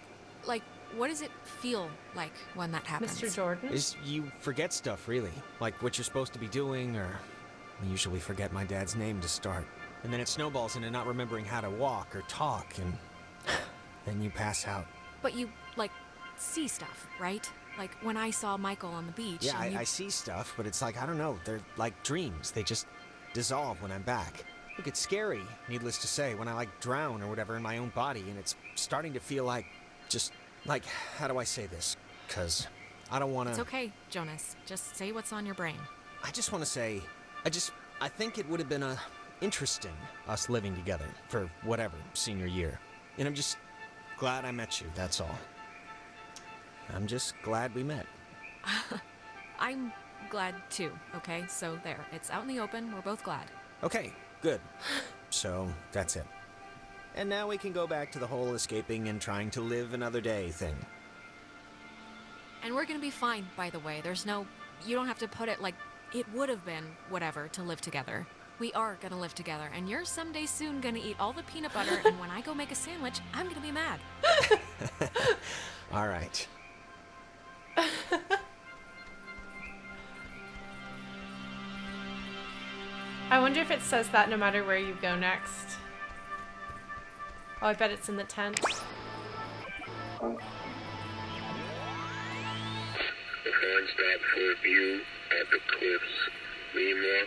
like, what does it feel like when that happens? Mr. Jordan? is you forget stuff, really. Like what you're supposed to be doing, or I usually forget my dad's name to start. And then it snowballs into not remembering how to walk or talk, and then you pass out. But you, like, see stuff, right? Like when I saw Michael on the beach. Yeah, and I see stuff, but it's like, I don't know, they're like dreams. They just dissolve when I'm back. Look, it's scary, needless to say, when I like drown or whatever in my own body, and it's starting to feel like, just, like, how do I say this? 'Cause I don't want to... It's okay, Jonas. Just say what's on your brain. I just want to say, I think it would have been interesting, us living together for whatever, senior year. And I'm just glad I met you, that's all. I'm just glad we met. I'm glad too, okay? So there, it's out in the open, we're both glad. Okay, good. So, that's it. And now we can go back to the whole escaping and trying to live another day thing. And we're gonna be fine, by the way. There's no... You don't have to put it like it would have been whatever to live together. We are gonna live together, and you're someday soon gonna eat all the peanut butter, and when I go make a sandwich, I'm gonna be mad. All right. I wonder if it says that no matter where you go next. Oh, I bet it's in the tent. The non-stop for view at the cliffs. Lima,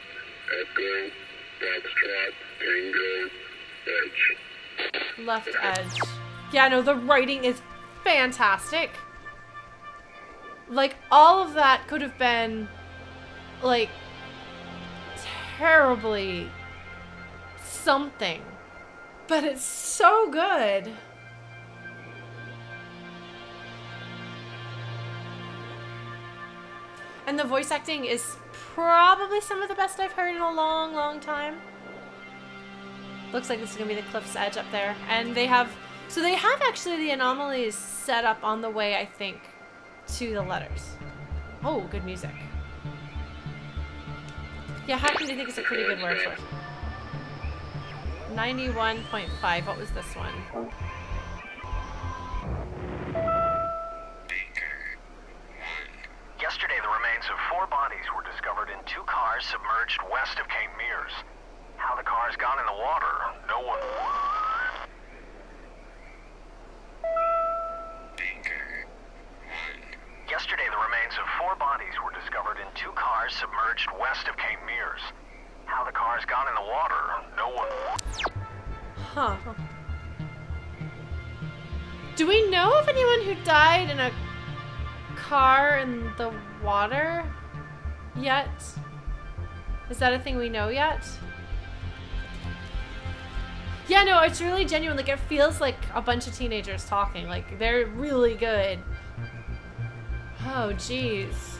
Echo, Foxtrot, Tango, Edge. Left edge. Yeah, no, the writing is fantastic. Like, all of that could have been, like, terribly something. But it's so good. And the voice acting is probably some of the best I've heard in a long, long time. Looks like this is gonna be the cliff's edge up there. And they have, so they have actually the anomalies set up on the way, I think, to the letters. Oh, good music. Yeah, hacking I think is a pretty good word for it. 91.5, what was this one? Yesterday, the remains of 4 bodies were discovered in 2 cars submerged west of Cape Mears. How the cars got in the water, no one... Yesterday, the remains of 4 bodies were discovered in 2 cars submerged west of Cape Mears. How the cars got in the water, no one... Huh. Do we know of anyone who died in a car in the water yet? Is that a thing we know yet? Yeah, no, it's really genuine. Like, it feels like a bunch of teenagers talking. Like, they're really good. Oh, jeez.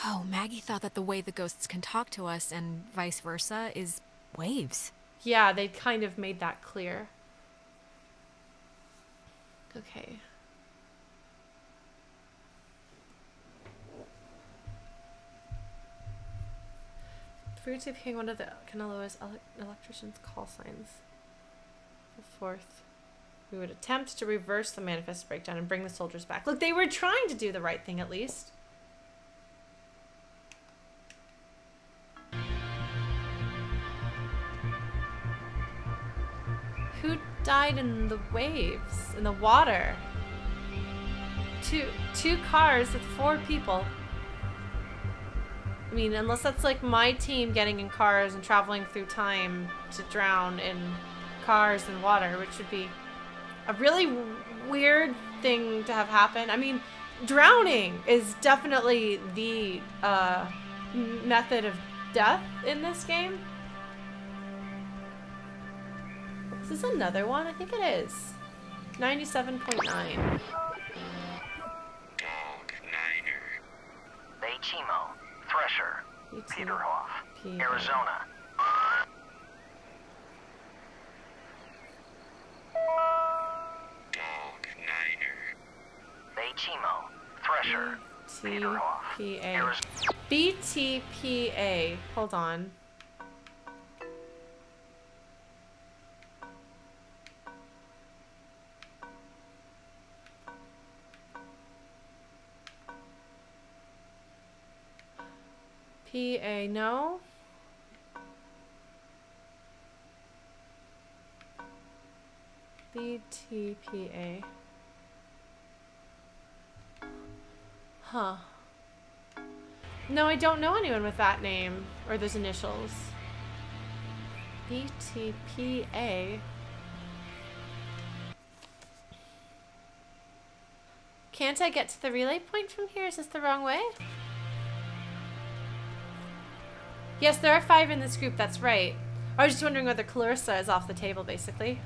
Oh, Maggie thought that the way the ghosts can talk to us and vice versa is waves. Yeah, they kind of made that clear. Okay. Fruits became one of the Canelo's electrician's call signs. The 4th. We would attempt to reverse the manifest breakdown and bring the soldiers back. Look, they were trying to do the right thing at least. Who died in the waves, in the water? Two cars with 4 people. I mean, unless that's like my team getting in cars and traveling through time to drown in cars and water, which would be a really weird thing to have happen. I mean, drowning is definitely the method of death in this game. Is this another one? I think it is. 97.9. Baychimo, Thresher, Peterhoff, Arizona. Baychimo, Thresher, Peterhoff, Arizona. BTPA. Hold on. PA, no. BTPA. Huh. No, I don't know anyone with that name or those initials. BTPA. Can't I get to the relay point from here? Is this the wrong way? Yes, there are 5 in this group, that's right. I was just wondering whether Clarissa is off the table, basically.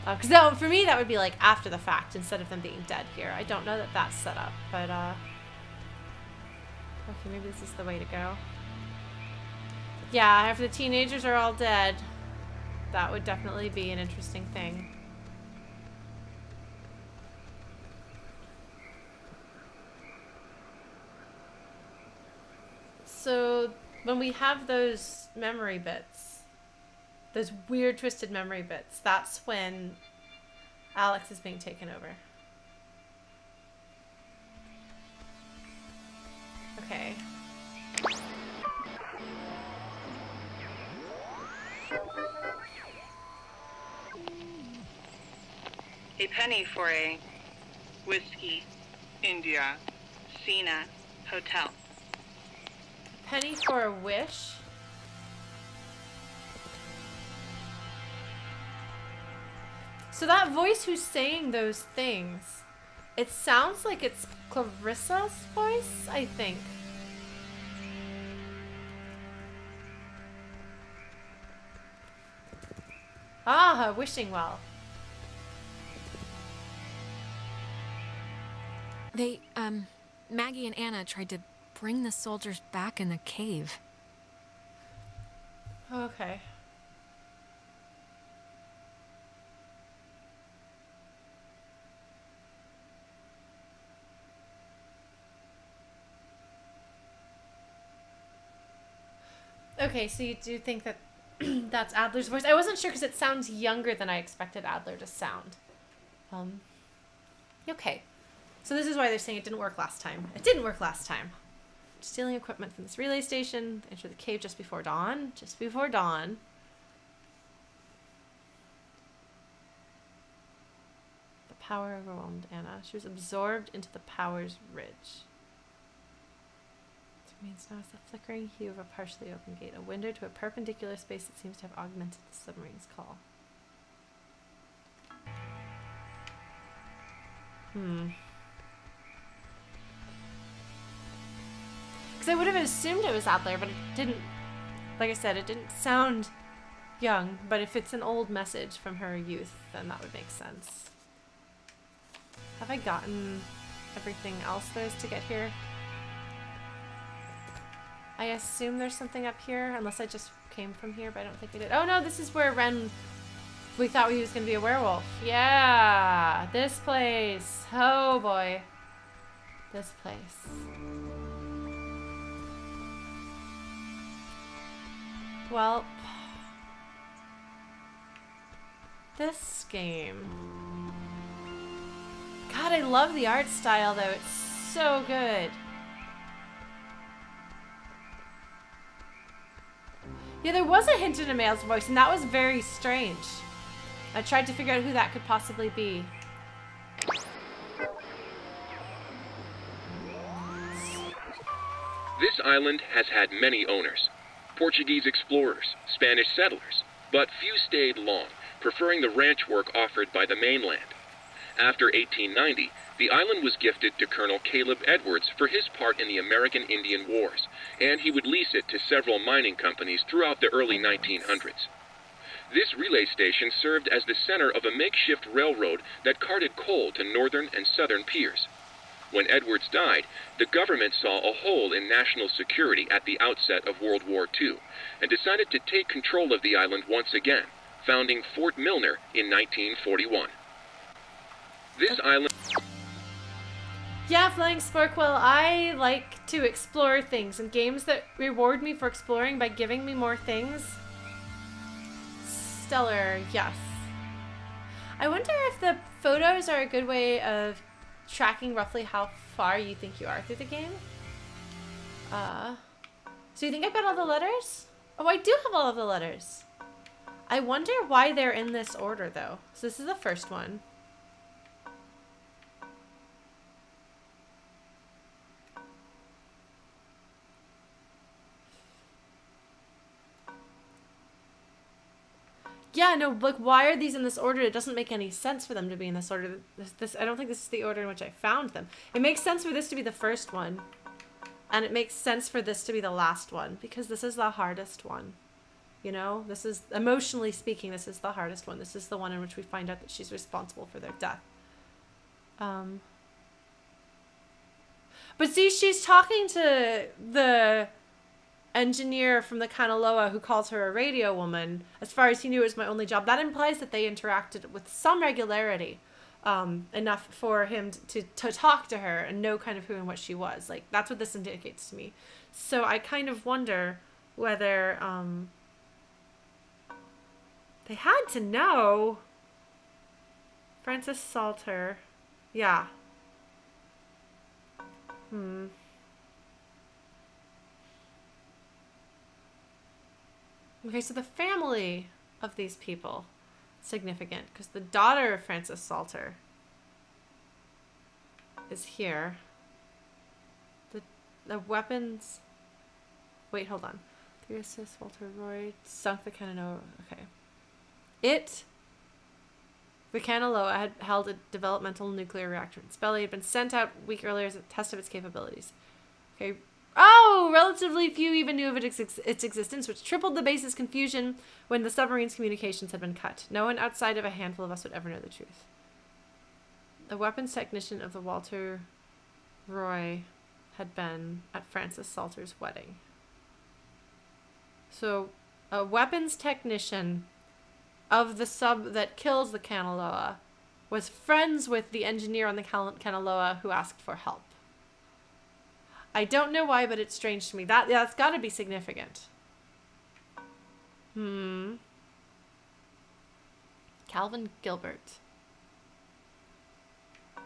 Because for me, that would be like after the fact instead of them being dead here. I don't know that that's set up, but okay, maybe this is the way to go. Yeah, if the teenagers are all dead, that would definitely be an interesting thing. So when we have those memory bits, those weird twisted memory bits, that's when Alex is being taken over. Okay. A penny for a Whiskey India Cena Hotel. Penny for a wish. So that voice who's saying those things, it sounds like it's Clarissa's voice, I think. Ah, wishing well. They, Maggie and Anna tried to bring the soldiers back in the cave. Okay. Okay, so you do think that that's Adler's voice? I wasn't sure because it sounds younger than I expected Adler to sound. Okay. So this is why they're saying it didn't work last time. It didn't work last time. Stealing equipment from this relay station. Enter the cave just before dawn. Just before dawn. The power overwhelmed Anna. She was absorbed into the power's ridge. It remains now as the flickering hue of a partially open gate. A window to a perpendicular space that seems to have augmented the submarine's call. Because I would have assumed it was Adler, but it didn't, like I said, it didn't sound young. But if it's an old message from her youth, then that would make sense. Have I gotten everything else there is to get here? I assume there's something up here, unless I just came from here, but I don't think I did. Oh no, this is where Ren, we thought he was going to be a werewolf. Yeah, this place. Oh boy. This place. Well, this game. God, I love the art style though. It's so good. Yeah, there was a hint in a male's voice, and that was very strange. I tried to figure out who that could possibly be. This island has had many owners. Portuguese explorers, Spanish settlers, but few stayed long, preferring the ranch work offered by the mainland. After 1890, the island was gifted to Colonel Caleb Edwards for his part in the American Indian Wars, and he would lease it to several mining companies throughout the early 1900s. This relay station served as the center of a makeshift railroad that carted coal to northern and southern piers. When Edwards died, the government saw a hole in national security at the outset of World War II and decided to take control of the island once again, founding Fort Milner in 1941. This island... Yeah, Flying Sparkwell, I like to explore things, and games that reward me for exploring by giving me more things. Stellar, yes. I wonder if the photos are a good way of tracking roughly how far you think you are through the game. So you think I've got all the letters? Oh, I do have all of the letters. I wonder why they're in this order, though. So this is the first one. Yeah, no, like, why are these in this order? It doesn't make any sense for them to be in this order. I don't think this is the order in which I found them. It makes sense for this to be the first one. And it makes sense for this to be the last one. Because this is the hardest one. You know? This is, emotionally speaking, this is the hardest one. This is the one in which we find out that she's responsible for their death. But see, she's talking to the engineer from the Kanaloa who calls her a radio woman, as far as he knew, it was my only job. That implies that they interacted with some regularity, enough for him to talk to her and know kind of who and what she was. Like, that's what this indicates to me. So I kind of wonder whether they had to know. Francis Salter. Yeah. Okay, so the family of these people, significant, because the daughter of Francis Salter is here. The weapons... Wait, hold on. 3 assists, Walter Roy sunk the Kanaloa. Okay. The Kanaloa had held a developmental nuclear reactor in its belly. It had been sent out a week earlier as a test of its capabilities. Okay. Oh, relatively few even knew of its existence, which tripled the base's confusion when the submarine's communications had been cut. No one outside of a handful of us would ever know the truth. The weapons technician of the Walter Roy had been at Francis Salter's wedding. So, a weapons technician of the sub that kills the Kanaloa was friends with the engineer on the Kanaloa who asked for help. I don't know why, but it's strange to me. That's got to be significant. Calvin Gilbert.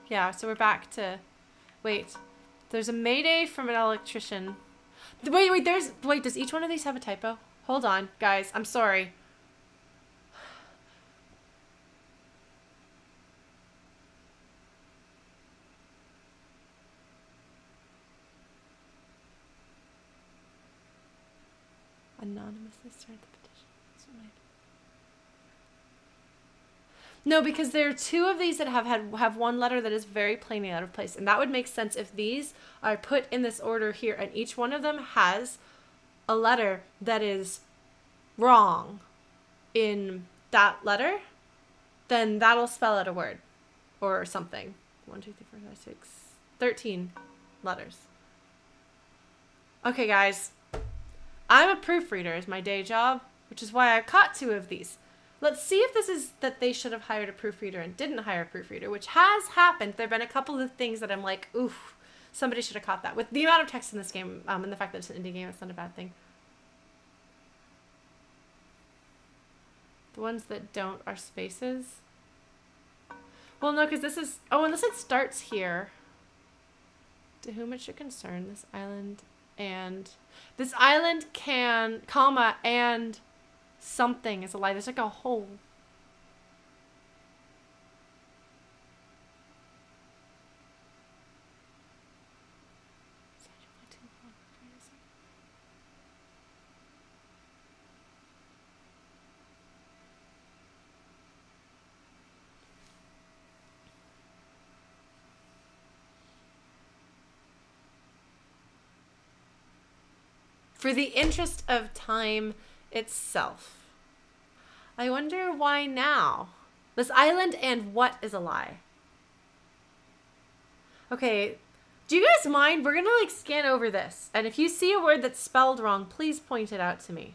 Yeah, so we're back to... Wait. There's a mayday from an electrician. Wait, does each one of these have a typo? Hold on, guys. I'm sorry. Anonymously start the petition. No, because there are 2 of these that have one letter that is very plainly out of place, and that would make sense if these are put in this order here, and each one of them has a letter that is wrong in that letter. Then that'll spell out a word or something. 1, 2, 3, 4, 5, 6, 13 letters. Okay, guys. I'm a proofreader is my day job, which is why I caught 2 of these. Let's see if this is that they should have hired a proofreader and didn't hire a proofreader, which has happened. There have been a couple of things that I'm like, oof, somebody should have caught that. With the amount of text in this game, and the fact that it's an indie game, it's not a bad thing. The ones that don't are spaces. Well, no, because this is... Oh, unless it starts here. To whom it should concern, this island and... This island can, comma, and something is a lie. There's like a whole... For the interest of time itself. I wonder why now? This island and what is a lie? Okay, do you guys mind? We're gonna like scan over this. And if you see a word that's spelled wrong, please point it out to me.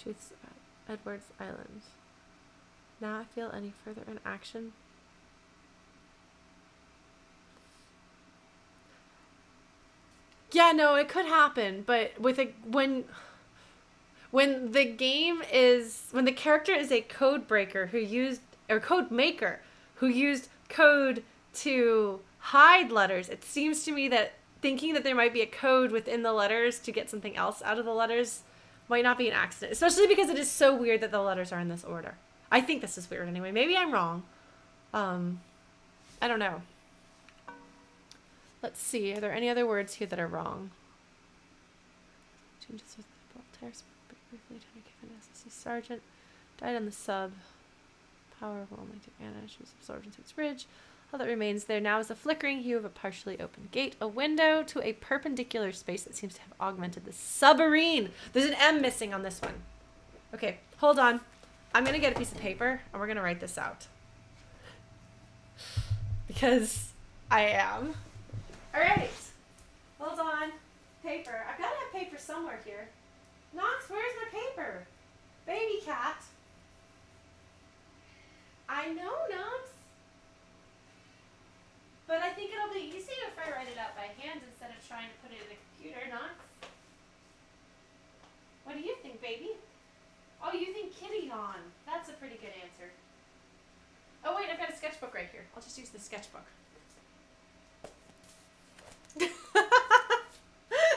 Truths about Edward's Island. Now I feel any further in action. Yeah, no, it could happen, but with a when the game is when the character is a code breaker who used or code maker who used code to hide letters, it seems to me that thinking that there might be a code within the letters to get something else out of the letters might not be an accident, especially because it is so weird that the letters are in this order. I think this is weird anyway. Maybe I'm wrong. I don't know. Let's see. Are there any other words here that are wrong? Changes with the briefly, SSC Sergeant. Died on the sub. Power of Almighty Anna. She was absorbed into its ridge. All that remains there now is a flickering hue of a partially open gate. A window to a perpendicular space that seems to have augmented the submarine. There's an M missing on this one. Okay, hold on. I'm going to get a piece of paper and we're going to write this out. Because I am. Alright. Hold on. paper. I've got to have paper somewhere here. Knox, where's my paper? Baby cat. I know, Knox. But I think it'll be easier if I write it out by hand instead of trying to put it in a computer, Knox. What do you think, baby? Oh, you think kitty yawn. That's a pretty good answer. Oh, wait, I've got a sketchbook right here. I'll just use the sketchbook.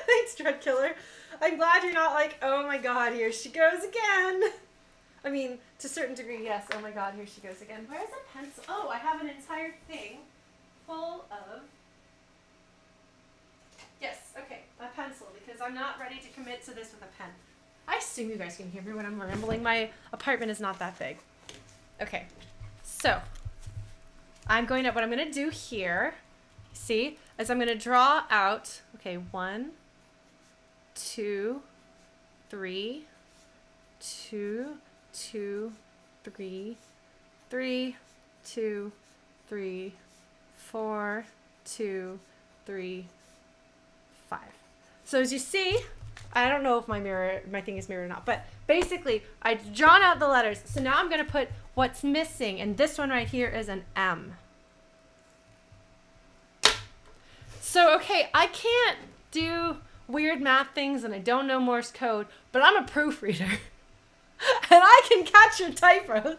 Thanks, Dread Killer. I'm glad you're not like, oh my god, here she goes again. I mean, to a certain degree, yes. Oh my god, here she goes again. Where's a pencil? Oh, I have an entire thing full of... Yes, okay, a pencil, because I'm not ready to commit to this with a pen. I assume you guys can hear me when I'm rambling. My apartment is not that big. Okay, so what I'm going to do here, see, is I'm going to draw out, okay, 1, 2, 3, 2, 2, 3, 3, 2, 3, 4, 2, 3, 5. So as you see, I don't know if my thing is mirrored or not, but basically I've drawn out the letters. So now I'm going to put what's missing, and this one right here is an M. So, okay, I can't do weird math things and I don't know Morse code, but I'm a proofreader. And I can catch your typos.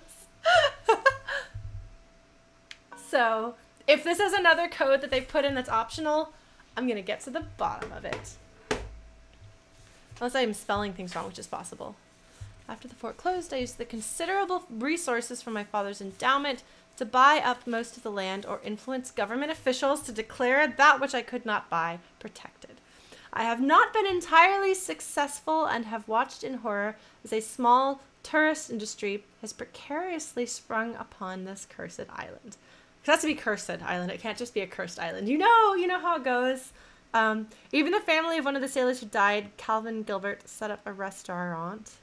So, if this is another code that they've put in that's optional, I'm going to get to the bottom of it. Unless I'm spelling things wrong, which is possible. After the fort closed, I used the considerable resources from my father's endowment to buy up most of the land or influence government officials to declare that which I could not buy protected. I have not been entirely successful and have watched in horror as a small tourist industry has precariously sprung upon this cursed island. It has to be cursed island. It can't just be a cursed island. You know how it goes. Even the family of one of the sailors who died, Calvin Gilbert, set up a restaurant,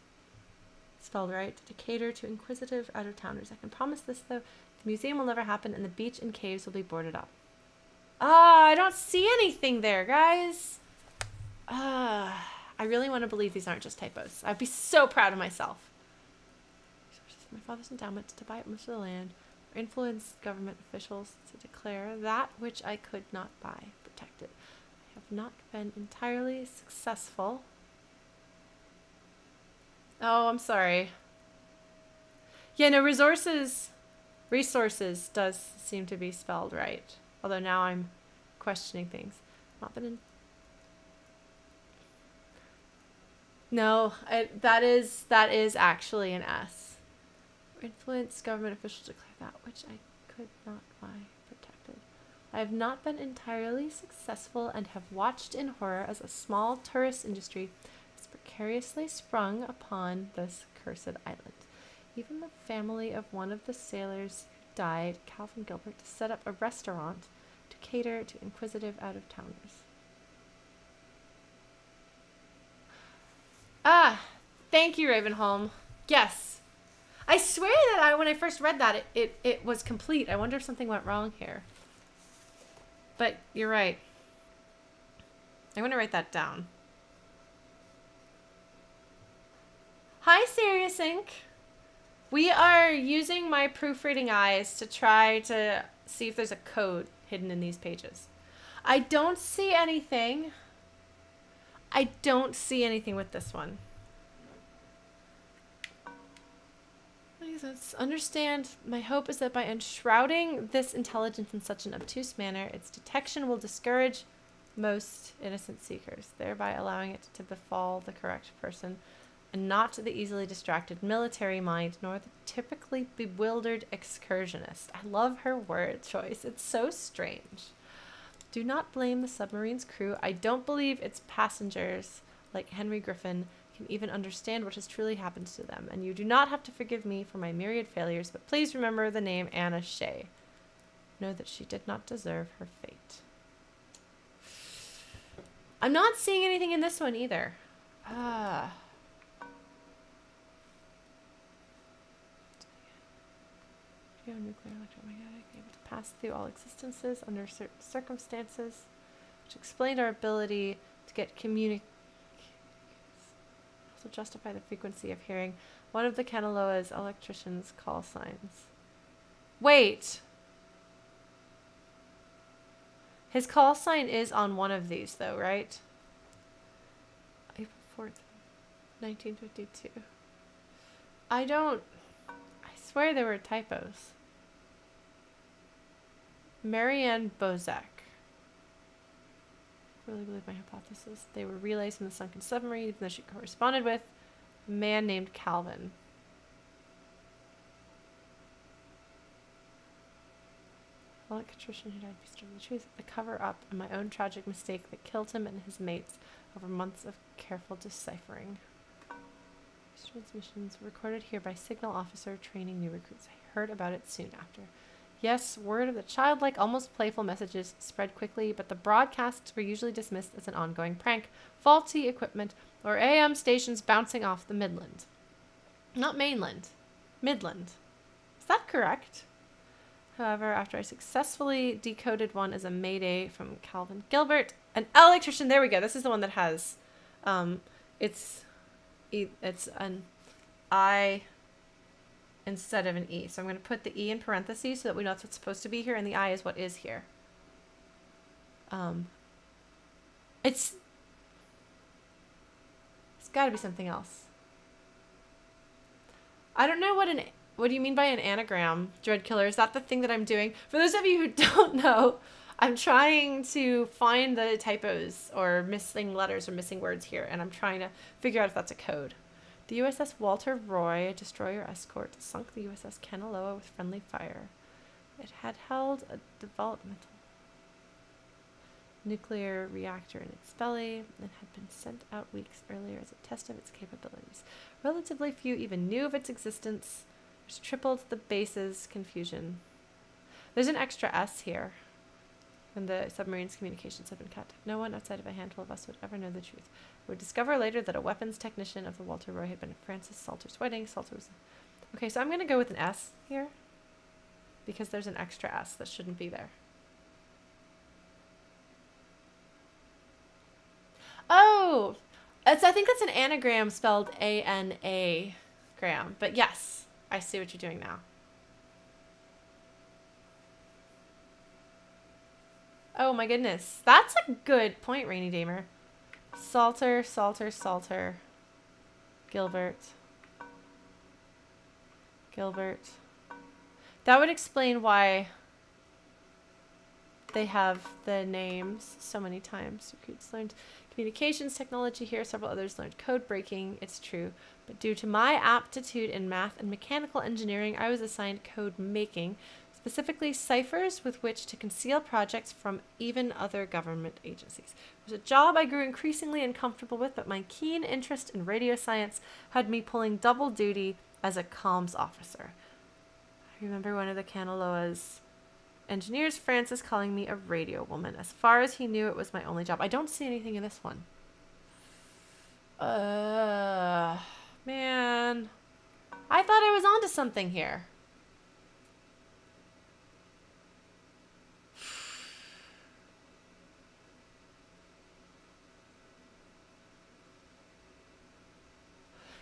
spelled right, to cater to inquisitive out-of-towners. I can promise this, though. The museum will never happen, and the beach and caves will be boarded up. I don't see anything there, guys. I really want to believe these aren't just typos. I'd be so proud of myself. My father's endowment to buy up most of the land, or influence government officials to declare that which I could not buy protected. I have not been entirely successful. Oh, I'm sorry. Yeah, no, resources does seem to be spelled right. Although now I'm questioning things. Not been in... No, that is actually an S. Influence government officials to declare that which I could not buy protected. I have not been entirely successful and have watched in horror as a small tourist industry has precariously sprung upon this cursed island. Even the family of one of the sailors who died, Calvin Gilbert, to set up a restaurant to cater to inquisitive out-of-towners. Ah, thank you, Ravenholm. Yes. I swear that when I first read that, it was complete. I wonder if something went wrong here. But you're right. I'm going to write that down. Hi, Serious Inc. We are using my proofreading eyes to try to see if there's a code hidden in these pages. I don't see anything. I don't see anything with this one. Understand, my hope is that by enshrouding this intelligence in such an obtuse manner, its detection will discourage most innocent seekers, thereby allowing it to befall the correct person, and not the easily distracted military mind, nor the typically bewildered excursionist. I love her word choice. It's so strange. Do not blame the submarine's crew. I don't believe its passengers, like Henry Griffin, can even understand what has truly happened to them, and you do not have to forgive me for my myriad failures, but please remember the name Anna Shea. Know that she did not deserve her fate. I'm not seeing anything in this one either. Nuclear electromagnetic, able to pass through all existences under certain circumstances, which explained our ability to get also justify the frequency of hearing one of the Kanaloa's electrician's call signs. Wait! His call sign is on one of these, though, right? April 4th, 1952. I swear there were typos. Marianne Bozak. I really believe my hypothesis. They were relays from the sunken submarine, even though she corresponded with a man named Calvin. Electrician who died based on the truth, the cover-up, and my own tragic mistake that killed him and his mates over months of careful deciphering. These transmissions were recorded here by signal officer training new recruits. I heard about it soon after. Yes, word of the childlike, almost playful messages spread quickly, but the broadcasts were usually dismissed as an ongoing prank, faulty equipment, or AM stations bouncing off the Midland. Not mainland. Midland. Is that correct? However, after I successfully decoded one as a mayday from Calvin Gilbert, an electrician, there we go. This is the one that has, it's an I instead of an E. So I'm going to put the E in parentheses so that we know that's what's supposed to be here, and the I is what is here. It's got to be something else. I don't know what do you mean by an anagram, Dread Killer? Is that the thing that I'm doing? For those of you who don't know, I'm trying to find the typos or missing letters or missing words here, and I'm trying to figure out if that's a code. The USS Walter Roy, a destroyer escort, sunk the USS Kanaloa with friendly fire. It had held a developmental nuclear reactor in its belly and had been sent out weeks earlier as a test of its capabilities. Relatively few even knew of its existence, which tripled the base's confusion. There's an extra S here. When the submarine's communications had been cut, no one outside of a handful of us would ever know the truth. We would discover later that a weapons technician of the Walter Roy had been at Francis Salter's wedding. Salter was... Okay, so I'm going to go with an S here because there's an extra S that shouldn't be there. Oh! I think that's an anagram spelled A-N-A-gram. But yes, I see what you're doing now. Oh my goodness. That's a good point, Rainy Damer. Salter, Salter, Salter. Gilbert. Gilbert. That would explain why they have the names so many times. Recruits learned communications technology here. Several others learned code breaking. It's true. But due to my aptitude in math and mechanical engineering, I was assigned code making, specifically ciphers with which to conceal projects from even other government agencies. It was a job I grew increasingly uncomfortable with, but my keen interest in radio science had me pulling double duty as a comms officer. I remember one of the Kanaloa's engineers, Francis, calling me a radio woman. As far as he knew, it was my only job. I don't see anything in this one. Man. I thought I was onto something here.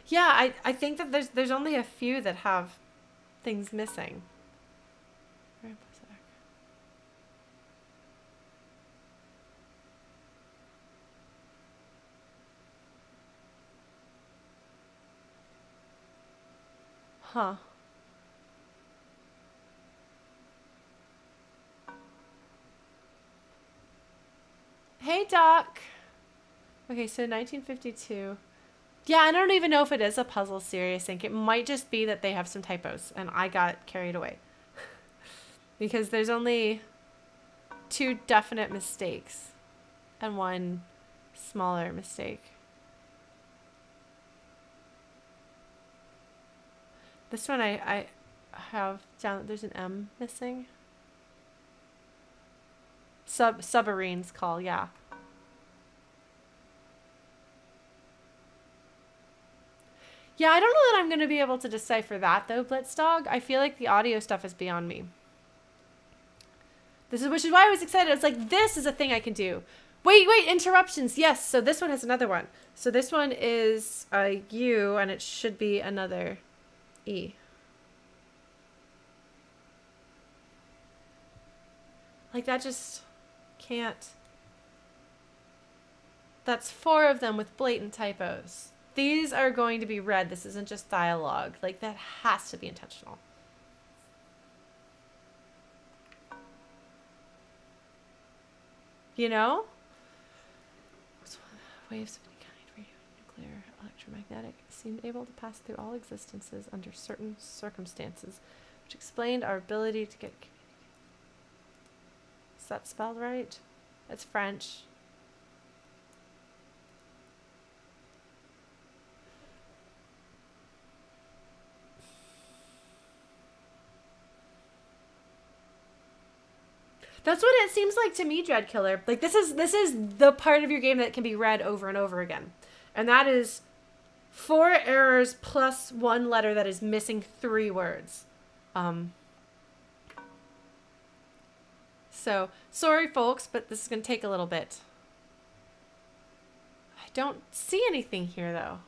Yeah, I think that there's only a few that have things missing. Huh. Hey, Doc. Okay, so 1952. Yeah, I don't even know if it is a puzzle series. I think it might just be that they have some typos, and I got carried away. Because there's only 2 definite mistakes and 1 smaller mistake. This one I have down, there's an M missing. Submarine's call, yeah. Yeah, I don't know that I'm going to be able to decipher that, though, Blitzdog. I feel like the audio stuff is beyond me. Which is why I was excited. I was like, this is a thing I can do. Wait, interruptions. Yes, so this one has another one. So this one is a U, and it should be another E. Like, that just can't. That's 4 of them with blatant typos. These are going to be read. This isn't just dialogue. Like, that has to be intentional. You know? Waves of any kind, radio, nuclear, electromagnetic, seemed able to pass through all existences under certain circumstances, which explained our ability to get... Is that spelled right? It's French. That's what it seems like to me, Dread Killer. Like, this is the part of your game that can be read over and over again. And that is 4 errors plus 1 letter that is missing 3 words. So, sorry folks, but this is going to take a little bit. I don't see anything here, though.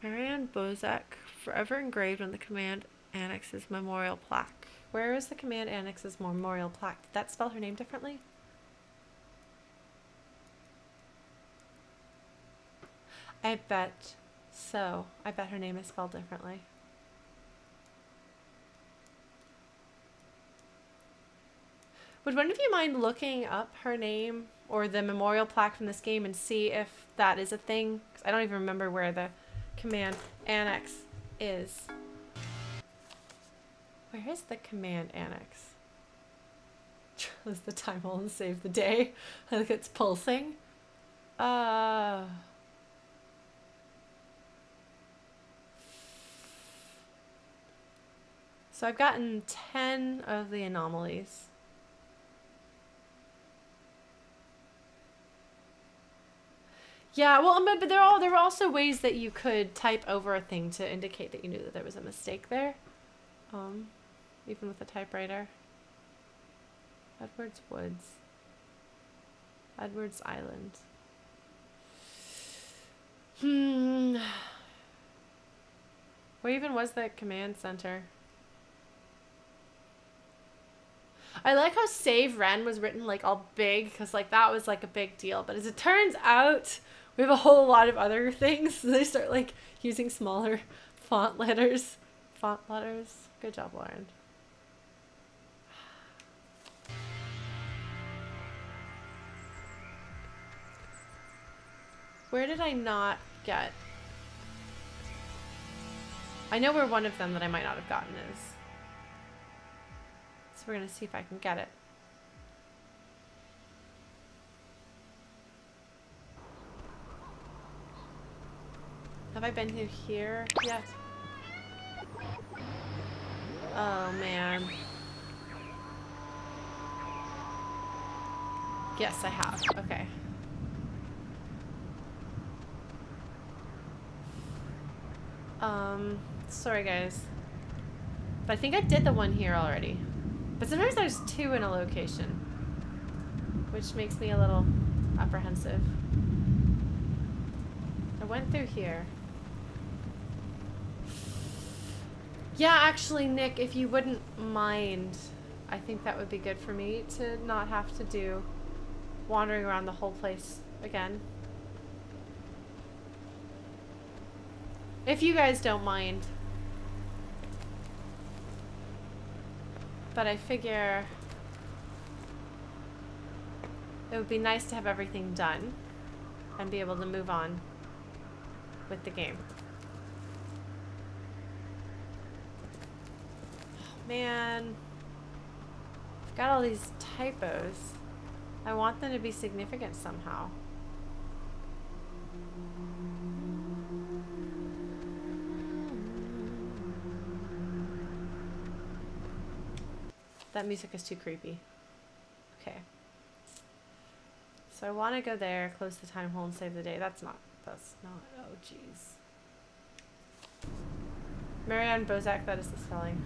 Marianne Bozak, forever engraved on the command annex's memorial plaque. Where is the command annex's memorial plaque? Did that spell her name differently? I bet so. I bet her name is spelled differently. Would one of you mind looking up her name or the memorial plaque from this game and see if that is a thing? 'Cause I don't even remember where the command annex is. Where is the command annex? Is the time hole and save the day? I think it's pulsing. So I've gotten 10 of the anomalies. Yeah, well, but there were also ways that you could type over a thing to indicate that you knew that there was a mistake there. Even with a typewriter. Edwards Woods. Edwards Island. Where even was the command center? I like how Save Ren was written like all big, because like that was like a big deal. But as it turns out, we have a whole lot of other things. So they start like using smaller font letters. Good job, Lauren. Where did I not get? I know where one of them that I might not have gotten is. So we're going to see if I can get it. Have I been through here yet? Oh, man. Yes, I have. Okay. Sorry guys. But I think I did the one here already. But sometimes there's 2 in a location, which makes me a little apprehensive. I went through here. Yeah, actually, Nick, if you wouldn't mind, I think that would be good for me to not have to do wandering around the whole place again. If you guys don't mind. But I figure it would be nice to have everything done and be able to move on with the game. Oh, man. I've got all these typos. I want them to be significant somehow. That music is too creepy. Okay. So I want to go there, close the time hole, and save the day. That's not, oh jeez. Marianne Bozak, that is the spelling.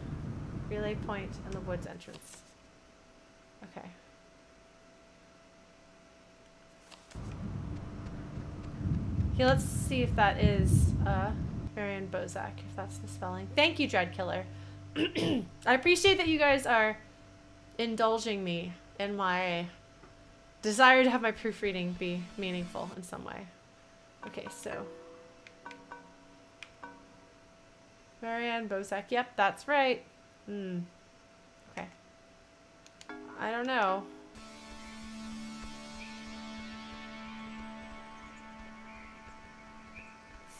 Relay point and the woods entrance. Okay. Okay, let's see if that is Marianne Bozak, if that's the spelling. Thank you, Dread Killer. I appreciate that you guys are indulging me in my desire to have my proofreading be meaningful in some way. Okay, so Marianne Bozak. Yep, that's right. Okay. I don't know.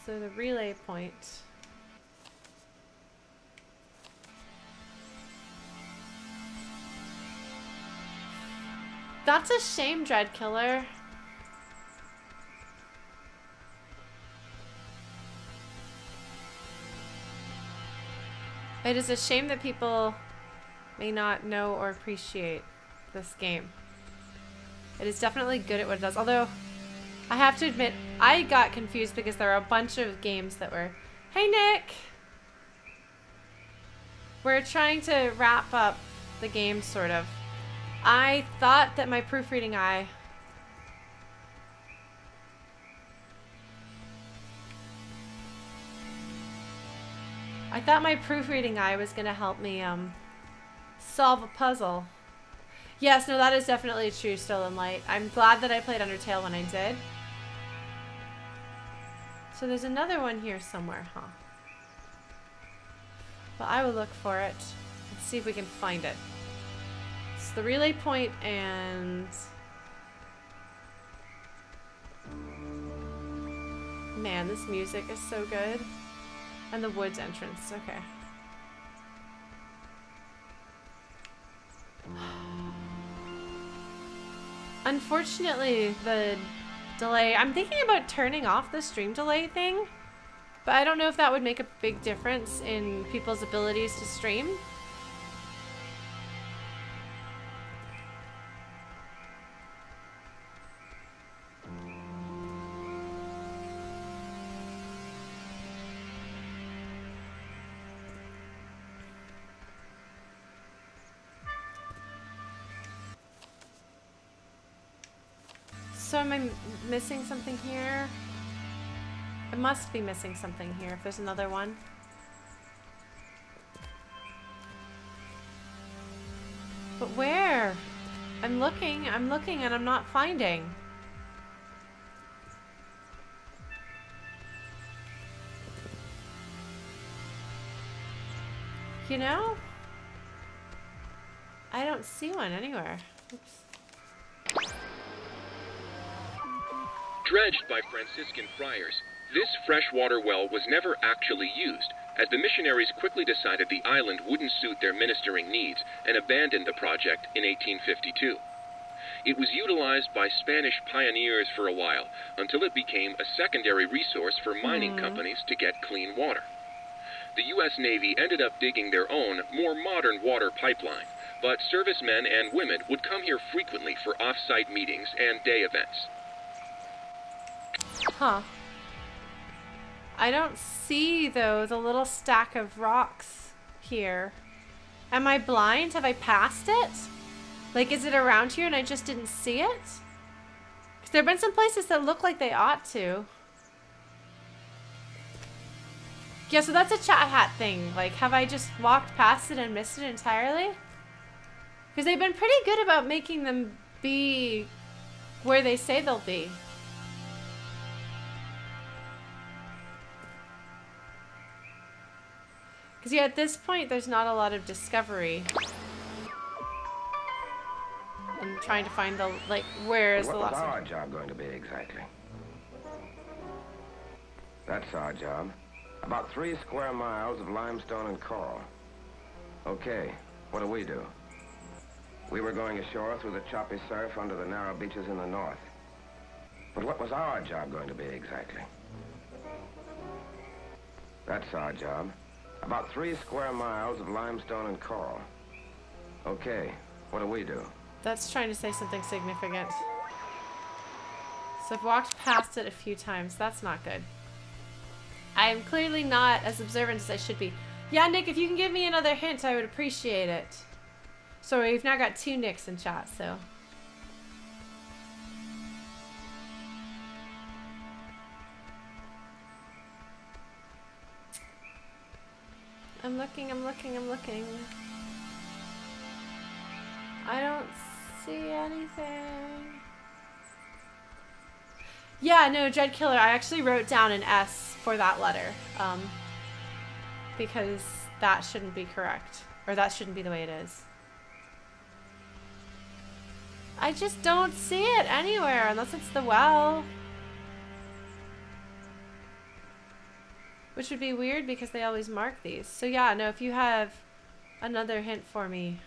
So the relay point. That's a shame, Dread Killer. It is a shame that people may not know or appreciate this game. It is definitely good at what it does. Although, I have to admit, I got confused because there are a bunch of games that were... Hey, Nick! We're trying to wrap up the game, sort of. I thought that my proofreading eye... I thought my proofreading eye was going to help me solve a puzzle. Yes, no, that is definitely true, Stolen Light. I'm glad that I played Undertale when I did. So there's another one here somewhere, huh? But I will look for it. Let's see if we can find it. It's the relay point and... Man, this music is so good. And the woods entrance, okay. Unfortunately, the delay... I'm thinking about turning off the stream delay thing, but I don't know if that would make a big difference in people's abilities to stream. So am I missing something here? I must be missing something here if there's another one. But where? I'm looking and I'm not finding. You know? I don't see one anywhere. Oops. Dredged by Franciscan friars, this freshwater well was never actually used, as the missionaries quickly decided the island wouldn't suit their ministering needs and abandoned the project in 1852. It was utilized by Spanish pioneers for a while, until it became a secondary resource for mining companies to get clean water. The U.S. Navy ended up digging their own, more modern water pipeline, but servicemen and women would come here frequently for off-site meetings and day events. Huh. I don't see, though, the little stack of rocks here. Am I blind? Have I passed it? Like, is it around here and I just didn't see it? Because there have been some places that look like they ought to. Yeah, so that's a chat hat thing. Like, have I just walked past it and missed it entirely? Because they've been pretty good about making them be where they say they'll be. Because yeah, at this point, there's not a lot of discovery. I'm trying to find the, like, where is the last one? What was our job going to be exactly? That's our job. About 3 square miles of limestone and coral. Okay, what do we do? We were going ashore through the choppy surf under the narrow beaches in the north. But what was our job going to be exactly? That's our job. About 3 square miles of limestone and coral. Okay, what do we do? That's trying to say something significant. So I've walked past it a few times. That's not good. I am clearly not as observant as I should be. Yeah, Nick, if you can give me another hint, I would appreciate it. So we've now got 2 Nicks in chat, so... I'm looking. I don't see anything. Yeah, no, Dread Killer, I actually wrote down an S for that letter. Because that shouldn't be correct. Or that shouldn't be the way it is. I just don't see it anywhere, unless it's the well. Which would be weird because they always mark these. So yeah, no, if you have another hint for me,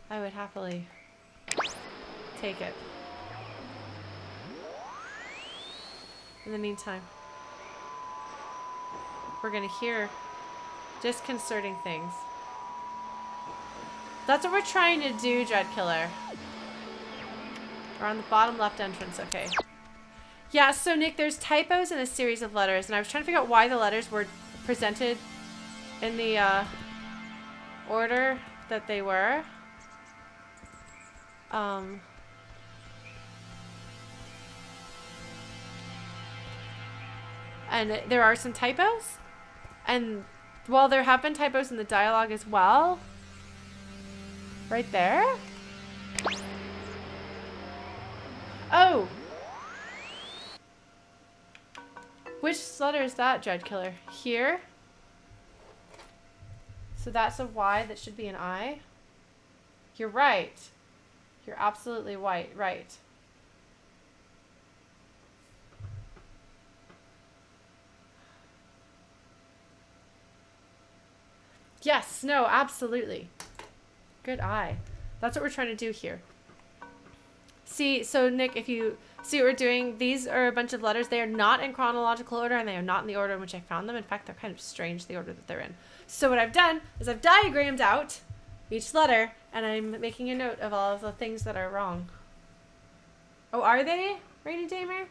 I would happily take it. In the meantime, we're gonna hear disconcerting things. That's what we're trying to do, Dread Killer. We're on the bottom left entrance, okay. Yeah, so Nick, there's typos in a series of letters, and I was trying to figure out why the letters were presented in the order that they were. And there are some typos, and well, there have been typos in the dialogue as well. Right there? Oh! Which letter is that, Dread Killer? Here? So that's a Y, that should be an I? You're right. You're absolutely right. Yes, no, absolutely. Good eye. That's what we're trying to do here. See, so Nick, if you see what we're doing, these are a bunch of letters. They are not in chronological order, and they are not in the order in which I found them. In fact, they're kind of strange, the order that they're in. So what I've done is I've diagrammed out each letter, and I'm making a note of all of the things that are wrong. Oh, are they, Rainy Damer?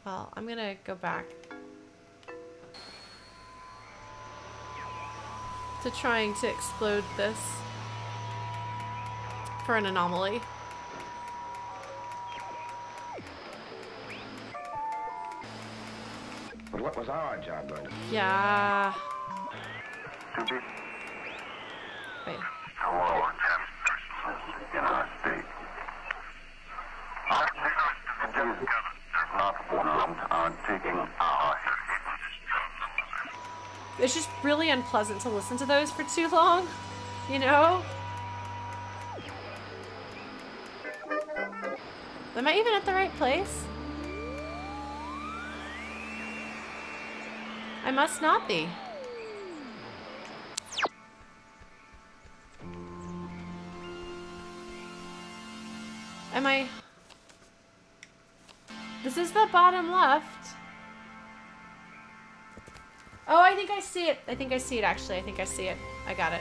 Well, I'm gonna go back to trying to explode this for an anomaly. But what was our job going to be? Yeah. Wait. Hello, in our state. Not one are taking our. It's just really unpleasant to listen to those for too long, you know? Am I even at the right place? I must not be. Am I? This is the bottom left. Oh, I think I see it. I think I see it, actually. I think I see it. I got it.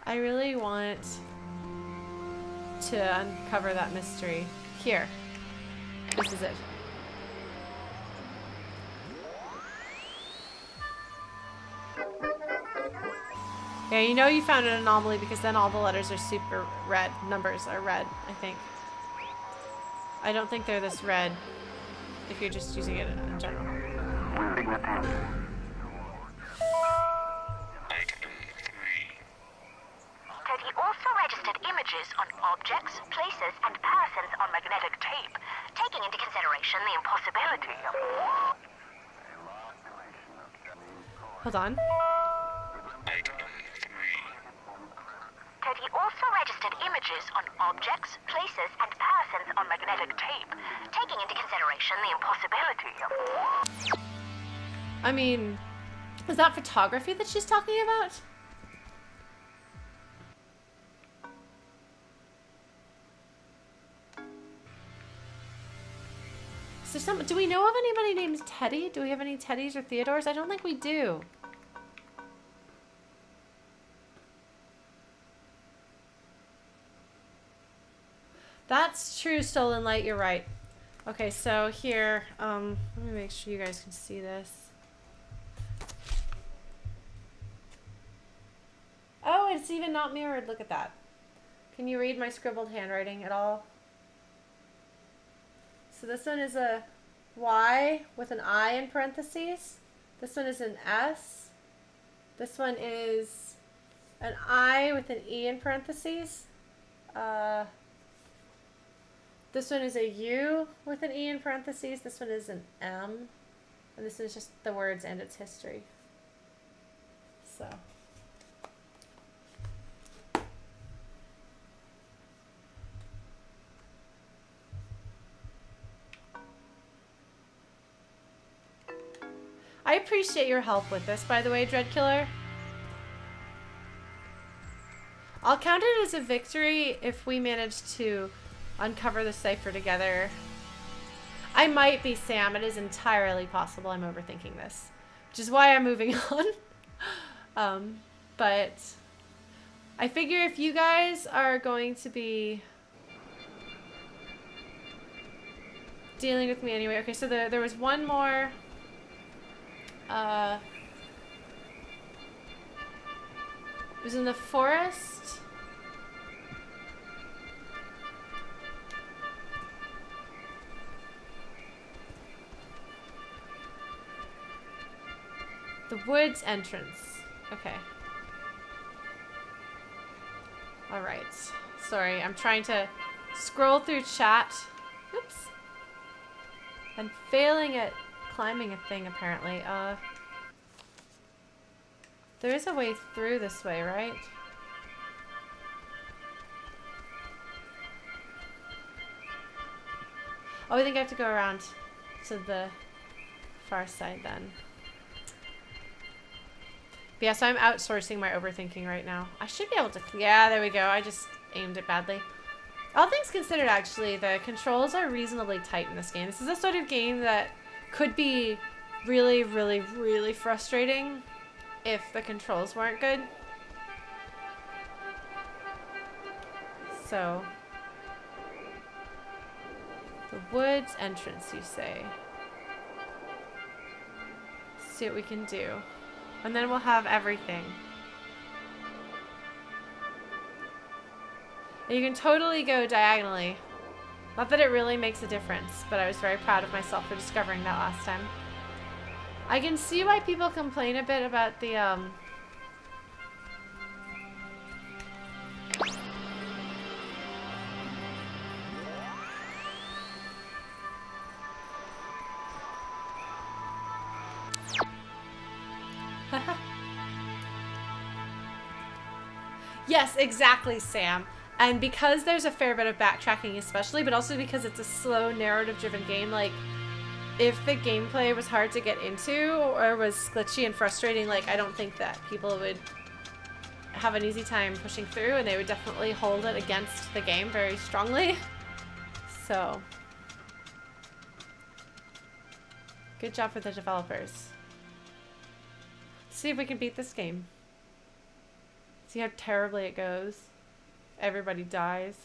I really want to uncover that mystery. Here. This is it. Yeah, you know you found an anomaly because then all the letters are super red. Numbers are red, I think. I don't think they're this red if you're just using it in general. Teddy also registered images on objects, places, and persons on magnetic tape, taking into consideration the impossibility of... Hold on. Teddy also registered images on objects, places, and persons on magnetic tape, taking into consideration the impossibility of... I mean, is that photography that she's talking about? So do we know of anybody named Teddy? Do we have any Teddys or Theodores? I don't think we do. That's true, Stolen Light, you're right. Okay, so here, let me make sure you guys can see this. Oh, it's even not mirrored. Look at that. Can you read my scribbled handwriting at all? So this one is a Y with an I in parentheses. This one is an S. This one is an I with an E in parentheses. This one is a U with an E in parentheses. This one is an M. And this is just the words and its history. So. I appreciate your help with this, by the way, Dreadkiller. I'll count it as a victory if we manage to uncover the cipher together. I might be Sam. It is entirely possible I'm overthinking this, which is why I'm moving on. But I figure if you guys are going to be dealing with me anyway. Okay, so there was one more. It was in the forest. The woods entrance. Okay. Alright. Sorry, I'm trying to scroll through chat. Oops. I'm failing at climbing a thing, apparently. There is a way through this way, right? Oh, I think I have to go around to the far side then. But yeah, so I'm outsourcing my overthinking right now. I should be able to... Yeah, there we go. I just aimed it badly. All things considered, actually, the controls are reasonably tight in this game. This is a sort of game that could be really, really, really frustrating if the controls weren't good. So, the woods entrance, you say. Let's see what we can do. And then we'll have everything. And you can totally go diagonally. Not that it really makes a difference, but I was very proud of myself for discovering that last time. I can see why people complain a bit about the, Yes, exactly, Sam. And because there's a fair bit of backtracking especially, but also because it's a slow narrative-driven game, like, if the gameplay was hard to get into or was glitchy and frustrating, like, I don't think that people would have an easy time pushing through, and they would definitely hold it against the game very strongly. So, good job for the developers. Let's see if we can beat this game. See how terribly it goes. Everybody dies.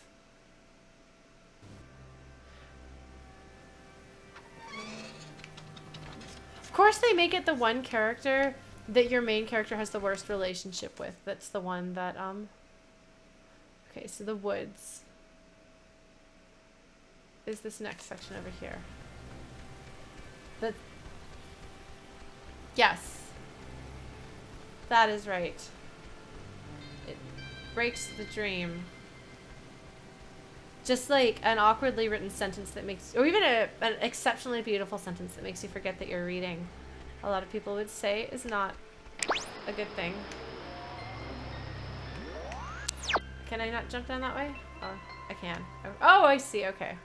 Of course they make it the one character that your main character has the worst relationship with. That's the one that, okay, so the woods is this next section over here. Yes. That is right. It breaks the dream. Just like an awkwardly written sentence that makes, or even an exceptionally beautiful sentence that makes you forget that you're reading, a lot of people would say is not a good thing. Can I not jump down that way? Oh, I can. Oh, I see. Okay.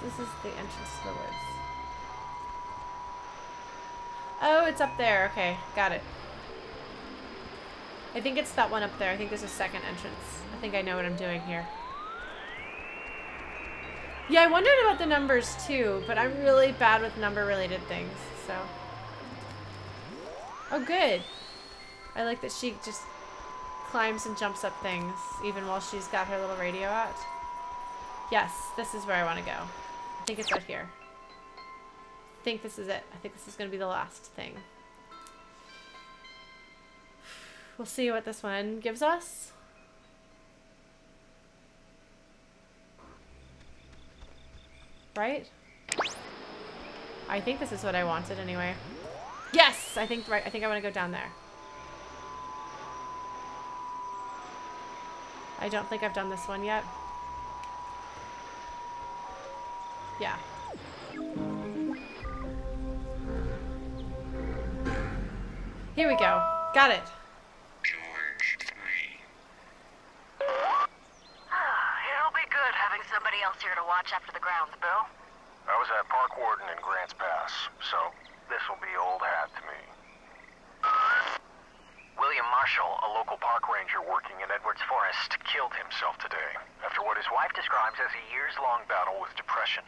This is the entrance to the woods. Oh, it's up there. Okay, got it. I think it's that one up there. I think there's a second entrance. I think I know what I'm doing here. Yeah, I wondered about the numbers too, but I'm really bad with number-related things, so. Oh, good. I like that she just climbs and jumps up things, even while she's got her little radio out. Yes, this is where I want to go. I think it's out here. I think this is it. I think this is going to be the last thing. We'll see what this one gives us. Right? I think this is what I wanted anyway. Yes! I think right. I think I want to go down there. I don't think I've done this one yet. Yeah. Here we go. Got it. It'll be good having somebody else here to watch after the grounds, Bill. I was at Park Warden in Grants Pass, so this will be old hat to me. William Marshall, a local park ranger working in Edwards Forest, killed himself today after what his wife describes as a years-long battle with depression.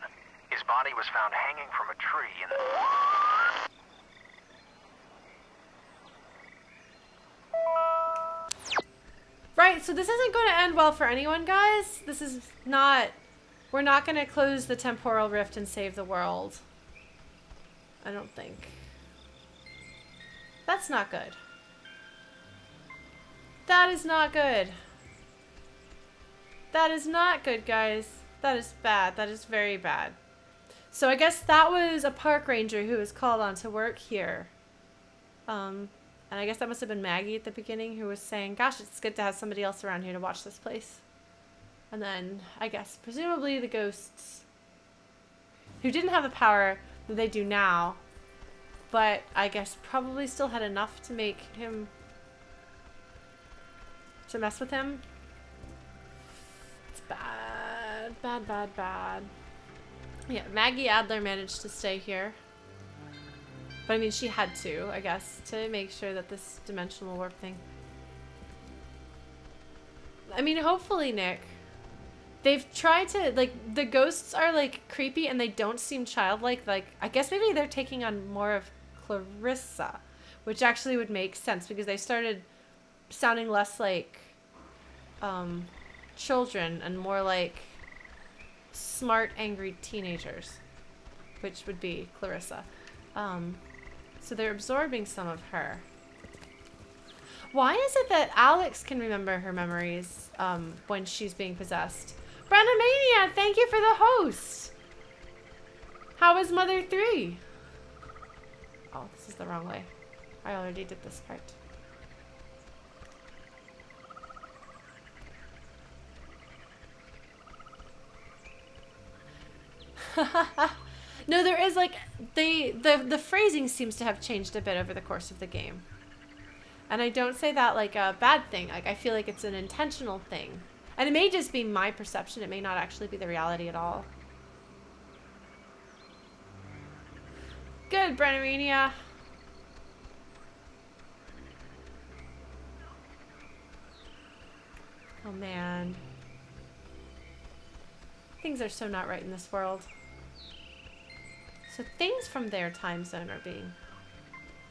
His body was found hanging from a tree in the... Right, so this isn't going to end well for anyone, guys. This is not... We're not going to close the temporal rift and save the world. I don't think. That's not good. That is not good. That is not good, guys. That is bad. That is very bad. So I guess that was a park ranger who was called on to work here. And I guess that must have been Maggie at the beginning who was saying, gosh, it's good to have somebody else around here to watch this place. And then, I guess, presumably the ghosts who didn't have the power that they do now, but I guess probably still had enough to make him, to mess with him. It's bad, bad, bad, bad. Yeah, Maggie Adler managed to stay here. But I mean, she had to, I guess, to make sure that this dimensional warp thing. I mean, hopefully, Nick. They've tried to, like, the ghosts are, like, creepy and they don't seem childlike. Like, I guess maybe they're taking on more of Clarissa, which actually would make sense because they started sounding less like children and more like smart, angry teenagers, which would be Clarissa. So they're absorbing some of her. Why is it that Alex can remember her memories when she's being possessed? Brandamania, thank you for the host. How is Mother 3? Oh, this is the wrong way. I already did this part. No, there is like the phrasing seems to have changed a bit over the course of the game. And I don't say that like a bad thing. Like I feel like it's an intentional thing. And it may just be my perception. It may not actually be the reality at all. Good, Brennerania. Oh man. Things are so not right in this world. So things from their time zone are being...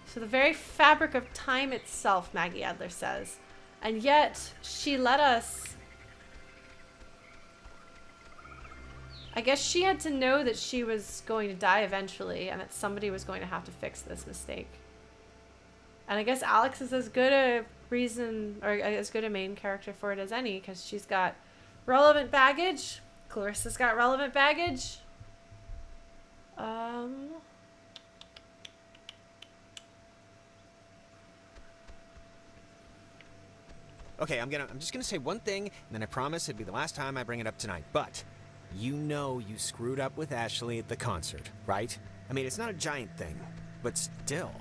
So the very fabric of time itself, Maggie Adler says. And yet, she let us... I guess she had to know that she was going to die eventually and that somebody was going to have to fix this mistake. And I guess Alex is as good a reason, or as good a main character for it as any, because she's got relevant baggage. Clarissa's got relevant baggage. Okay, I'm just gonna say one thing, and then I promise it'd be the last time I bring it up tonight. But you know you screwed up with Ashley at the concert, right? I mean, it's not a giant thing, but still.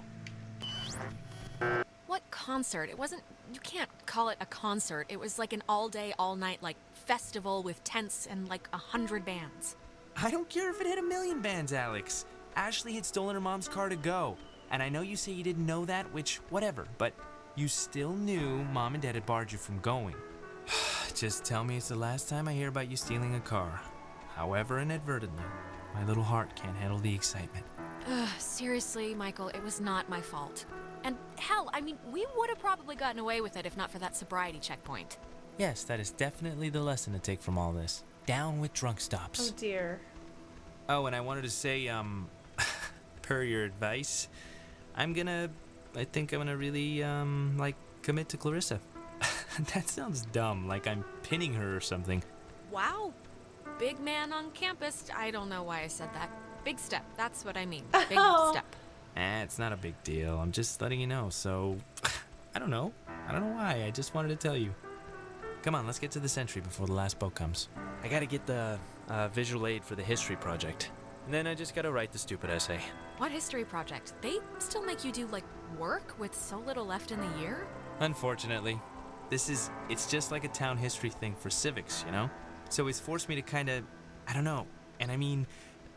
What concert? It wasn't... You can't call it a concert. It was like an all-day, all-night, like, festival with tents and like 100 bands. I don't care if it had 1,000,000 bands, Alex. Ashley had stolen her mom's car to go. And I know you say you didn't know that, which, whatever, but you still knew Mom and Dad had barred you from going. Just tell me it's the last time I hear about you stealing a car. However inadvertently, my little heart can't handle the excitement. Seriously, Michael, it was not my fault. And hell, I mean, we would have probably gotten away with it if not for that sobriety checkpoint. Yes, that is definitely the lesson to take from all this. Down with drunk stops. Oh dear. Oh, and I wanted to say, per your advice, I think I'm gonna really, like, commit to Clarissa. That sounds dumb, like I'm pinning her or something. Wow. Big man on campus. I don't know why I said that. Big step, that's what I mean. Big step. It's not a big deal. I'm just letting you know, so... I don't know why. I just wanted to tell you. Come on, let's get to the Sentry before the last boat comes. I gotta get the visual aid for the history project. And then I just gotta write the stupid essay. What history project? They still make you do, like, work with so little left in the year? Unfortunately. It's just like a town history thing for civics, you know? So it's forced me to kinda... I don't know. And I mean,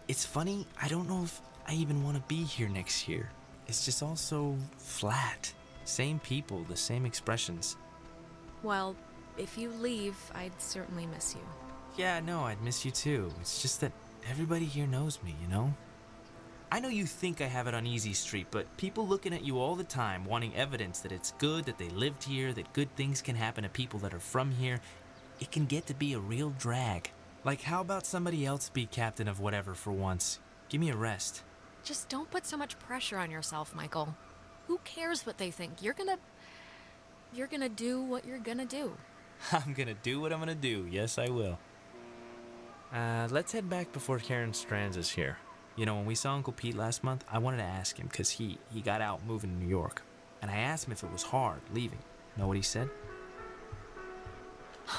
it's funny, I don't know if I even want to be here next year. It's just all so flat. Same people, the same expressions. Well, if you leave, I'd certainly miss you. Yeah, no, I'd miss you too. It's just that everybody here knows me, you know? I know you think I have it on easy street, but people looking at you all the time, wanting evidence that it's good, that they lived here, that good things can happen to people that are from here, it can get to be a real drag. Like, how about somebody else be captain of whatever for once? Give me a rest. Just don't put so much pressure on yourself, Michael. Who cares what they think? You're gonna do what you're gonna do. I'm gonna do what I'm gonna do. Yes, I will. Let's head back before Karen Strands is here. You know, when we saw Uncle Pete last month, I wanted to ask him because he got out moving to New York. And I asked him if it was hard leaving. Know what he said?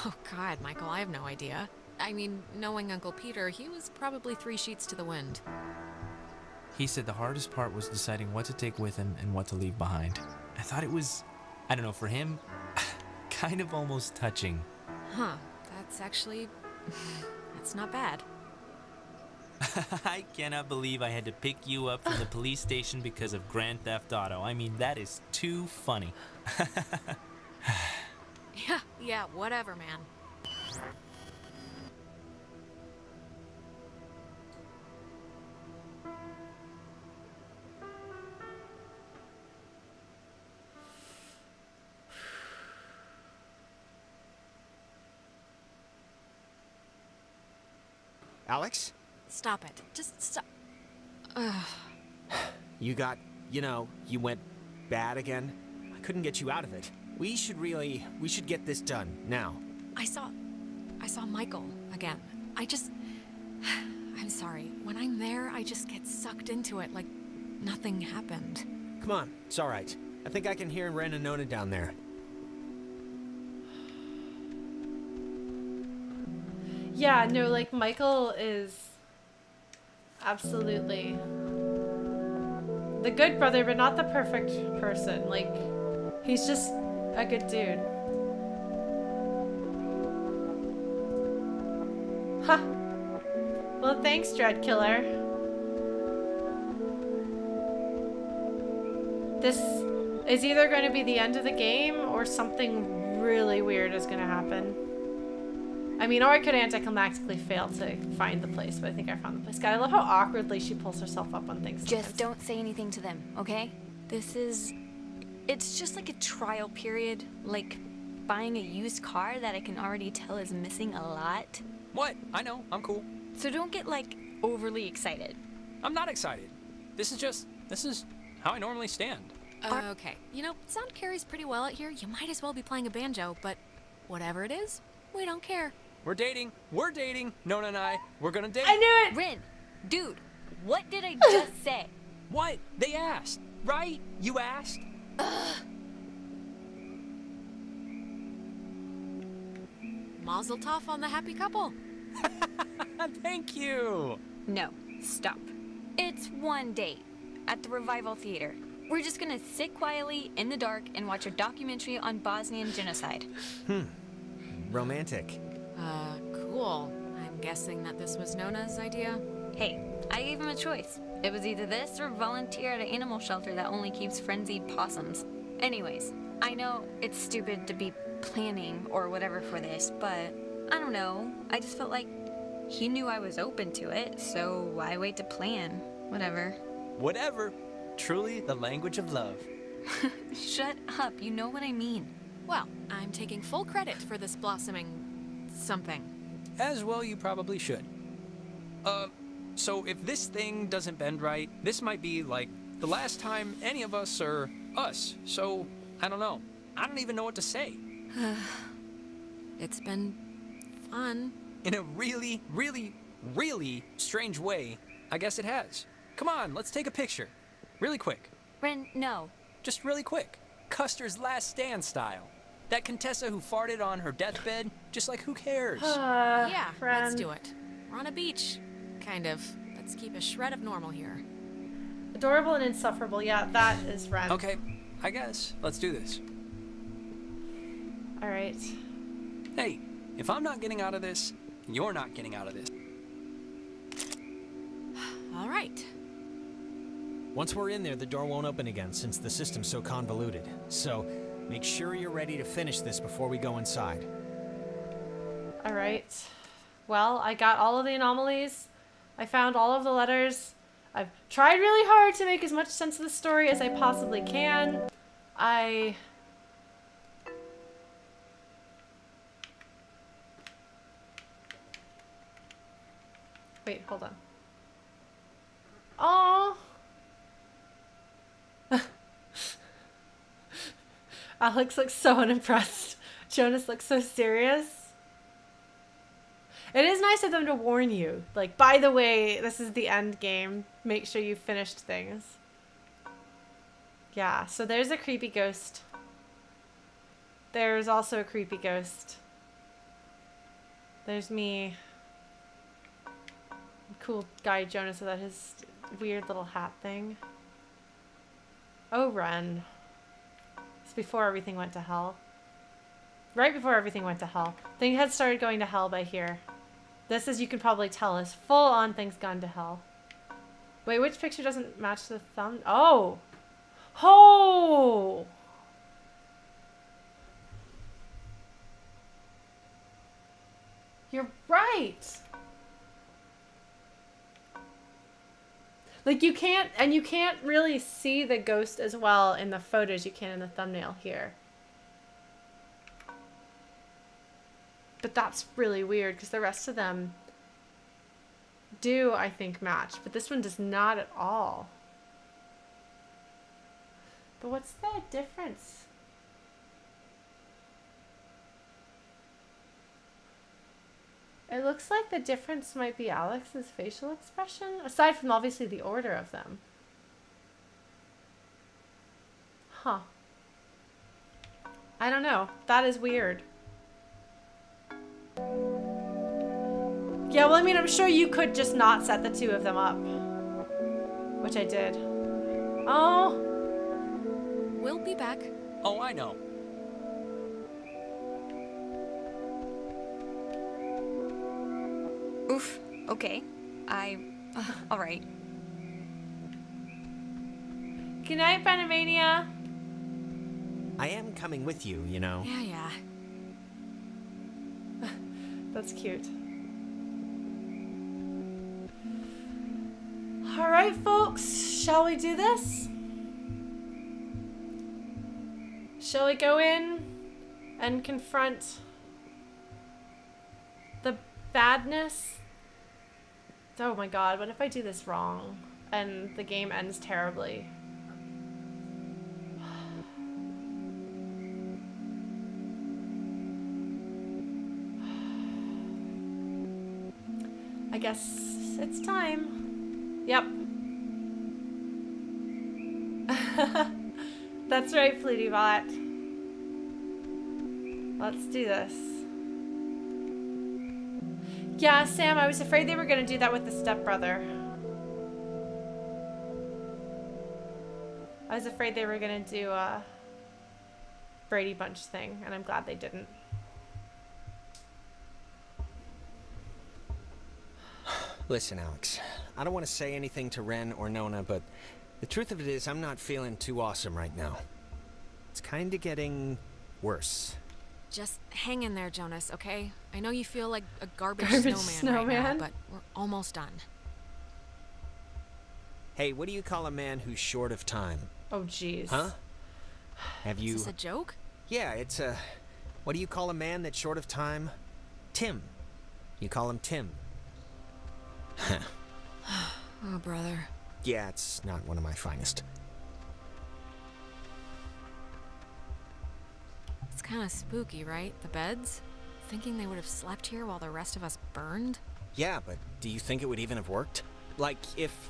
Oh, God, Michael, I have no idea. I mean, knowing Uncle Peter, he was probably 3 sheets to the wind. He said the hardest part was deciding what to take with him and what to leave behind. I thought it was, I don't know, for him, kind of almost touching. Huh, that's actually, that's not bad. I cannot believe I had to pick you up from the police station because of Grand Theft Auto. I mean, that is too funny. Yeah, whatever, man. Alex? Stop it. Just stop. You got, you went bad again. I couldn't get you out of it. We should get this done, now. I saw Michael again. I'm sorry. When I'm there, I just get sucked into it like nothing happened. Come on, it's all right. I think I can hear Ren and Nona down there. Yeah, no, like, Michael is absolutely the good brother, but not the perfect person. Like, he's just a good dude. Huh. Well, thanks, Dreadkiller. This is either going to be the end of the game or something really weird is going to happen. I mean, or I could anticlimactically fail to find the place, but I think I found the place. God, I love how awkwardly she pulls herself up on things. Just don't say anything to them, okay? It's just like a trial period, like buying a used car that I can already tell is missing a lot. What? I know, I'm cool. So don't get, like, overly excited. I'm not excited. This is how I normally stand. Okay. Sound carries pretty well out here. You might as well be playing a banjo, but whatever it is, we don't care. We're dating. Nona and I, we're gonna date. I knew it! Ren, dude, what did I just say? What? They asked, right? You asked? Mazel tov on the happy couple. Thank you. No, stop. It's one date at the Revival Theater. We're just gonna sit quietly in the dark and watch a documentary on Bosnian genocide. Romantic. Cool. I'm guessing that this was Nona's idea. Hey, I gave him a choice. It was either this or volunteer at an animal shelter that only keeps frenzied possums. Anyways, I know it's stupid to be planning or whatever for this, but I don't know. I just felt like he knew I was open to it, so why wait to plan? Whatever. Whatever. Truly the language of love. Shut up, you know what I mean. Well, I'm taking full credit for this blossoming something. As well you probably should. So if this thing doesn't bend right, this might be, like, the last time any of us are us. So, I don't know. I don't even know what to say. It's been fun. In a really, really, really strange way, I guess it has. Come on, let's take a picture. Really quick. Ren, no. Just really quick. Custer's Last Stand style. That Contessa who farted on her deathbed, just like who cares? Yeah, friend. let's do it. We're on a beach. Kind of. Let's keep a shred of normal here. Adorable and insufferable. Yeah, that is Ren. Okay, I guess. Let's do this. All right. Hey, if I'm not getting out of this, you're not getting out of this. All right. Once we're in there, the door won't open again since the system's so convoluted. So, make sure you're ready to finish this before we go inside. All right. Well, I got all of the anomalies. I found all of the letters. I've tried really hard to make as much sense of the story as I possibly can. Wait, hold on. Oh. Alex looks so unimpressed. Jonas looks so serious. It is nice of them to warn you. Like, by the way, this is the end game. Make sure you finished things. Yeah, so there's a creepy ghost. There's also a creepy ghost. There's me. Cool guy Jonas without his weird little hat thing. Oh, Ren. It's before everything went to hell. Right before everything went to hell. Things had started going to hell by here. This, as you can probably tell, is full on things gone to hell. Wait, which picture doesn't match the thumb? Oh! Oh! You're right! Like, you can't really see the ghost as well in the photos you can in the thumbnail here. But that's really weird because the rest of them do, I think, match. But this one does not at all. But what's the difference? It looks like the difference might be Alex's facial expression, aside from obviously the order of them. Huh. I don't know. That is weird. Yeah, well, I mean, I'm sure you could just not set the two of them up. Which I did. Oh. We'll be back. Oh, I know. Oof. Okay. All right. Good night, Panamania. I am coming with you, you know. Yeah. That's cute. All right, folks. Shall we do this? Shall we go in and confront the badness? Oh my god, what if I do this wrong and the game ends terribly? I guess it's time. Yep. That's right, FluteBot. Let's do this. Yeah, Sam, I was afraid they were going to do that with the stepbrother. I was afraid they were going to do a Brady Bunch thing, and I'm glad they didn't. Listen, Alex, I don't want to say anything to Ren or Nona, but the truth of it is I'm not feeling too awesome right now. It's kind of getting worse. Just hang in there, Jonas, okay? I know you feel like a garbage snowman right now, but we're almost done. Hey, what do you call a man who's short of time? Oh, jeez. Huh? Have you... Is this a joke? Yeah, it's a... What do you call a man that's short of time? Tim. You call him Tim. Oh, brother. Yeah, it's not one of my finest. It's kind of spooky, right? The beds? Thinking they would have slept here while the rest of us burned? Yeah, but do you think it would even have worked? Like, if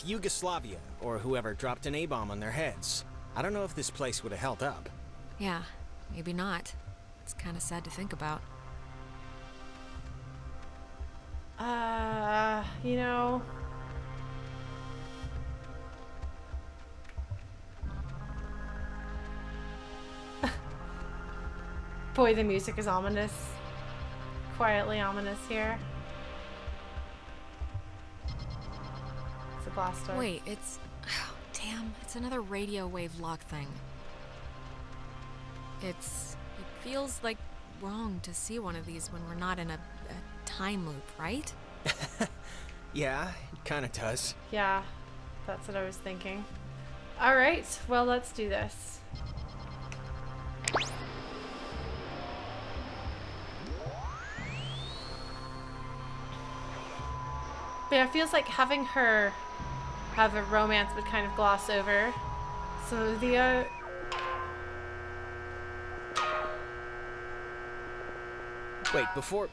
Yugoslavia or whoever dropped an A-bomb on their heads, I don't know if this place would have held up. Yeah, maybe not. It's kind of sad to think about. You know... Boy, the music is ominous. Quietly ominous here. It's a glass door. Wait, it's... Oh, damn, it's another radio wave lock thing. It feels like wrong to see one of these when we're not in a time loop, right? Yeah, it kind of does. Yeah, that's what I was thinking. Alright, well, let's do this. But yeah, it feels like having her have a romance would kind of gloss over some of the Wait, before...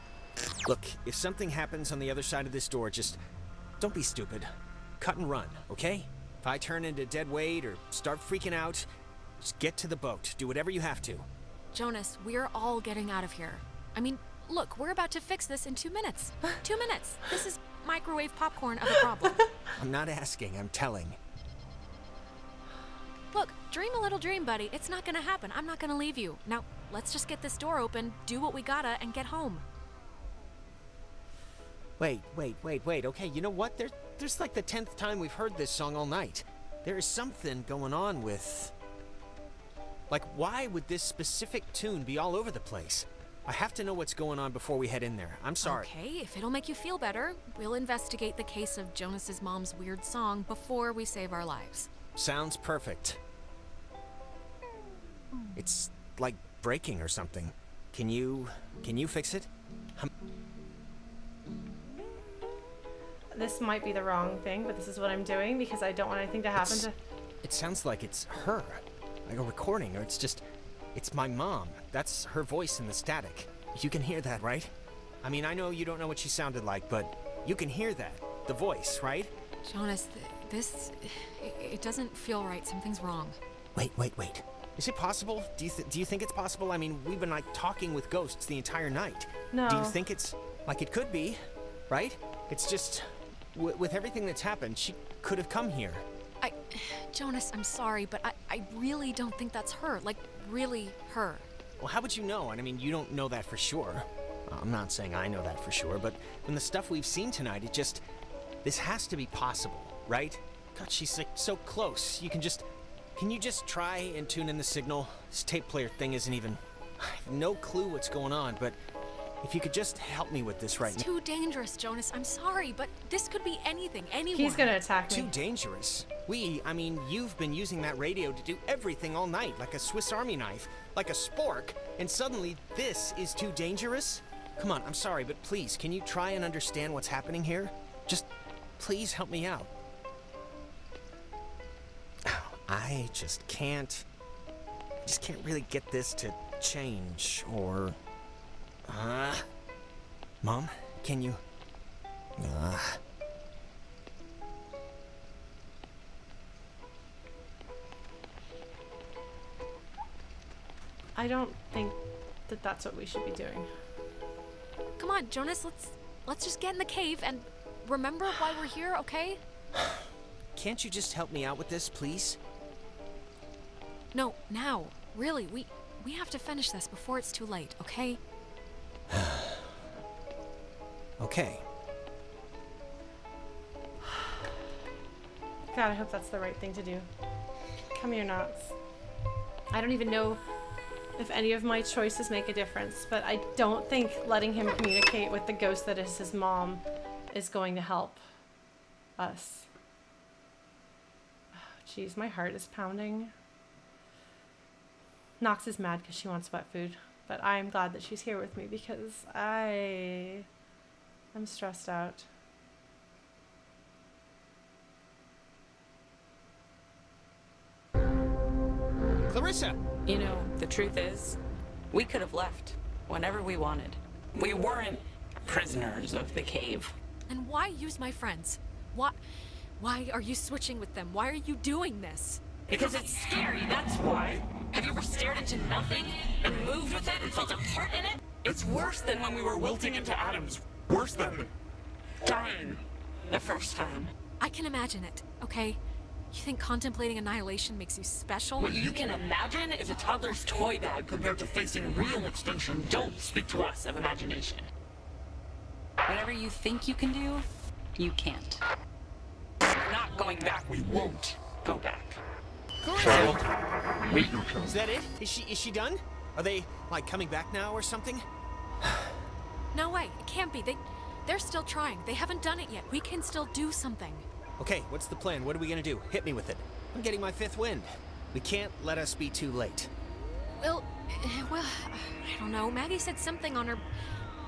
Look, if something happens on the other side of this door, just... Don't be stupid. Cut and run, okay? If I turn into dead weight or start freaking out, just get to the boat. Do whatever you have to. Jonas, we're all getting out of here. I mean, look, we're about to fix this in 2 minutes. 2 minutes. This is microwave popcorn of a problem. I'm not asking, I'm telling. Look, dream a little dream, buddy. It's not gonna happen. I'm not gonna leave you. Now, let's just get this door open, do what we gotta, and get home. Wait. Okay, you know what? There's like the 10th time we've heard this song all night. There is something going on with... Like, why would this specific tune be all over the place? I have to know what's going on before we head in there. I'm sorry. Okay, if it'll make you feel better, we'll investigate the case of Jonas's mom's weird song before we save our lives. Sounds perfect. It's like breaking or something. Can you fix it? This might be the wrong thing, but this is what I'm doing because I don't want anything to happen to... It sounds like it's her. Like a recording, or it's my mom. That's her voice in the static. You can hear that, right? I mean, I know you don't know what she sounded like, but you can hear that. The voice, right? Jonas, it doesn't feel right. Something's wrong. Wait. Is it possible? Do you think it's possible? I mean, we've been like talking with ghosts the entire night. No. Do you think it's like it could be, right? It's just with everything that's happened, she could have come here. Jonas, I'm sorry, but I really don't think that's her. Like, really her. Well, how would you know? And I mean, you don't know that for sure. I'm not saying I know that for sure, but from the stuff we've seen tonight, this has to be possible, right? God, she's like so close. Can you just try and tune in the signal? This tape player thing isn't even... I have no clue what's going on, but if you could just help me with this right now... It's too dangerous, Jonas. I'm sorry, but this could be anything, anyone. He's gonna attack me. Too dangerous? I mean, you've been using that radio to do everything all night, like a Swiss Army knife, like a spork, and suddenly this is too dangerous? Come on, I'm sorry, but please, can you try and understand what's happening here? Just, please help me out. I just can't really get this to change, or... Mom, can you... I don't think that that's what we should be doing. Come on, Jonas, let's just get in the cave and remember why we're here, okay? Can't you just help me out with this, please? No, now. Really, we have to finish this before it's too late, okay? Okay. God, I hope that's the right thing to do. Come here, Knox. I don't even know if any of my choices make a difference, but I don't think letting him communicate with the ghost that is his mom is going to help us. Jeez, my heart is pounding. Nox is mad because she wants wet food, but I'm glad that she's here with me because I'm stressed out. Clarissa! You know, the truth is, we could have left whenever we wanted. We weren't prisoners of the cave. And why use my friends? Why are you switching with them? Why are you doing this? Because it's scary, that's why. Have you ever stared into nothing and moved with it and felt a part in it? It's worse than when we were wilting into atoms. Worse than dying the first time. I can imagine it, okay? You think contemplating annihilation makes you special? What you can imagine is a toddler's toy bag compared to facing real extinction. Don't speak to us of imagination. Whatever you think you can do, you can't. We're not going back. We won't go back. Wait, is that it? Is she done? Are they, like, coming back now or something? No way, it can't be. They're still trying. They haven't done it yet. We can still do something. Okay, what's the plan? What are we gonna do? Hit me with it. I'm getting my 5th wind. We can't let us be too late. Well, I don't know. Maggie said something on her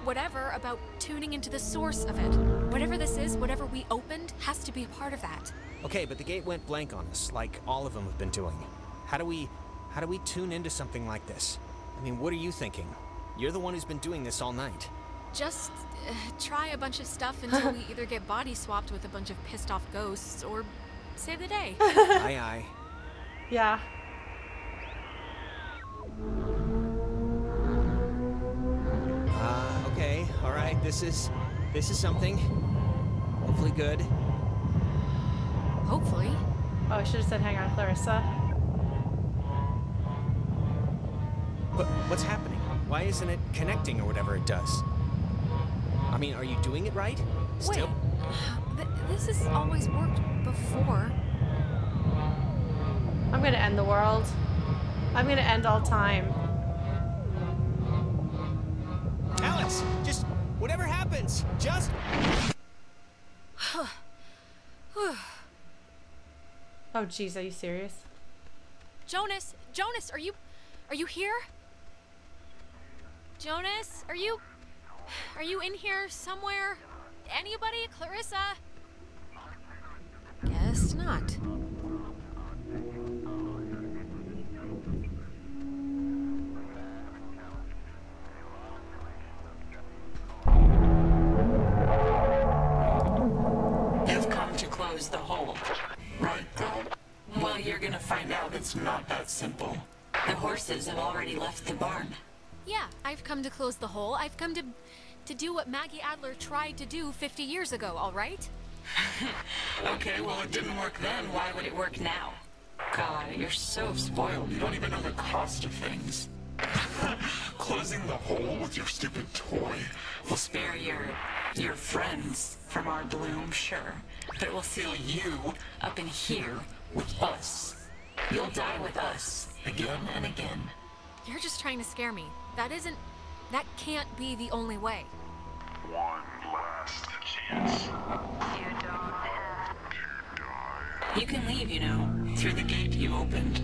whatever about tuning into the source of it. Whatever this is, whatever we opened, has to be a part of that. Okay, but the gate went blank on us, like all of them have been doing. How do we tune into something like this? I mean, what are you thinking? You're the one who's been doing this all night. Just try a bunch of stuff until we either get body swapped with a bunch of pissed off ghosts or save the day. Aye, aye. Yeah. Okay, all right. This is something. Hopefully good. Hopefully. Oh, I should have said hang on, Clarissa. But what's happening? Why isn't it connecting or whatever it does? I mean, are you doing it right? Still? Wait, this has always worked before. I'm gonna end the world. I'm gonna end all time. Alex, just whatever happens, just... Oh jeez, are you serious? Jonas, are you here? Jonas, are you in here somewhere? Anybody? Clarissa? Guess not. You've come to close the hole, right, Dad? Well, you're gonna find out it's not that simple. The horses have already left the barn. Yeah, I've come to close the hole. I've come to do what Maggie Adler tried to do 50 years ago, all right? Okay, well, it didn't work then. Why would it work now? God, you're so spoiled. You don't even know the cost of things. Closing the hole with your stupid toy will spare your friends from our bloom, sure. But it will seal you up in here with us. You'll die with us again and again. You're just trying to scare me. That can't be the only way. One last chance. You don't have to die. You can leave, you know, through the gate you opened.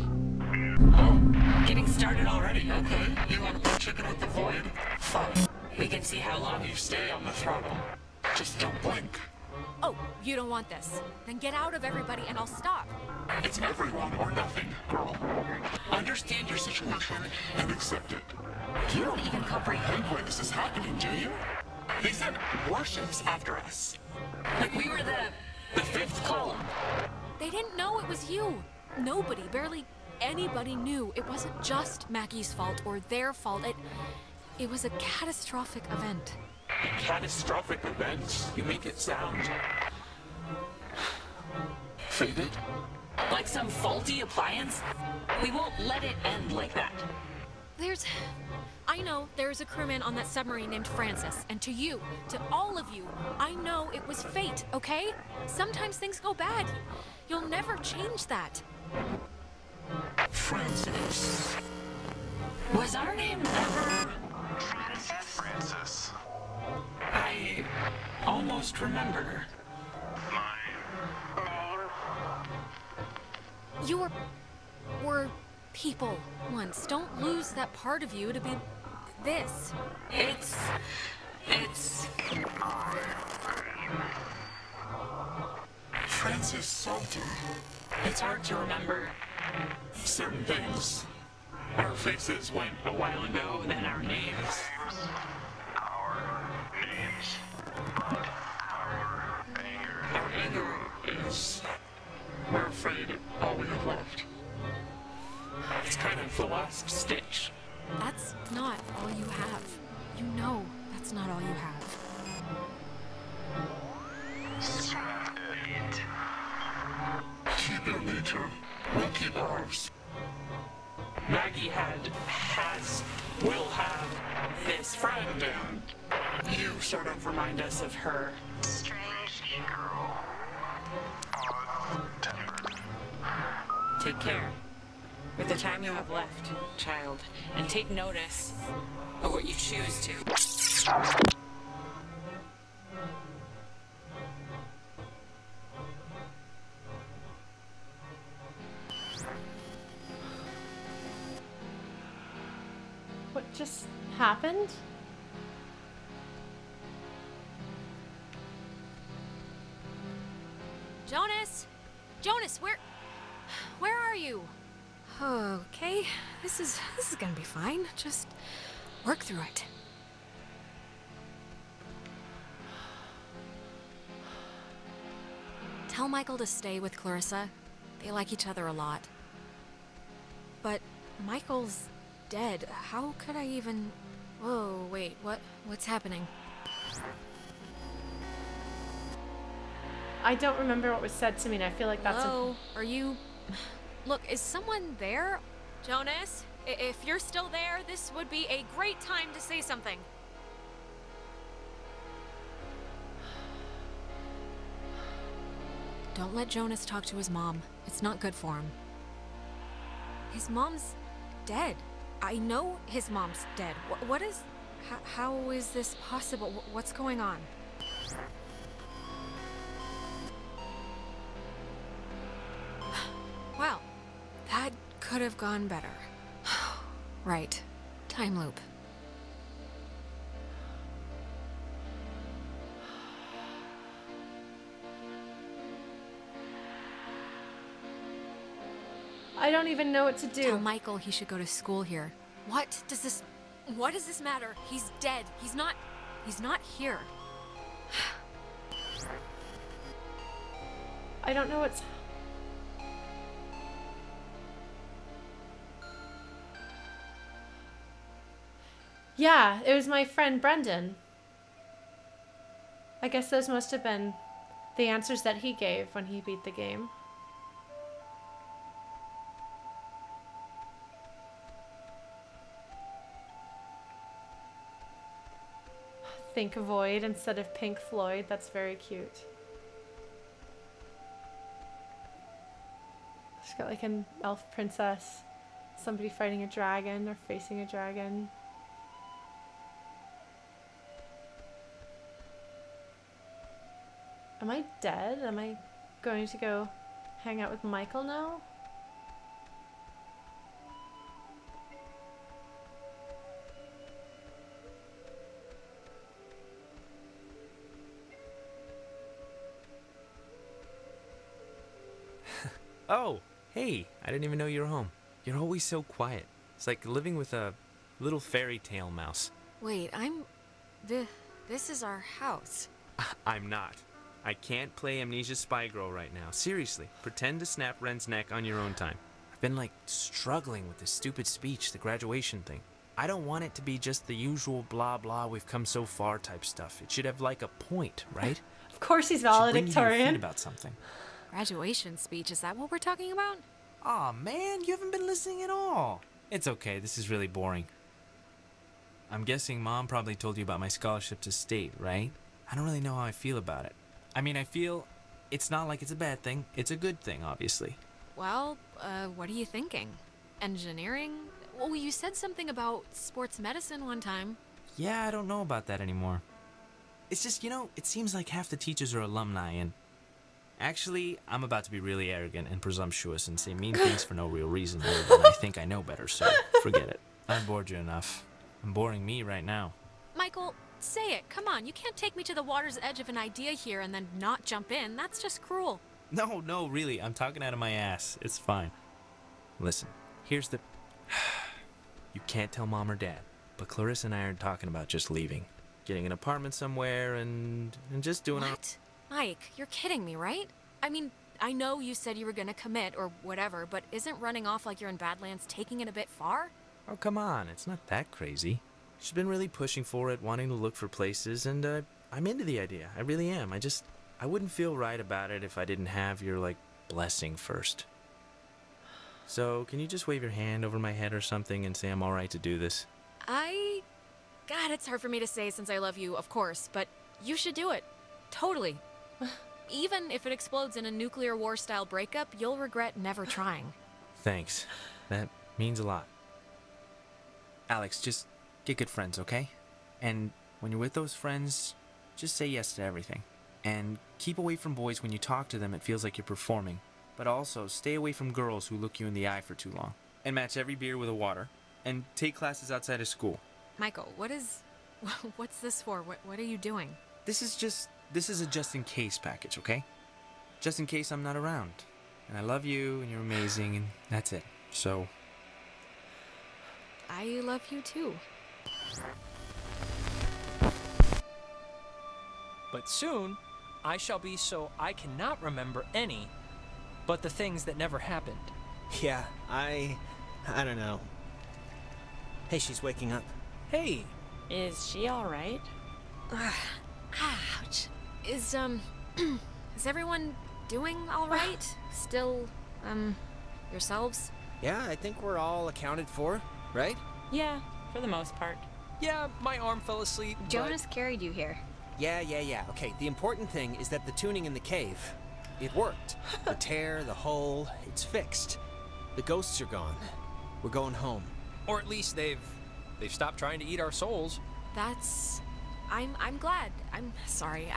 Oh, getting started already, okay. You want to play chicken with the void? Fine. We can see how long you stay on the throttle. Just don't blink. Oh, you don't want this. Then get out of everybody and I'll stop. It's everyone or nothing, girl. Understand your situation and accept it. You don't even comprehend why this is happening, do you? They sent warships after us. Like we were the fifth column. They didn't know it was you. Nobody, barely anybody knew. It wasn't just Maggie's fault or their fault. It was a catastrophic event. Catastrophic events? You make it sound... faded? Like some faulty appliance? We won't let it end like that. I know there's a crewman on that submarine named Francis, and to you, to all of you, I know it was fate, okay? Sometimes things go bad. You'll never change that. Francis. Was our name ever... Francis. I almost remember. You were people once. Don't lose that part of you to be this. It's... Francis Salton. It's hard to remember certain things. Our faces went a while ago, then our names. Our anger is, we're afraid, all we have left. It's kind of the last stitch. That's not all you have. You know that's not all you have. Keep your nature. We'll keep ours. Maggie has, will have this friend, and you sort of remind us of her. Strange girl. Take care with the time you have left, child, and take notice of what you choose to. What just happened? Jonas! Jonas, where are you? Okay, this is gonna be fine. Just work through it. Tell Michael to stay with Clarissa. They like each other a lot. But Michael's dead. How could I even... Whoa, wait, what's happening? I don't remember what was said to me, and I feel like that's Hello? Are you... Look, is someone there? Jonas, if you're still there, this would be a great time to say something. Don't let Jonas talk to his mom. It's not good for him. His mom's dead. I know his mom's dead. What is... How is this possible? What's going on? Well, that could have gone better. Right. Time loop. I don't even know what to do. Tell Michael he should go to school here. What does this matter? He's dead. He's not here. I don't know what's... Yeah, it was my friend Brendan. I guess those must have been the answers that he gave when he beat the game. Think Void instead of Pink Floyd. That's very cute. She's got like an elf princess, somebody fighting a dragon or facing a dragon. Am I dead? Am I going to go hang out with Michael now? Oh, hey, I didn't even know you were home. You're always so quiet. It's like living with a little fairy tale mouse. Wait, this is our house. I'm not. I can't play Amnesia Spy Girl right now. Seriously, pretend to snap Ren's neck on your own time. I've been like struggling with this stupid speech, the graduation thing. I don't want it to be just the usual blah blah we've come so far type stuff. It should have like a point, right? Of course he's valedictorian. About something. Graduation speech, is that what we're talking about? Aw, man, you haven't been listening at all. It's okay, this is really boring. I'm guessing Mom probably told you about my scholarship to state, right? I don't really know how I feel about it. I mean, I feel it's not like it's a bad thing. It's a good thing, obviously. Well, what are you thinking? Engineering? Well, you said something about sports medicine one time. Yeah, I don't know about that anymore. It's just, you know, it seems like half the teachers are alumni, and Actually, I'm about to be really arrogant and presumptuous and say mean things for no real reason other than I think I know better, so forget it. I've bored you enough. I'm boring me right now. Michael, say it. Come on, you can't take me to the water's edge of an idea here and then not jump in. That's just cruel. No, really, I'm talking out of my ass. It's fine. Listen, here's the... You can't tell Mom or Dad, but Clarissa and I are talking about just leaving. Getting an apartment somewhere and just doing What? Mike, you're kidding me, right? I mean, I know you said you were gonna commit or whatever, but isn't running off like you're in Badlands taking it a bit far? Oh, come on, it's not that crazy. She's been really pushing for it, wanting to look for places, and I'm into the idea. I really am. I wouldn't feel right about it if I didn't have your, like, blessing first. So, can you just wave your hand over my head or something and say I'm alright to do this? God, it's hard for me to say since I love you, of course, but you should do it. Totally. Even if it explodes in a nuclear war-style breakup, you'll regret never trying. Thanks. That means a lot. Alex, just get good friends, okay? And when you're with those friends, just say yes to everything. And keep away from boys when you talk to them, it feels like you're performing. But also, stay away from girls who look you in the eye for too long. And match every beer with a water. And take classes outside of school. Michael, what's this for? What are you doing? This is a just-in-case package, okay? Just in case I'm not around. And I love you, and you're amazing, and that's it. So... I love you too. But soon, I shall be so I cannot remember any but the things that never happened. Yeah, I don't know. Hey, she's waking up. Hey. Is she alright? Ouch. Is everyone doing alright? Still, yourselves? Yeah, I think we're all accounted for, right? Yeah, for the most part. Yeah, my arm fell asleep, Jonas carried you here. Yeah. Okay, the important thing is that the tuning in the cave, it worked. The tear, the hole, it's fixed. The ghosts are gone. We're going home. Or at least they've stopped trying to eat our souls. I'm glad. I'm sorry.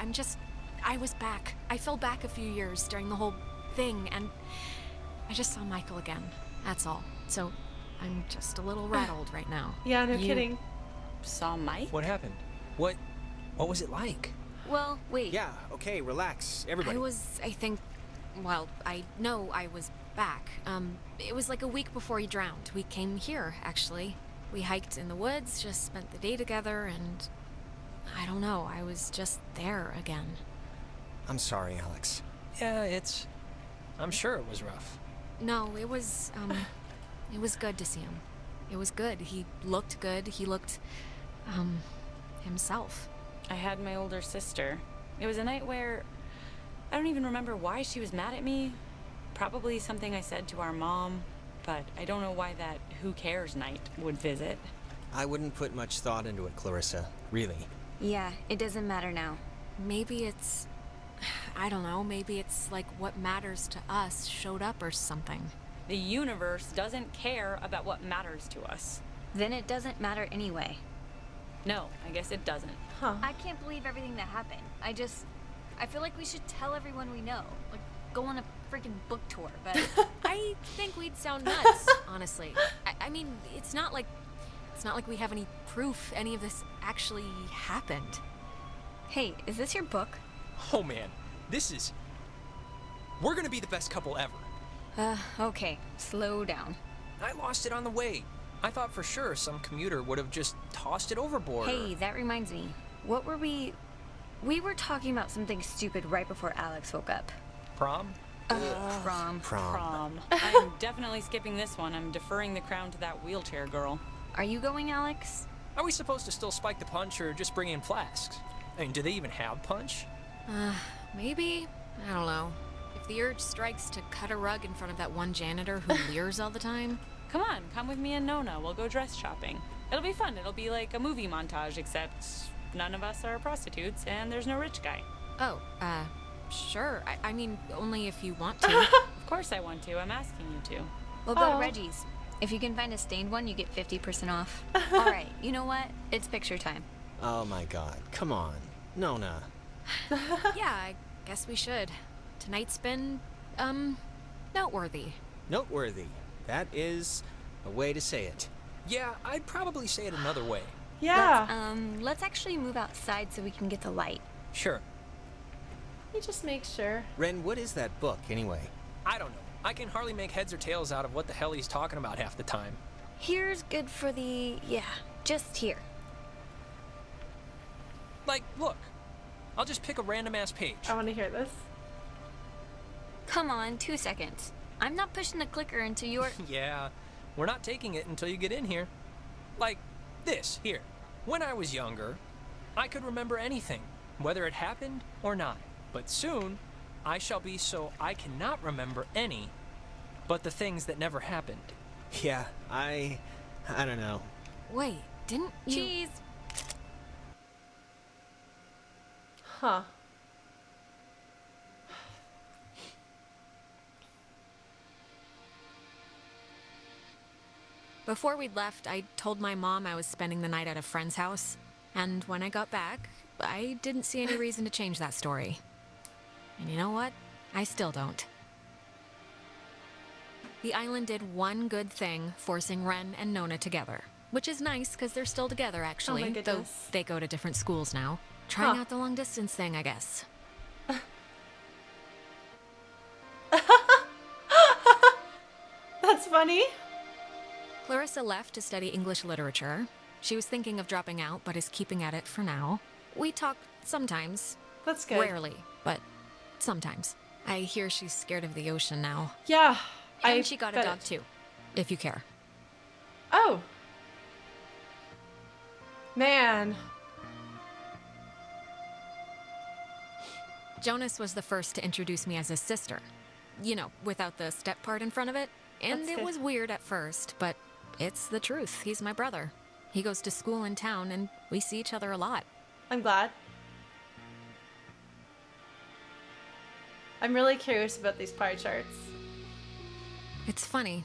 I was back. I fell back a few years during the whole thing, and I just saw Michael again. That's all. So I'm just a little rattled right now. Yeah, no kidding. Saw Mike? What happened? What was it like? Well, wait. Yeah, okay, relax, everybody. I know I was back. It was like a week before he drowned. We came here, actually. We hiked in the woods, just spent the day together, and I don't know, I was just there again. I'm sorry, Alex. Yeah, I'm sure it was rough. No, it was good to see him. It was good. He looked good. He looked, himself. I had my older sister. It was a night where I don't even remember why she was mad at me. Probably something I said to our mom, but I don't know why that who cares night would visit. I wouldn't put much thought into it, Clarissa. Really. Yeah, it doesn't matter now. Maybe it's... I don't know, maybe it's like what matters to us showed up or something. The universe doesn't care about what matters to us. Then it doesn't matter anyway. No, I guess it doesn't. Huh. I can't believe everything that happened. I feel like we should tell everyone we know. Like, go on a freaking book tour, but... I think we'd sound nuts, honestly. I mean, it's not like we have any proof any of this actually happened. Hey, is this your book? Oh man, we're gonna be the best couple ever. Okay, slow down. I lost it on the way. I thought for sure some commuter would have just tossed it overboard. Hey, that reminds me. What were we were talking about something stupid right before Alex woke up. Prom? Prom. I'm definitely skipping this one. I'm deferring the crown to that wheelchair girl. Are you going, Alex? Are we supposed to still spike the punch or just bring in flasks? I mean, do they even have punch? Maybe? I don't know. If the urge strikes to cut a rug in front of that one janitor who leers all the time. Come with me and Nona. We'll go dress shopping. It'll be fun. It'll be like a movie montage, except none of us are prostitutes and there's no rich guy. Oh, sure. I mean, only if you want to. Of course I want to. I'm asking you to. We'll go to Reggie's. If you can find a stained one, you get 50% off. All right, you know what? It's picture time. Oh my god, come on. Nona. Yeah, I guess we should. tonight's been, noteworthy. Noteworthy. That is a way to say it. Yeah, I'd probably say it another way. Yeah. Let's actually move outside so we can get the light. Sure. You just make sure. Ren, what is that book, anyway? I don't know. I can hardly make heads or tails out of what the hell he's talking about half the time. Here's good for the... yeah, just here. Like, look. I'll just pick a random-ass page. I want to hear this. Come on, 2 seconds. I'm not pushing the clicker until you're... Yeah, we're not taking it until you get in here. Like this, here. When I was younger, I could remember anything, whether it happened or not. But soon, I shall be so I cannot remember any, but the things that never happened. Yeah, I don't know. Wait, didn't you... Cheese! Huh. Before we'd left, I told my mom I was spending the night at a friend's house. And when I got back, I didn't see any reason to change that story. And you know what? I still don't. The island did one good thing, forcing Ren and Nona together. Which is nice, because they're still together, actually. Oh my though goodness. they go to different schools now. Trying out the long-distance thing, I guess. That's funny. Clarissa left to study English literature. She was thinking of dropping out, but is keeping at it for now. We talk sometimes. That's good. Rarely, but sometimes. I hear she's scared of the ocean now. Yeah. And she got a dog too, if you care. Oh. Man. Jonas was the first to introduce me as his sister. You know, without the step part in front of it. And That's it good. was weird at first, but it's the truth. He's my brother. He goes to school in town, and we see each other a lot. I'm glad. I'm really curious about these pie charts. It's funny.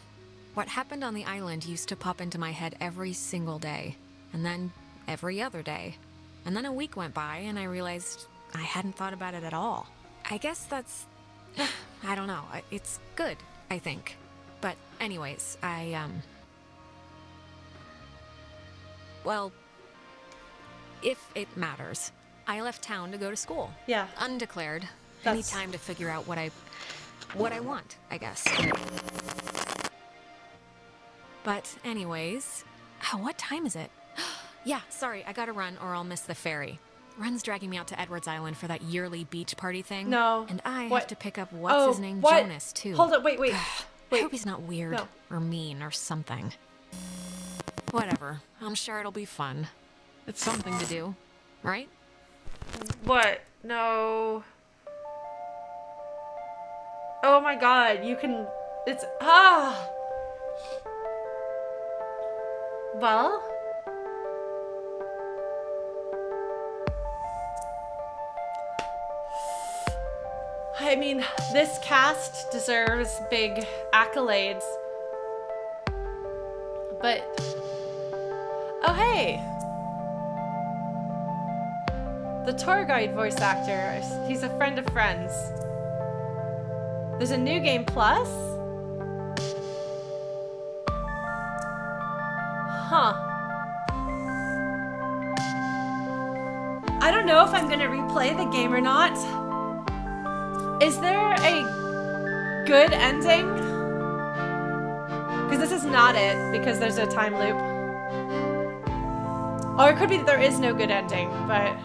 What happened on the island used to pop into my head every single day. And then every other day. And then a week went by, and I realized I hadn't thought about it at all. I guess that's... I don't know. It's good, I think. But anyways, well, if it matters, I left town to go to school. Yeah. Undeclared. Any time to figure out what I want, I guess. But anyways, what time is it? Yeah, sorry, I gotta run or I'll miss the ferry. Ren's dragging me out to Edwards Island for that yearly beach party thing. No. And I What? have to pick up what's his name, what? Jonas, too. Hold up, wait. I hope he's not weird No. or mean or something. Whatever. I'm sure it'll be fun. It's something to do, right? What? No. Oh my god, you can... It's... Well... I mean, this cast deserves big accolades. But... Oh, hey! The tour guide voice actor, he's a friend of friends. There's a new game plus? Huh. I don't know if I'm gonna replay the game or not. Is there a good ending? Because this is not it, because there's a time loop. Or it could be that there is no good ending, but...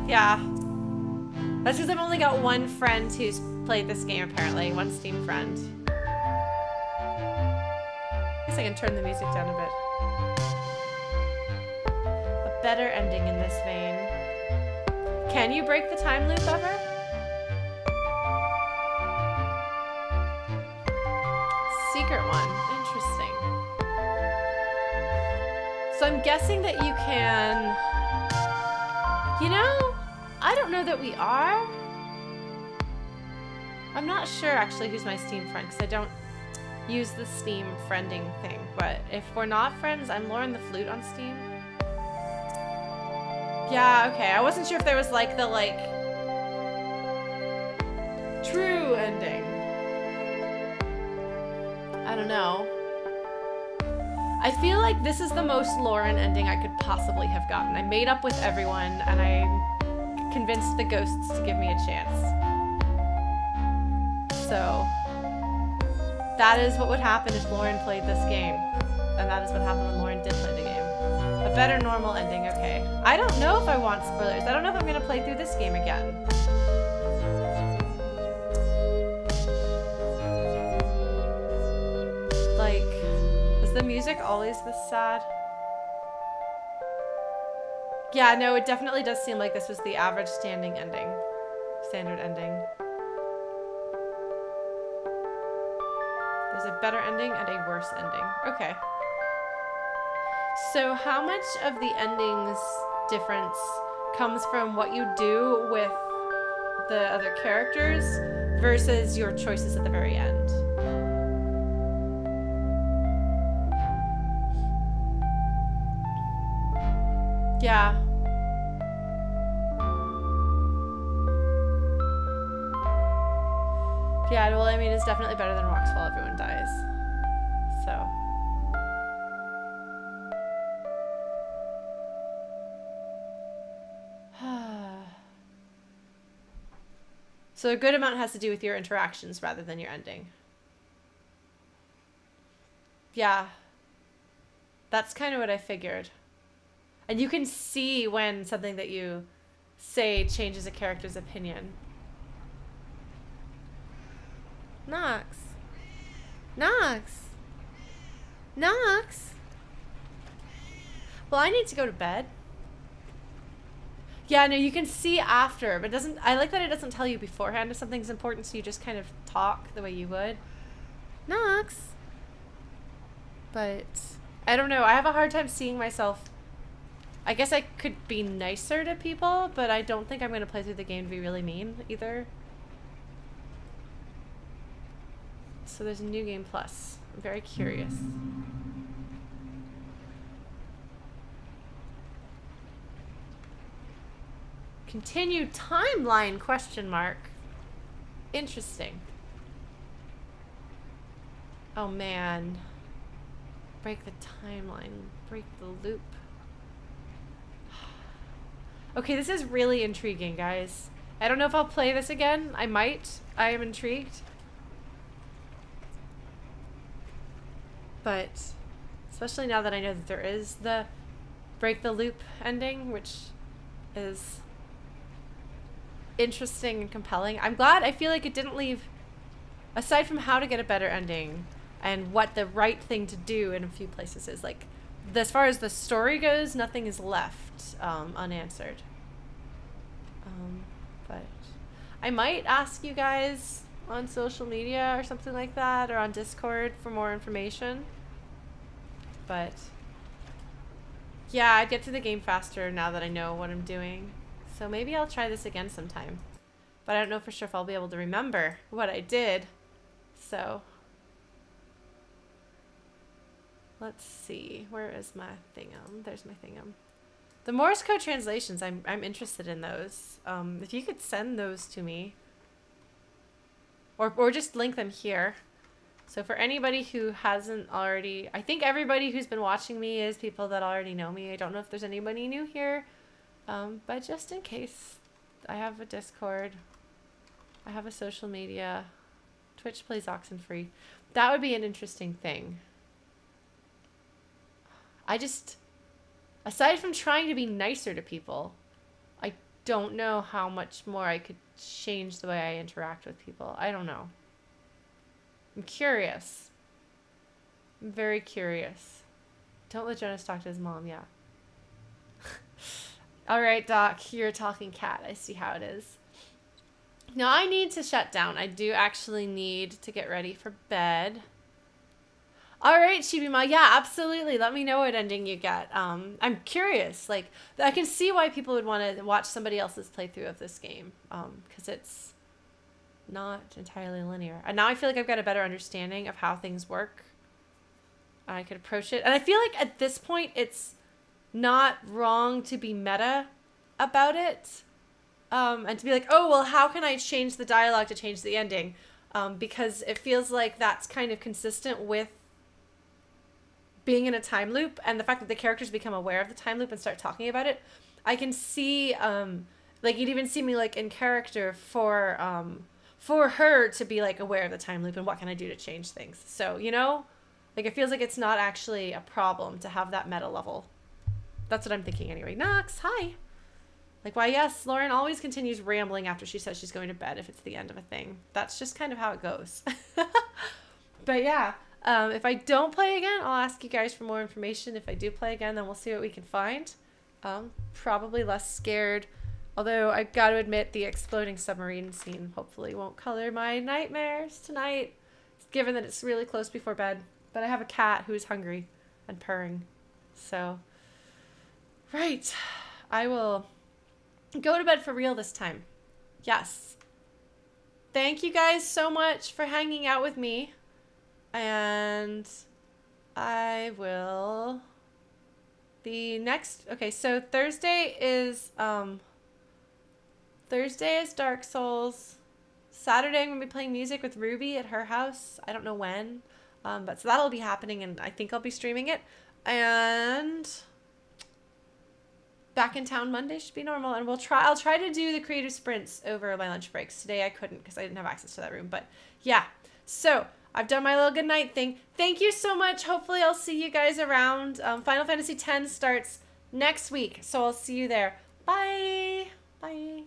Yeah. That's because I've only got one friend who's played this game, apparently. One Steam friend. I guess I can turn the music down a bit. A better ending in this vein. Can you break the time loop ever? Secret one. Interesting. So I'm guessing that you can... You know, I don't know that we are. I'm not sure actually who's my Steam friend because I don't use the Steam friending thing. But if we're not friends, I'm Lauren the Flute on Steam. Yeah, okay. I wasn't sure if there was like the true ending. I don't know. I feel like this is the most Lauren ending I could possibly have gotten. I made up with everyone and I convinced the ghosts to give me a chance. So that is what would happen if Lauren played this game. And that is what happened when Lauren did play the game. A better normal ending, okay. I don't know if I want spoilers. I don't know if I'm gonna play through this game again. Like, was the music always this sad? Yeah, no, it definitely does seem like this was the average standard ending. There's a better ending and a worse ending. Okay. So how much of the endings difference comes from what you do with the other characters versus your choices at the very end? Yeah. Yeah, well, I mean, it's definitely better than Rocks While Everyone Dies. So. So a good amount has to do with your interactions rather than your ending. Yeah. That's kind of what I figured. And you can see when something that you say changes a character's opinion. Nox. Nox. Nox. Well, I need to go to bed. Yeah, no, you can see after, but it doesn't. I like that it doesn't tell you beforehand if something's important, so you just kind of talk the way you would. Nox. But I don't know. I have a hard time seeing myself. I guess I could be nicer to people, but I don't think I'm going to play through the game to be really mean either. So there's a new game plus. I'm very curious. Continued timeline, question mark. Interesting. Oh man. Break the timeline. Break the loop. Okay, this is really intriguing, guys. I don't know if I'll play this again. I might. I am intrigued. But especially now that I know that there is the break the loop ending, which is interesting and compelling. I'm glad. I feel like it didn't leave, aside from how to get a better ending and what the right thing to do in a few places is, like, as far as the story goes, nothing is left unanswered. But I might ask you guys on social media or something like that, or on Discord for more information. But yeah, I'd get through the game faster now that I know what I'm doing. So maybe I'll try this again sometime. But I don't know for sure if I'll be able to remember what I did. So let's see. Where is my thingum? There's my thingum. The Morse code translations, I'm interested in those. If you could send those to me. Or just link them here. So for anybody who hasn't already, I think everybody who's been watching me is people that already know me. I don't know if there's anybody new here. But just in case, I have a Discord. I have a social media. Twitch plays OXENFREE. That would be an interesting thing. I just, aside from trying to be nicer to people, I don't know how much more I could change the way I interact with people. I don't know. I'm curious. I'm very curious. Don't let Jonas talk to his mom, yeah. Alright, Doc, you're a talking cat. I see how it is. Now I need to shut down. I do actually need to get ready for bed. Alright, Shibima, yeah, absolutely. Let me know what ending you get. I'm curious. Like, I can see why people would want to watch somebody else's playthrough of this game. Because it's not entirely linear. And now I feel like I've got a better understanding of how things work. I could approach it. And I feel like at this point, it's not wrong to be meta about it. And to be like, oh, well, how can I change the dialogue to change the ending? Because it feels like that's kind of consistent with being in a time loop, and the fact that the characters become aware of the time loop and start talking about it. I can see, like, you'd even see me, like, in character for her to be, like, aware of the time loop and what can I do to change things. So, you know, like, it feels like it's not actually a problem to have that meta level. That's what I'm thinking anyway. Nox, hi. Like, why, yes, Lauren always continues rambling after she says she's going to bed if it's the end of a thing. That's just kind of how it goes. But yeah, if I don't play again, I'll ask you guys for more information. If I do play again, then we'll see what we can find. Probably less scared. Although I've got to admit the exploding submarine scene hopefully won't color my nightmares tonight, given that it's really close before bed. But I have a cat who is hungry and purring. So, right. I will go to bed for real this time. Yes. Thank you guys so much for hanging out with me. And I will... Okay, so Thursday is Dark Souls. Saturday I'm going to be playing music with Ruby at her house. I don't know when. But so that'll be happening, and I think I'll be streaming it. And back in town Monday should be normal, and I'll try to do the creative sprints over my lunch breaks. Today I couldn't because I didn't have access to that room, but yeah. So I've done my little good night thing. Thank you so much. Hopefully I'll see you guys around. Final Fantasy X starts next week, so I'll see you there. Bye. Bye.